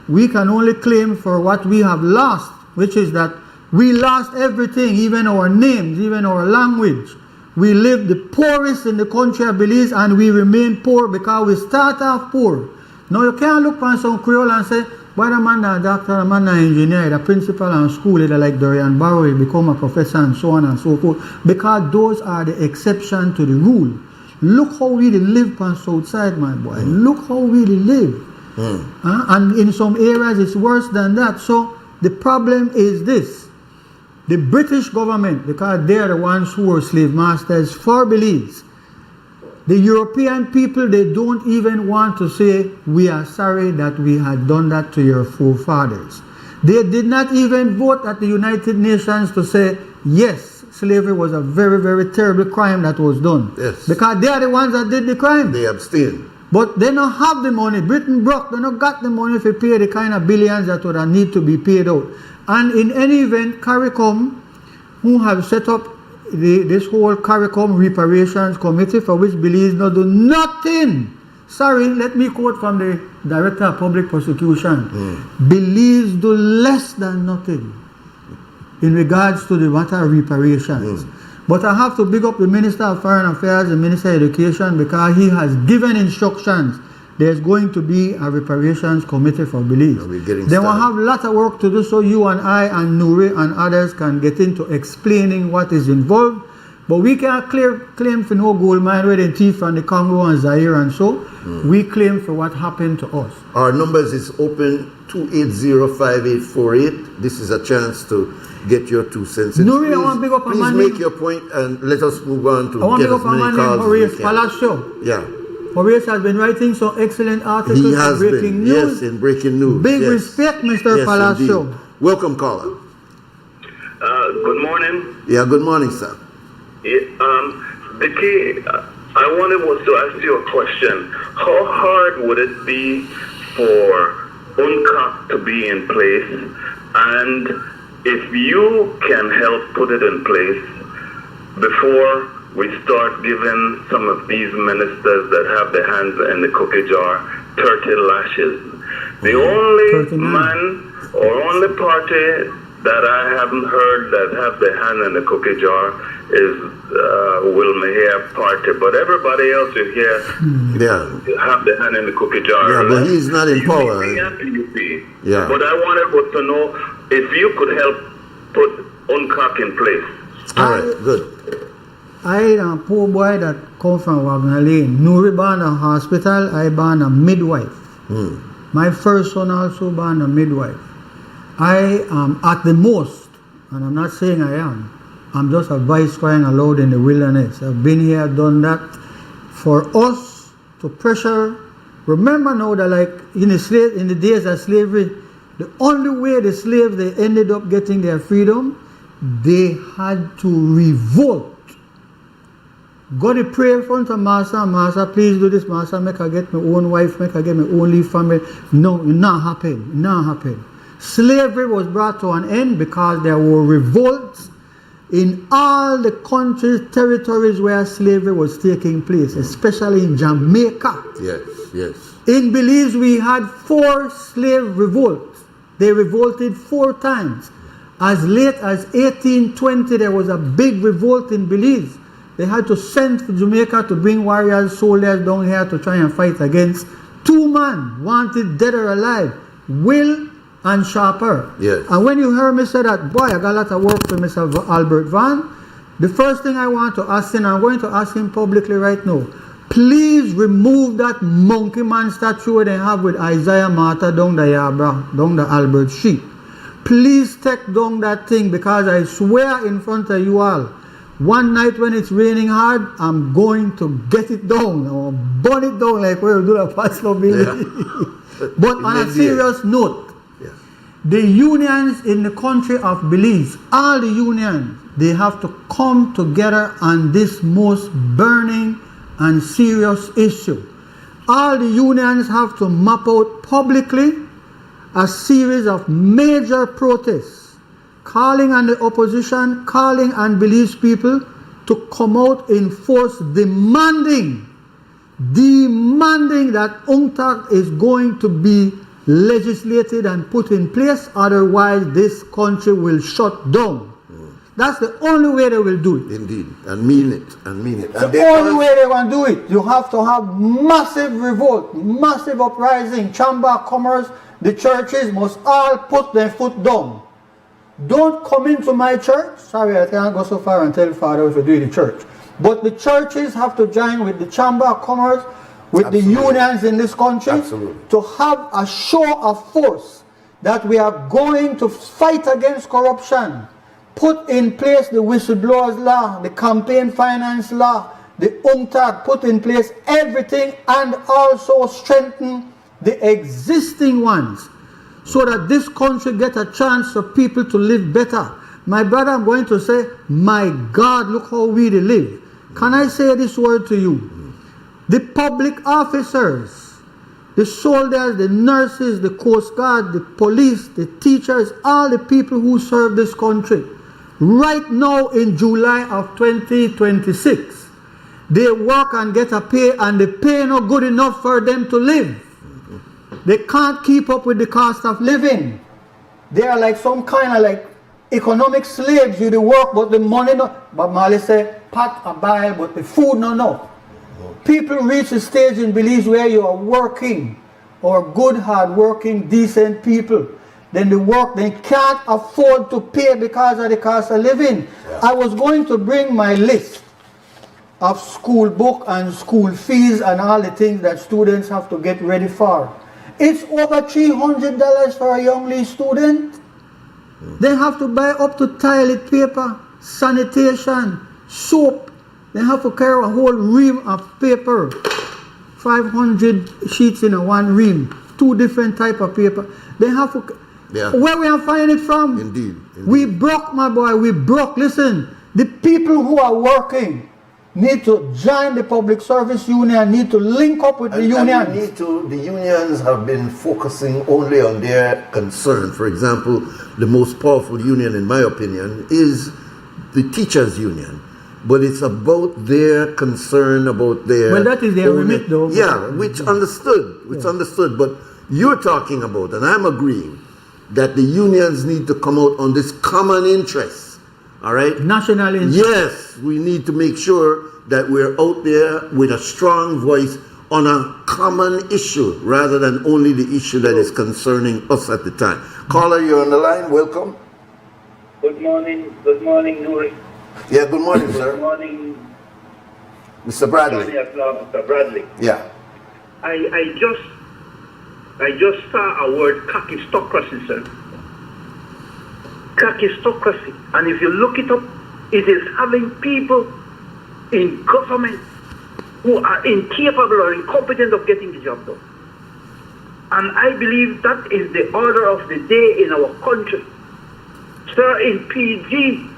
We can only claim for what we have lost, which is that we lost everything, even our names, even our language. We live the poorest in the country of Belize, and we remain poor because we start off poor. Now you can't look on some Creole and say, why the man a doctor, the man an engineer, the principal and school, like Dorian Barrow, he become a professor and so on and so forth. Because those are the exception to the rule. Look how we live on south side, my boy. Look how we live. And in some areas it's worse than that. So the problem is this. The British government, because they are the ones who were slave masters for Belize, the European people, they don't even want to say, we are sorry that we had done that to your forefathers. They did not even vote at the United Nations to say, yes, slavery was a very, very terrible crime that was done. Yes. Because they are the ones that did the crime. They abstain. But they don't have the money. Britain broke. They don't got the money to pay the kind of billions that would need to be paid out. And in any event, CARICOM, who have set up this whole CARICOM reparations committee, for which Belize not do nothing. Sorry, let me quote from the Director of Public Prosecution. Belize do less than nothing in regards to the matter of reparations. But I have to big up the Minister of Foreign Affairs, the Minister of Education, because he has given instructions. There's going to be a reparations committee for Belize. They will have a lot of work to do, so you and I and Nuri and others can get into explaining what is involved. But we can't claim for no gold mine where they thief from the Congo and Zaire and so. We claim for what happened to us. Our numbers is open 280-5848. This is a chance to get your 2 cents. Nuri, I want to big up a please man. make your point and let us move on to I want to get big as up a many man calls named as Horace we can. Palacio. Yeah. Horace has been writing some excellent articles He has in breaking been. news. Yes, in breaking news. Big yes. respect, Mr. Yes, Palacio. indeed. Welcome, caller. Good morning. Yeah, good morning, sir. Vicky, I wanted to ask you a question. How hard would it be for UNCAC to be in place? And if you can help put it in place before we start giving some of these ministers that have their hands in the cookie jar 30 lashes. The only man or only party that I haven't heard that have their hand in the cookie jar is Will Mahia party, but everybody else you hear have their hand in the cookie jar. Yeah, but he's not in power. Yeah. But I wanted to know if you could help put UNCAC in place. All right, good. I a poor boy that come from Wagner Lane. Nuri born a hospital, I born a midwife. My first son also born a midwife. I am at the most, and I'm not saying I am, I'm just a voice crying aloud in the wilderness. I've been here, done that. For us to pressure, remember now that like in the days of slavery, the only way the slaves they ended up getting their freedom, they had to revolt. Go to pray in front of Master, Master, please do this, Master, make I get my own wife, make I get my only family. No, it not happen, it not happen. Slavery was brought to an end because there were revolts in all the countries, territories where slavery was taking place, especially in Jamaica. Yes, yes. In Belize, we had 4 slave revolts. They revolted 4 times. As late as 1820, there was a big revolt in Belize. They had to send to Jamaica to bring warriors, soldiers down here to try and fight against 2 men wanted dead or alive, Will and Sharper. Yes. And when you heard me say that, boy, I got a lot of work for Mr. Albert Van, the first thing I want to ask him, I'm going to ask him publicly right now, please remove that monkey man statue they have with Isaiah Martha down the Yabra, down the Albert Street. Please take down that thing, because I swear in front of you all, one night when it's raining hard, I'm going to get it down or burn it down like we do a Pastor Billy. But on a serious note, the unions in the country of Belize, all the unions, they have to come together on this most burning and serious issue. All the unions have to map out publicly a series of major protests, calling on the opposition, calling on Belize people to come out in force, demanding that UNCTAD is going to be legislated and put in place, otherwise this country will shut down. That's the only way they will do it. Indeed, and mean it, and mean it. The only way they want to do it, you have to have massive revolt, massive uprising. Chamber of Commerce, the churches must all put their foot down. Don't come into my church. Sorry, I can't go so far and tell Father if you do it in the church. But the churches have to join with the Chamber of Commerce, with the unions in this country, to have a show of force that we are going to fight against corruption, put in place the whistleblowers law, the campaign finance law, the UNCTAD, put in place everything, and also strengthen the existing ones so that this country get a chance for people to live better. My brother, I'm going to say, my God, look how we live. Can I say this word to you? The public officers, the soldiers, the nurses, the Coast Guard, the police, the teachers, all the people who serve this country, right now in July of 2026, they work and get a pay, and the pay not good enough for them to live. They can't keep up with the cost of living. They are like some kind of like economic slaves. You do work, but the money not. But Mali say, pot a bile, but the food no enough. People reach a stage in Belize where you are working, or good, hard-working, decent people. then the work, they can't afford to pay because of the cost of living. I was going to bring my list of school book and school fees and all the things that students have to get ready for. It's over $300 for a young student. They have to buy up to toilet paper, sanitation, soap. They have to carry a whole ream of paper, 500 sheets in a one ream, 2 different type of paper. They have to. Where we are finding it from? Indeed. We broke, my boy. We broke. Listen, the people who are working need to join the public service union, need to link up with the unions. The unions have been focusing only on their concern. For example, the most powerful union, in my opinion, is the teachers' union. But it's about their concern about their... Well, that is their remit, though. Yeah, which understood. But you're talking about, and I'm agreeing, that the unions need to come out on this common interest. All right? National interest. Yes, we need to make sure that we're out there with a strong voice on a common issue rather than only the issue that is concerning us at the time. Caller, you're on the line. Welcome. Good morning, Nuri. Yeah, good morning, sir. Good morning, Mr. Bradley. Mr. Bradley. Yeah. I just saw a word, kakistocracy, sir. Kakistocracy. And if you look it up, it is having people in government who are incapable or incompetent of getting the job done. And I believe that is the order of the day in our country. Sir, in PG,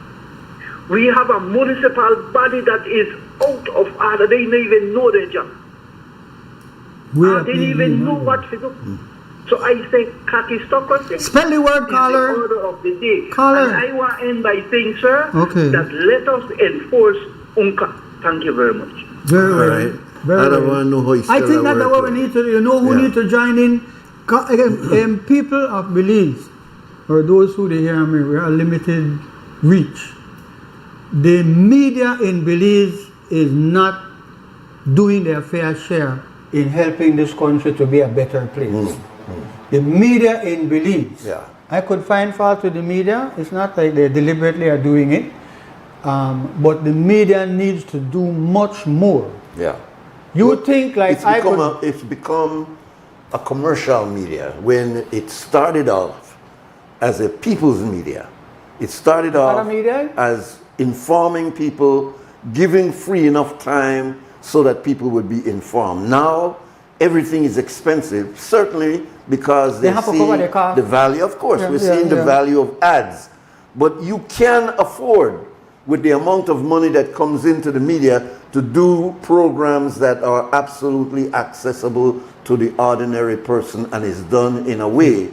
we have a municipal body that is out of order. They don't even know their job. They don't even know what to do. So I say kakistocracy. Spell the word, caller. Is the order of the day. Caller. And I want to end by saying, sir, that let us enforce UNCA. Thank you very much. Very well. Right. Very I don't well. want to know how you I spell think that that's word. what we need to do. You know who need to join in? People of Belize, or those who they hear me, we are limited reach. The media in Belize is not doing their fair share in helping this country to be a better place. The media in Belize, I could find fault with the media. It's not like they deliberately are doing it. But the media needs to do much more. Yeah. You think like it's become a commercial media when it started off as a people's media. It started off as informing people, giving free enough time so that people would be informed. Now everything is expensive, certainly because they see the value. Of course, we're seeing the value of ads, but you can afford, with the amount of money that comes into the media, to do programs that are absolutely accessible to the ordinary person and is done in a way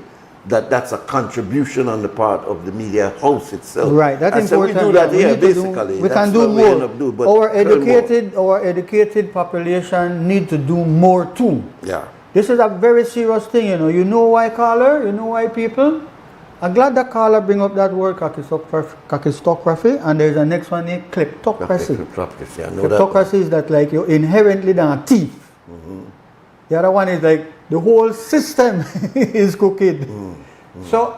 that that's a contribution on the part of the media house itself. Right, that's important. We do that here, basically. We can do more. Our educated population need to do more too. Yeah. This is a very serious thing, you know. You know why, caller? You know why, people? I'm glad that caller bring up that word, kakistocracy, and there's a next one, kleptocracy. Kleptocracy is that like you're inherently a thief. The other one is like the whole system is crooked. So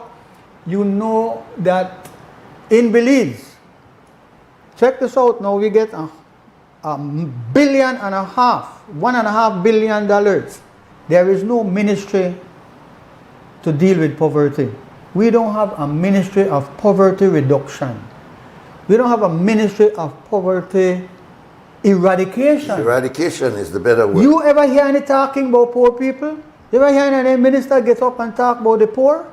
you know that in Belize, check this out now, we get $1.5 billion, $1.5 billion. There is no ministry to deal with poverty. We don't have a ministry of poverty reduction. We don't have a ministry of poverty eradication. Eradication is the better word. You ever hear any talking about poor people? You ever hear any minister get up and talk about the poor?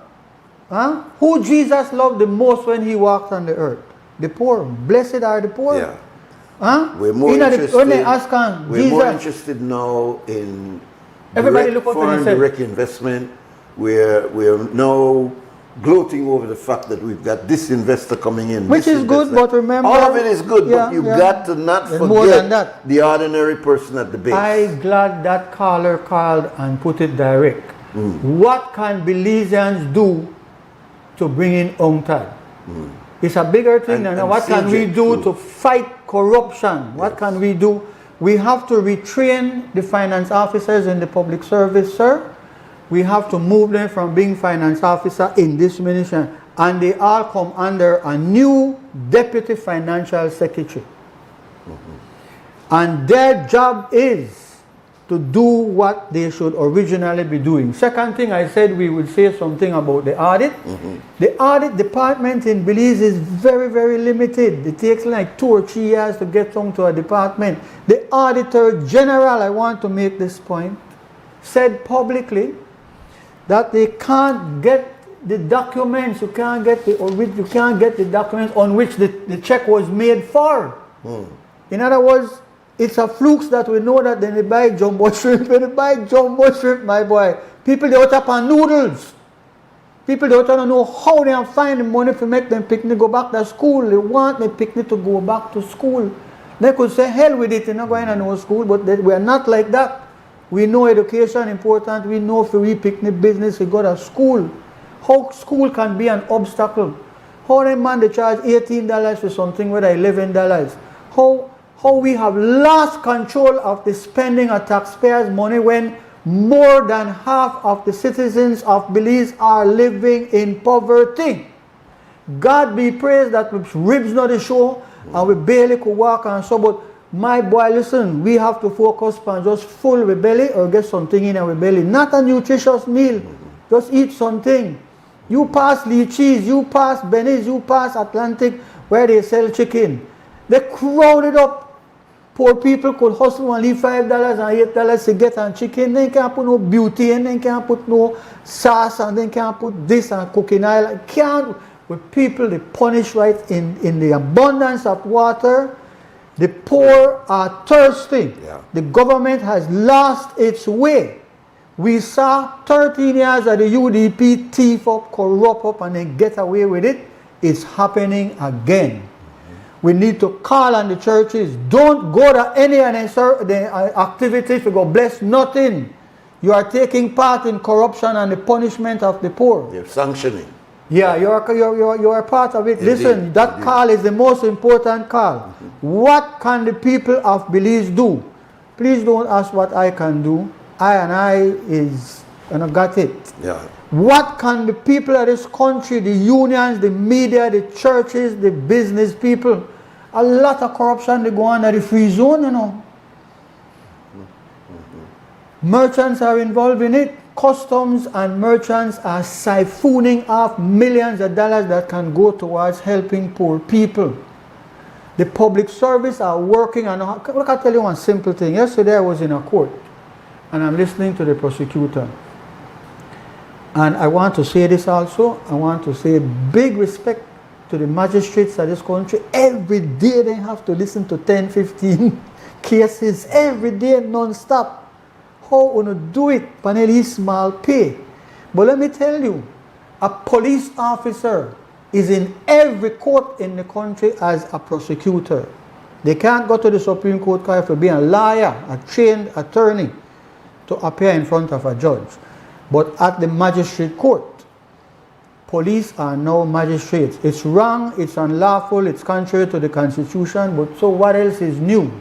Huh? Who Jesus loved the most when he walked on the earth? The poor. Blessed are the poor. Yeah. Huh? We're more interested now in foreign direct investment. We're now gloating over the fact that we've got this investor coming in. Which is good, but remember... all of it is good, but you've got to not forget the ordinary person at the base. I'm glad that caller called and put it direct. What can Belizeans do to bring in UNCTAD? It's a bigger thing than what can we do to fight corruption? What can we do? We have to retrain the finance officers in the public service, sir. we have to move them from being finance officer in this ministry, and they all come under a new deputy financial secretary. And their job is to do what they should originally be doing. Second thing, I said we would say something about the audit. The audit department in Belize is very, very limited. It takes like 2 or 3 years to get onto a department. The Auditor General, I want to make this point, said publicly that they can't get the documents, you can't get the documents on which the check was made for. In other words, it's a fluke that we know that when they buy jumbo shrimp, my boy, people they out up on noodles. People they don't know how they can find the money to make them picnic go back to school. They want the picnic to go back to school. They could say hell with it, they're not going to no school, but we are not like that. We know education important. We know for we picnic business, we go to school. How school can be an obstacle? How they man they charge $18 for something with $11? How we have lost control of the spending of taxpayers' money when more than half of the citizens of Belize are living in poverty. God be praised that ribs not the show and we barely could walk and so, but my boy, listen, we have to focus on just full with belly or get something in our belly. Not a nutritious meal. Just eat something. You pass Lee Cheese, you pass Benny's, you pass Atlantic where they sell chicken. They crowded up. Poor people could hustle and leave $5 and $8 to get on chicken. They can't put no beauty in, they can't put no sauce, and they can't put this and cooking oil. Can't. With people, they punish right in the abundance of water. The poor are thirsty. The government has lost its way. We saw 13 years of the UDP thief up, corrupt up, and then get away with it. It's happening again. We need to call on the churches. Don't go to any activities to go bless nothing. You are taking part in corruption and the punishment of the poor. They're sanctioning. Yeah, you are part of it. Indeed. Listen, that call is the most important call. What can the people of Belize do? Please don't ask what I can do. I got it. Yeah. What can the people of this country, the unions, the media, the churches, the business people, a lot of corruption they go on at the free zone, you know. Merchants are involved in it. Customs and merchants are siphoning off millions of dollars that can go towards helping poor people. The public service are working on, look, I'll tell you one simple thing. Yesterday I was in a court and I'm listening to the prosecutor. And I want to say this also. I want to say big respect to the magistrates of this country. Every day they have to listen to 10, 15 cases. Every day, non-stop. How you do it? Panelli small pay. But let me tell you, a police officer is in every court in the country as a prosecutor. They can't go to the Supreme Court for being a liar, a trained attorney, to appear in front of a judge. But at the magistrate court, police are now magistrates. It's wrong, it's unlawful, it's contrary to the Constitution, but so what else is new?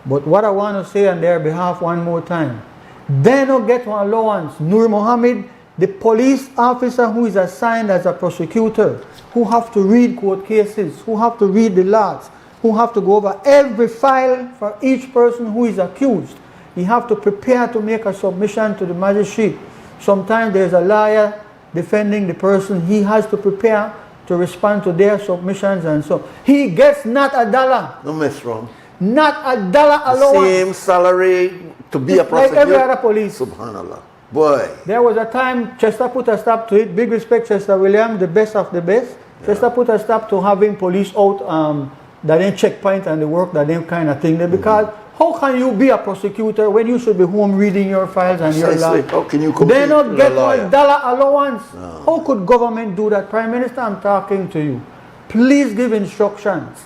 But what I want to say on their behalf one more time, they don't get one allowance. Nuri Mohammed, the police officer who is assigned as a prosecutor, who have to read court cases, who have to read the laws, who have to go over every file for each person who is accused. He have to prepare to make a submission to the magistrate. Sometimes there's a lawyer defending the person. He has to prepare to respond to their submissions and so. He gets not $1. No mess wrong. Not $1 allowance. Same salary to be a prosecutor. Like every other police. Subhanallah. Boy. There was a time Chester put a stop to it. Big respect, Chester Williams, the best of the best. Yeah. Chester put a stop to having police out that then checkpoint and the work that then kind of thing. Because how can you be a prosecutor when you should be home reading your files and your law? How can you compete? They not get $1 allowance. No. How could government do that? Prime Minister, I'm talking to you. Please give instructions.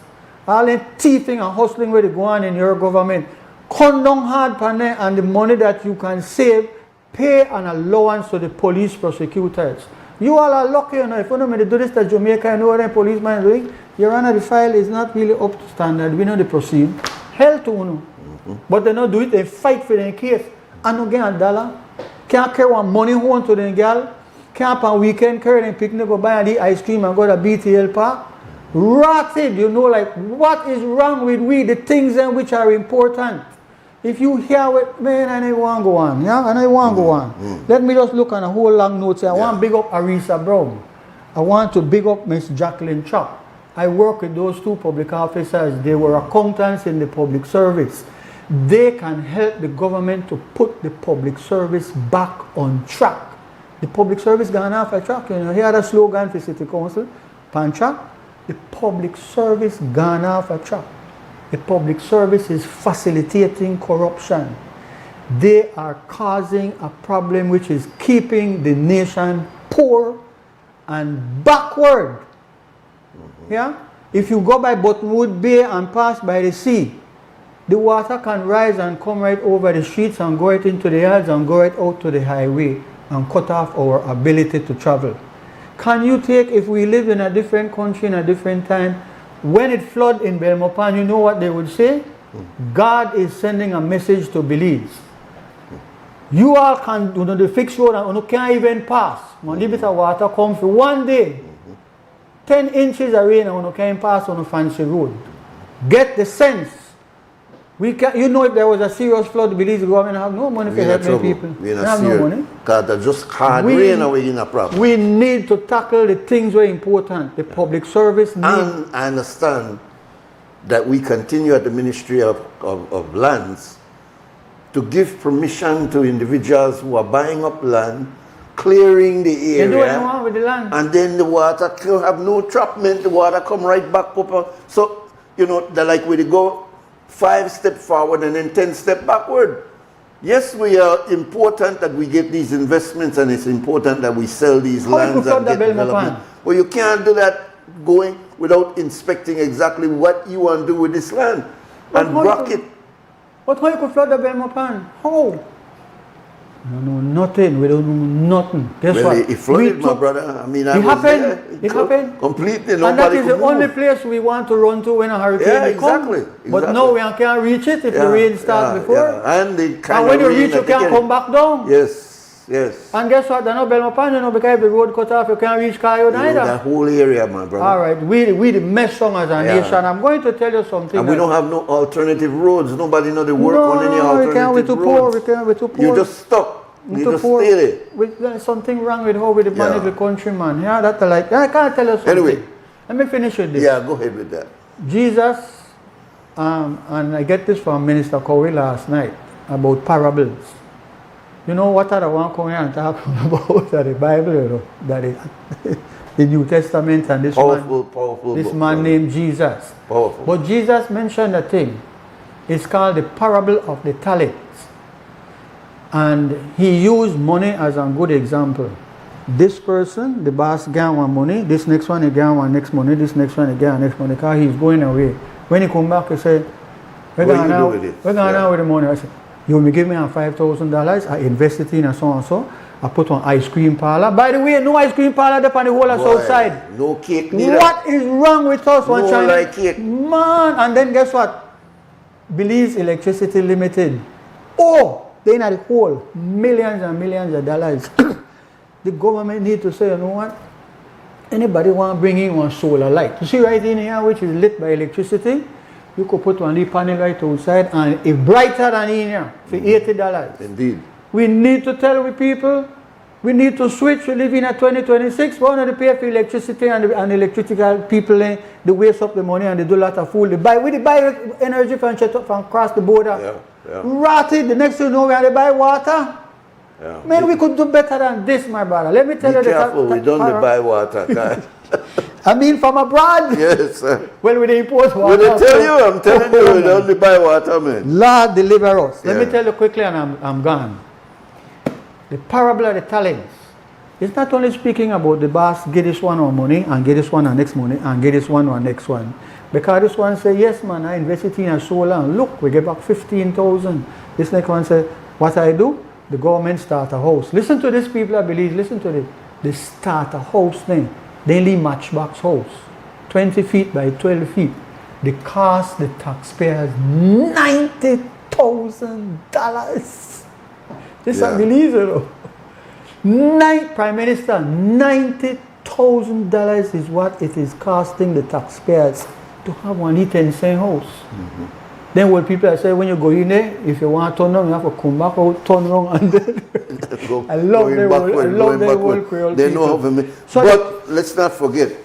All the thieving and hustling where they go on in your government. Come down hard pan and the money that you can save, pay an allowance to the police prosecutors. You all are lucky, you know. If you know me to do this to Jamaica, you know what a policeman is doing. Your Honor, the file is not really up to standard. We know the proceed. Hell to you know. But they don't do it, they fight for their case. And don't get $1. Can't carry one money home to the girl. Can't on weekend carry them picnic, go buy and eat ice cream and go to BTL Park. Rotted, you know, like what is wrong with we, the things in which are important. If you hear what, man, and I want to go on, yeah, and I want to go on. Let me just look on a whole long note here. I want to big up Arisa Brown. I want to big up Miss Jacqueline Chop. I work with those two public officers. They were accountants in the public service. They can help the government to put the public service back on track. The public service gone off a track. You know, here the slogan for City Council, pan track. The public service gone off a track. The public service is facilitating corruption. They are causing a problem which is keeping the nation poor and backward. Yeah? If you go by Buttonwood Bay and pass by the sea, the water can rise and come right over the streets and go right into the yards and go right out to the highway and cut off our ability to travel. Can you take, if we live in a different country in a different time, when it flooded in Belmopan, you know what they would say? God is sending a message to Belize. You all can, you know, the fixed road and you can't even pass. When a bit of water comes for one day, 10 inches of rain and you can't pass on a fancy road. Get the sense. We can, you know, if there was a serious flood, the Belize government have no money for helping people. They have no money. Because they're just hard rain away in a problem. We need to tackle the things that are important. The public service needs. And I understand that we continue at the Ministry of Lands to give permission to individuals who are buying up land, clearing the area. They do what they want with the land. And then the water can have no trapment, the water come right back up. So, you know, they're like we go 5 steps forward and then 10 steps backward. Yes, we are important that we get these investments and it's important that we sell these lands and get development. Well, you can't do that going without inspecting exactly what you want to do with this land and block it. But how you could flood the Belmopan? How? We don't know nothing. We don't know nothing. Guess well, what? It flooded, my brother. I mean, it happened. It happened. Completely. And that is the only place we want to run to when a hurricane comes. But now we can't reach it if the rain starts before. Yeah. And when you reach, you can't come back down. Yes, yes. And guess what? There's no Belmopan, you know, because if the road cut off, you can't reach Coyote either. The whole area, my brother. All right. We the mess song as a nation. I'm going to tell you something. And we don't have no alternative roads. Nobody know the work on any alternative roads. We're too poor. You just stuck. You just stay there. There's something wrong with how we manage the country, man. Yeah, that's like, I can't tell you something. Anyway. Let me finish with this. Yeah, go ahead with that. Jesus, and I get this from Minister Cowie last night, about parables. You know what I want to come here and talk about the Bible, you know, that is, the New Testament and this man named Jesus. Powerful. But Jesus mentioned a thing. It's called the parable of the talents. And he used money as a good example. This person, the boss, gain one money. This next one, he gain one next money. This next one, he gain next money. Because he's going away. When he come back, he said, we're going now with the money. I said, you will give me $5,000. I invest it in a so and so. I put on ice cream parlor. By the way, no ice cream parlor there on the whole of Southside. No cake neither. What is wrong with us? No like cake. Man, and then guess what? Belize Electricity Limited. Oh! They are the whole millions and millions of dollars. The government need to say, you know what? Anybody want to bring in one solar light? You see right in here, which is lit by electricity, you could put one panel right outside and it's brighter than in here for $80. Indeed. We need to tell the people, we need to switch. We live in a 2026. We want to pay for electricity and electrical people, they waste up the money and they do a lot of fool. They buy energy from across the border. Yeah. Rotted. The next thing you know, we have to buy water. Yeah. Man, we could do better than this, my brother. Let me tell you careful, we don't buy water. I mean, from abroad. Yes, sir. Well, we import water. Well, I'm telling you, we don't buy water, man. Lord, deliver us. Let me tell you quickly, and I'm gone. The parable of the talents. It's not only speaking about the boss, get this one on money, and get this one on next money, and get this one on next one. Because this one say, yes, man, I invested in a solar, and look, we get back 15,000. This next one say, what I do? The government start a house. Listen to this, people, I believe. Listen to this. They start a house then. They leave matchbox house. 20 feet by 12 feet. They cost the taxpayers $90,000. This is unbelievable. Prime Minister, $90,000 is what it is costing the taxpayers to have one heat in the same house. Then what people say, when you go in there, if you want to turn around, you have to come back out, turn around, and then I love their whole Creole They know how people. to make. But let's not forget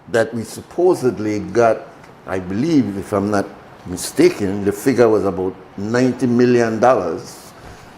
that we supposedly got, I believe, if I'm not mistaken, the figure was about $90 million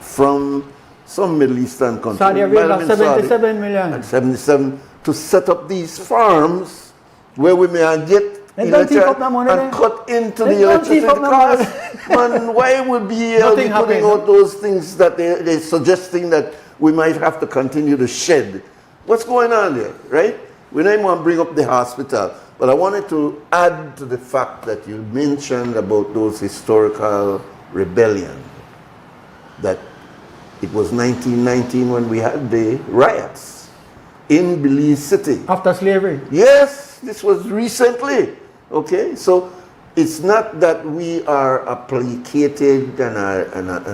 from some Middle Eastern country. Saudi Arabia, 77 million. And 77 to set up these farms where we may get electricity and cut into the electricity cost. Man, why would be putting out those things that they're suggesting that we might have to continue to shed? What's going on there, right? We don't want to bring up the hospital, but I wanted to add to the fact that you mentioned about those historical rebellion, that it was 1919 when we had the riots in Belize City. After slavery? Yes, this was recently. Okay, so it's not that we are a placated and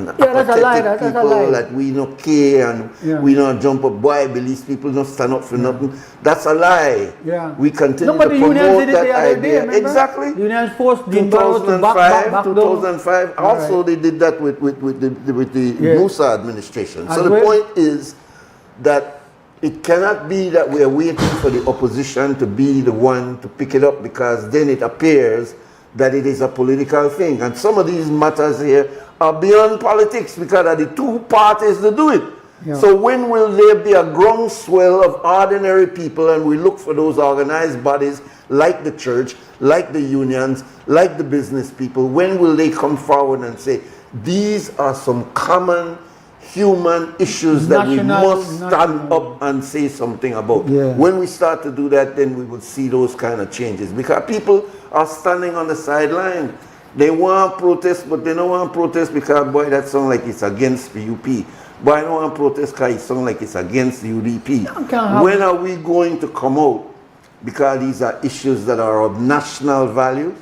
apathetic people that we don't care and we don't jump up. Boy, Belize people don't stand up for nothing. That's a lie. Yeah. We continue to promote that idea. Exactly. The unions forced 2005. Also, they did that with the Musa administration. So the point is that it cannot be that we are waiting for the opposition to be the one to pick it up, because then it appears that it is a political thing. And some of these matters here are beyond politics because of the two parties that do it. Yeah. So when will there be a groundswell of ordinary people, and we look for those organized bodies like the church, like the unions, like the business people, when will they come forward and say, these are some common human issues that we must stand up and say something about? Yeah. When we start to do that, then we will see those kind of changes, because people are standing on the sideline. They want to protest, but they don't want to protest because, boy, that sounds like it's against the UP. Boy, I don't want to protest because it sounds like it's against the UDP. When are we going to come out? Because these are issues that are of national value.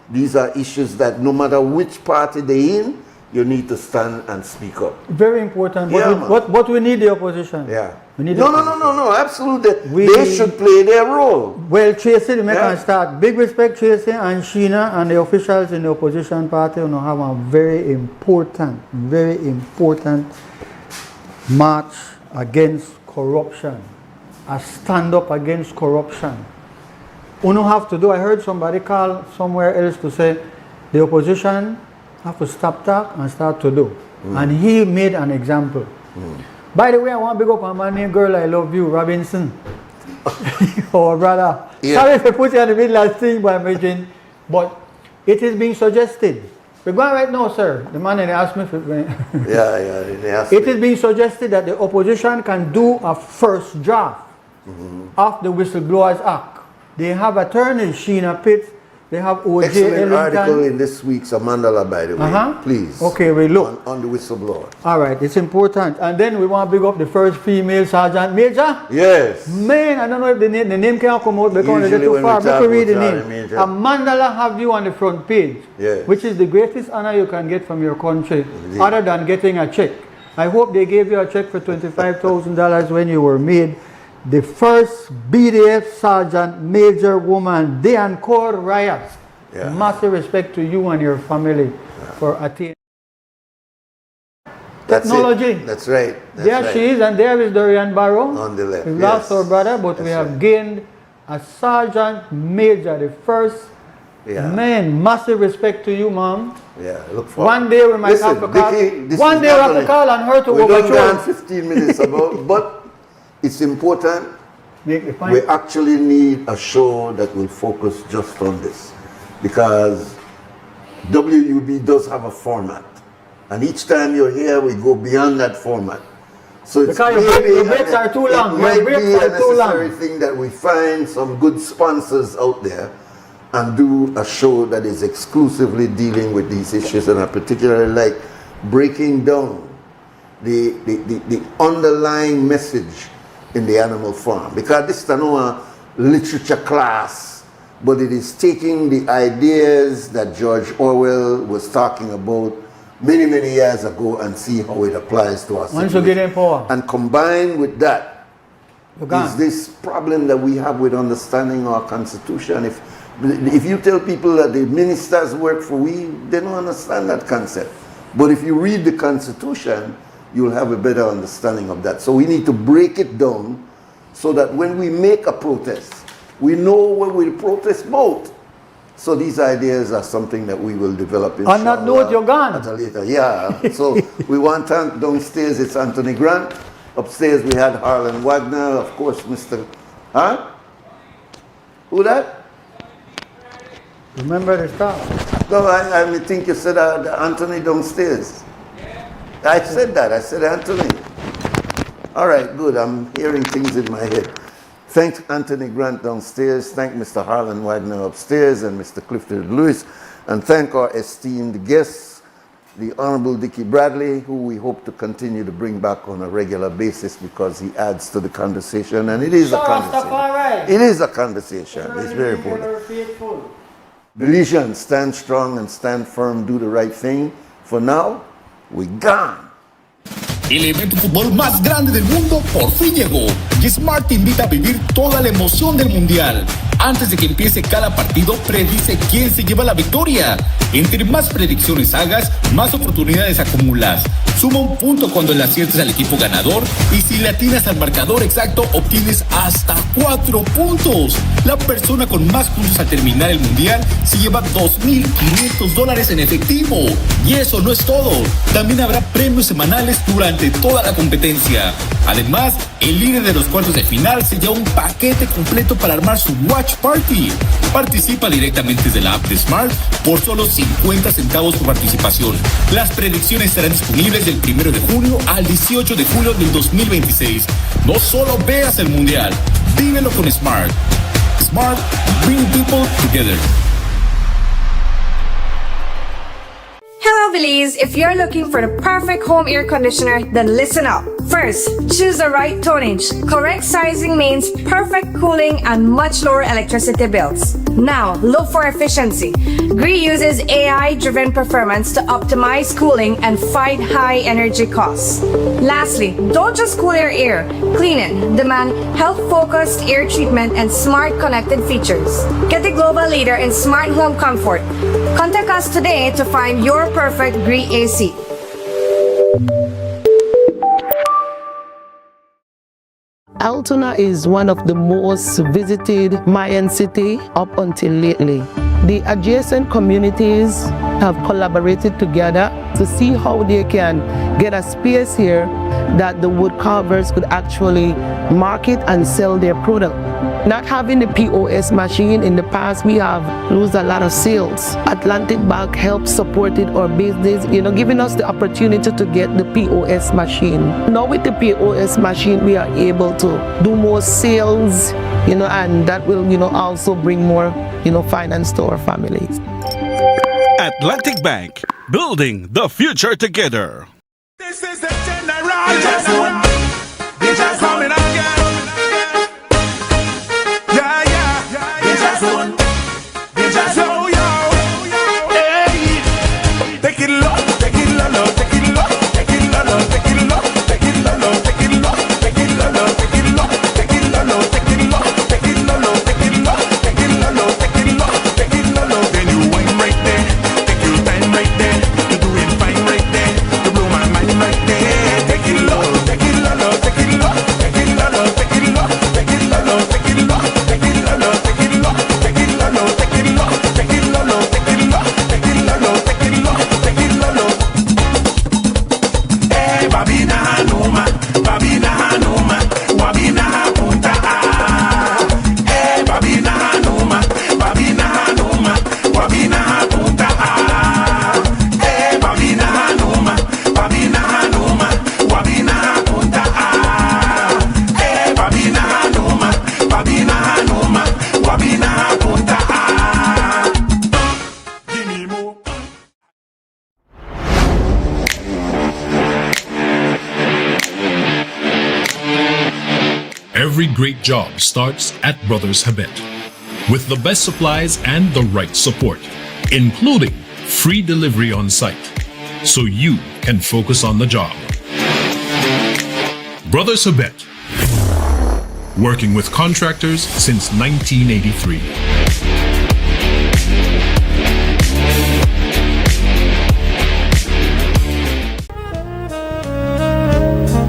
These are issues that no matter which party they're in, you need to stand and speak up. Very important. But we need the opposition. Yeah. We need No, absolutely. They should play their role. Well, Tracy, the can start. Big respect, Tracy and Sheena and the officials in the opposition party have a very important march against corruption. A stand up against corruption. Uno have to do, I heard somebody call somewhere else to say, the opposition have to stop talk and start to do. And he made an example. By the way, I want to big up a man named Girl I Love You, Robinson. Oh, brother. Yeah. Sorry if I put you in the middle of the thing, but it is being suggested. We're going right now, sir. The man asked me. It is being suggested that the opposition can do a first draft of the Whistleblowers Act. They have attorneys, Sheena Pitts. They have OJ Excellent article in this week's Amandala, by the way. Please. Okay, we look. On the whistleblower. All right, it's important. And then we want to big up the first female sergeant major. Yes. Man, I don't know if the name can come out because they're too far. But read the name. Amandala have you on the front page, which is the greatest honor you can get from your country, other than getting a check. I hope they gave you a check for $25,000 when you were made the first BDF Sergeant Major woman, Dean Core Riots. Massive respect to you and your family for attaining technology. That's right. There she is, and there is Dorian Barrow. On the left. We lost our brother, but we have gained a Sergeant Major, the first. Man, massive respect to you, Mom. Yeah, look for one day we might have to call. One day we have to call on her to overthrow. We don't 15 minutes about, but it's important. We actually need a show that will focus just on this, because WUB does have a format, and each time you're here we go beyond that format. So it's your breaks are too long. It might be a necessary thing that we find some good sponsors out there and do a show that is exclusively dealing with these issues, and I particularly like breaking down the underlying message in the animal farm, because this is not a literature class, but it is taking the ideas that George Orwell was talking about many, many years ago and see how it applies to us. Once you get in power. And combined with that is this problem that we have with understanding our constitution. If you tell people that the ministers work for we, they don't understand that concept. But if you read the constitution, you'll have a better understanding of that. So we need to break it down so that when we make a protest, we know what we'll protest about. So these ideas are something that we will develop in On that note, you're gone. at a later. Yeah. So we want downstairs, it's Anthony Grant. Upstairs we had Harlan Wagner, of course, Mr. Huh? Who that? Remember the stuff. No, I think you said Anthony downstairs. I said that. I said Anthony. All right, good. I'm hearing things in my head. Thank Anthony Grant downstairs. Thank Mr. Harlan Wagner upstairs and Mr. Clifford Lewis. And thank our esteemed guests, the Honorable Dickie Bradley, who we hope to continue to bring back on a regular basis because he adds to the conversation. And it is a conversation. It is a conversation. It's very important. Belizeans, stand strong and stand firm. Do the right thing. For now, we gone. El evento de fútbol más grande del mundo por fin llegó y Smart te invita a vivir toda la emoción del mundial. Antes de que empiece cada partido, predice quién se lleva la victoria. Entre más predicciones hagas, más oportunidades acumulas. Suma un punto cuando le aciertes al equipo ganador y si le atinas al marcador exacto, obtienes hasta 4 puntos. La persona con más puntos al terminar el mundial se lleva $2,500 en efectivo. Y eso no es todo. También habrá premios semanales durante toda la competencia. Además, el líder de los cuartos de final se lleva un paquete completo para armar su Watch Party. Participa directamente desde la app de Smart por solo 50 centavos por participación. Las predicciones estarán disponibles del 1 de junio al 18 de julio del 2026. No solo veas el mundial, vívelo con Smart. Smart, bring people together. Hello Belize, if you're looking for the perfect home air conditioner, then listen up. First, choose the right tonnage. Correct sizing means perfect cooling and much lower electricity bills. Now, look for efficiency. GREE uses AI-driven performance to optimize cooling and fight high energy costs. Lastly, don't just cool your air. Clean it. Demand health-focused air treatment and smart connected features. Get the global leader in smart home comfort. Contact us today to find your perfect GREE AC. Altoona is one of the most visited Mayan city up until lately. The adjacent communities have collaborated together to see how they can get a space here that the wood carvers could actually market and sell their product. Not having the POS machine in the past, we have lost a lot of sales. Atlantic Bank helped supported our business, giving us the opportunity to get the POS machine. Now with the POS machine, we are able to do more sales, and that will, also bring more, finance to our families. Atlantic Bank, building the future together. This is the general. They just coming again. Yeah, yeah. They just won. They just yo yo. Hey, take it low, take it low, take it low, take it low, take it low, take it low, take it low, take it low, take it low, take it low, take it low, take it low, take it low, take it low, take it low, take it low. Then you wine right there, take your time right there. You do it fine right there. You blow my mind right there. Take it low, take it low, take it low, take it low, take it low, take it low, take it low, take it low, take it low, take it low, take it low, take it low, take it low, take it low, take it low, take it low. Eh, babina hanuma, babina hanuma, wabina hapunta ah. Eh, babina hanuma, babina hanuma, wabina hapunta ah. Eh, babina hanuma, babina hanuma, wabina hapunta ah. Eh, babina hanuma, babina hanuma, wabina hapunta ah. Give me more. Every great job starts at Brothers Habet with the best supplies and the right support, including free delivery on site. so you can focus on the job. Brothers Habet, working with contractors since 1983.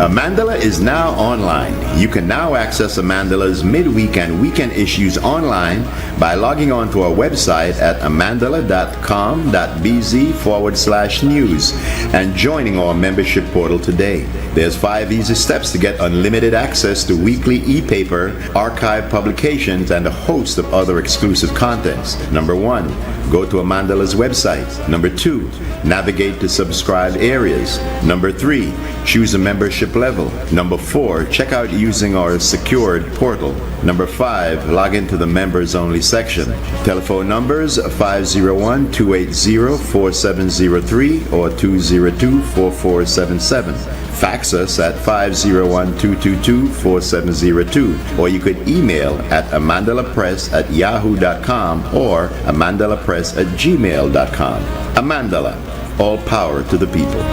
Amandala is now online. You can now access Amandala's midweek and weekend issues online by logging on to our website at amandala.com.bz/news and joining our membership portal today. There's 5 easy steps to get unlimited access to weekly e-paper, archive publications, and a host of other exclusive contents. Number 1, go to Amandala's website. Number 2, navigate to subscribed areas. Number 3, choose a membership level. Number 4, check out using our secured portal. Number 5, log into the members only section. Telephone numbers 501-280-4703 or 202-4477. Fax us at 501-222-4702, or you could email at amandalapress@yahoo.com or amandalapress@gmail.com. Amandala, all power to the people.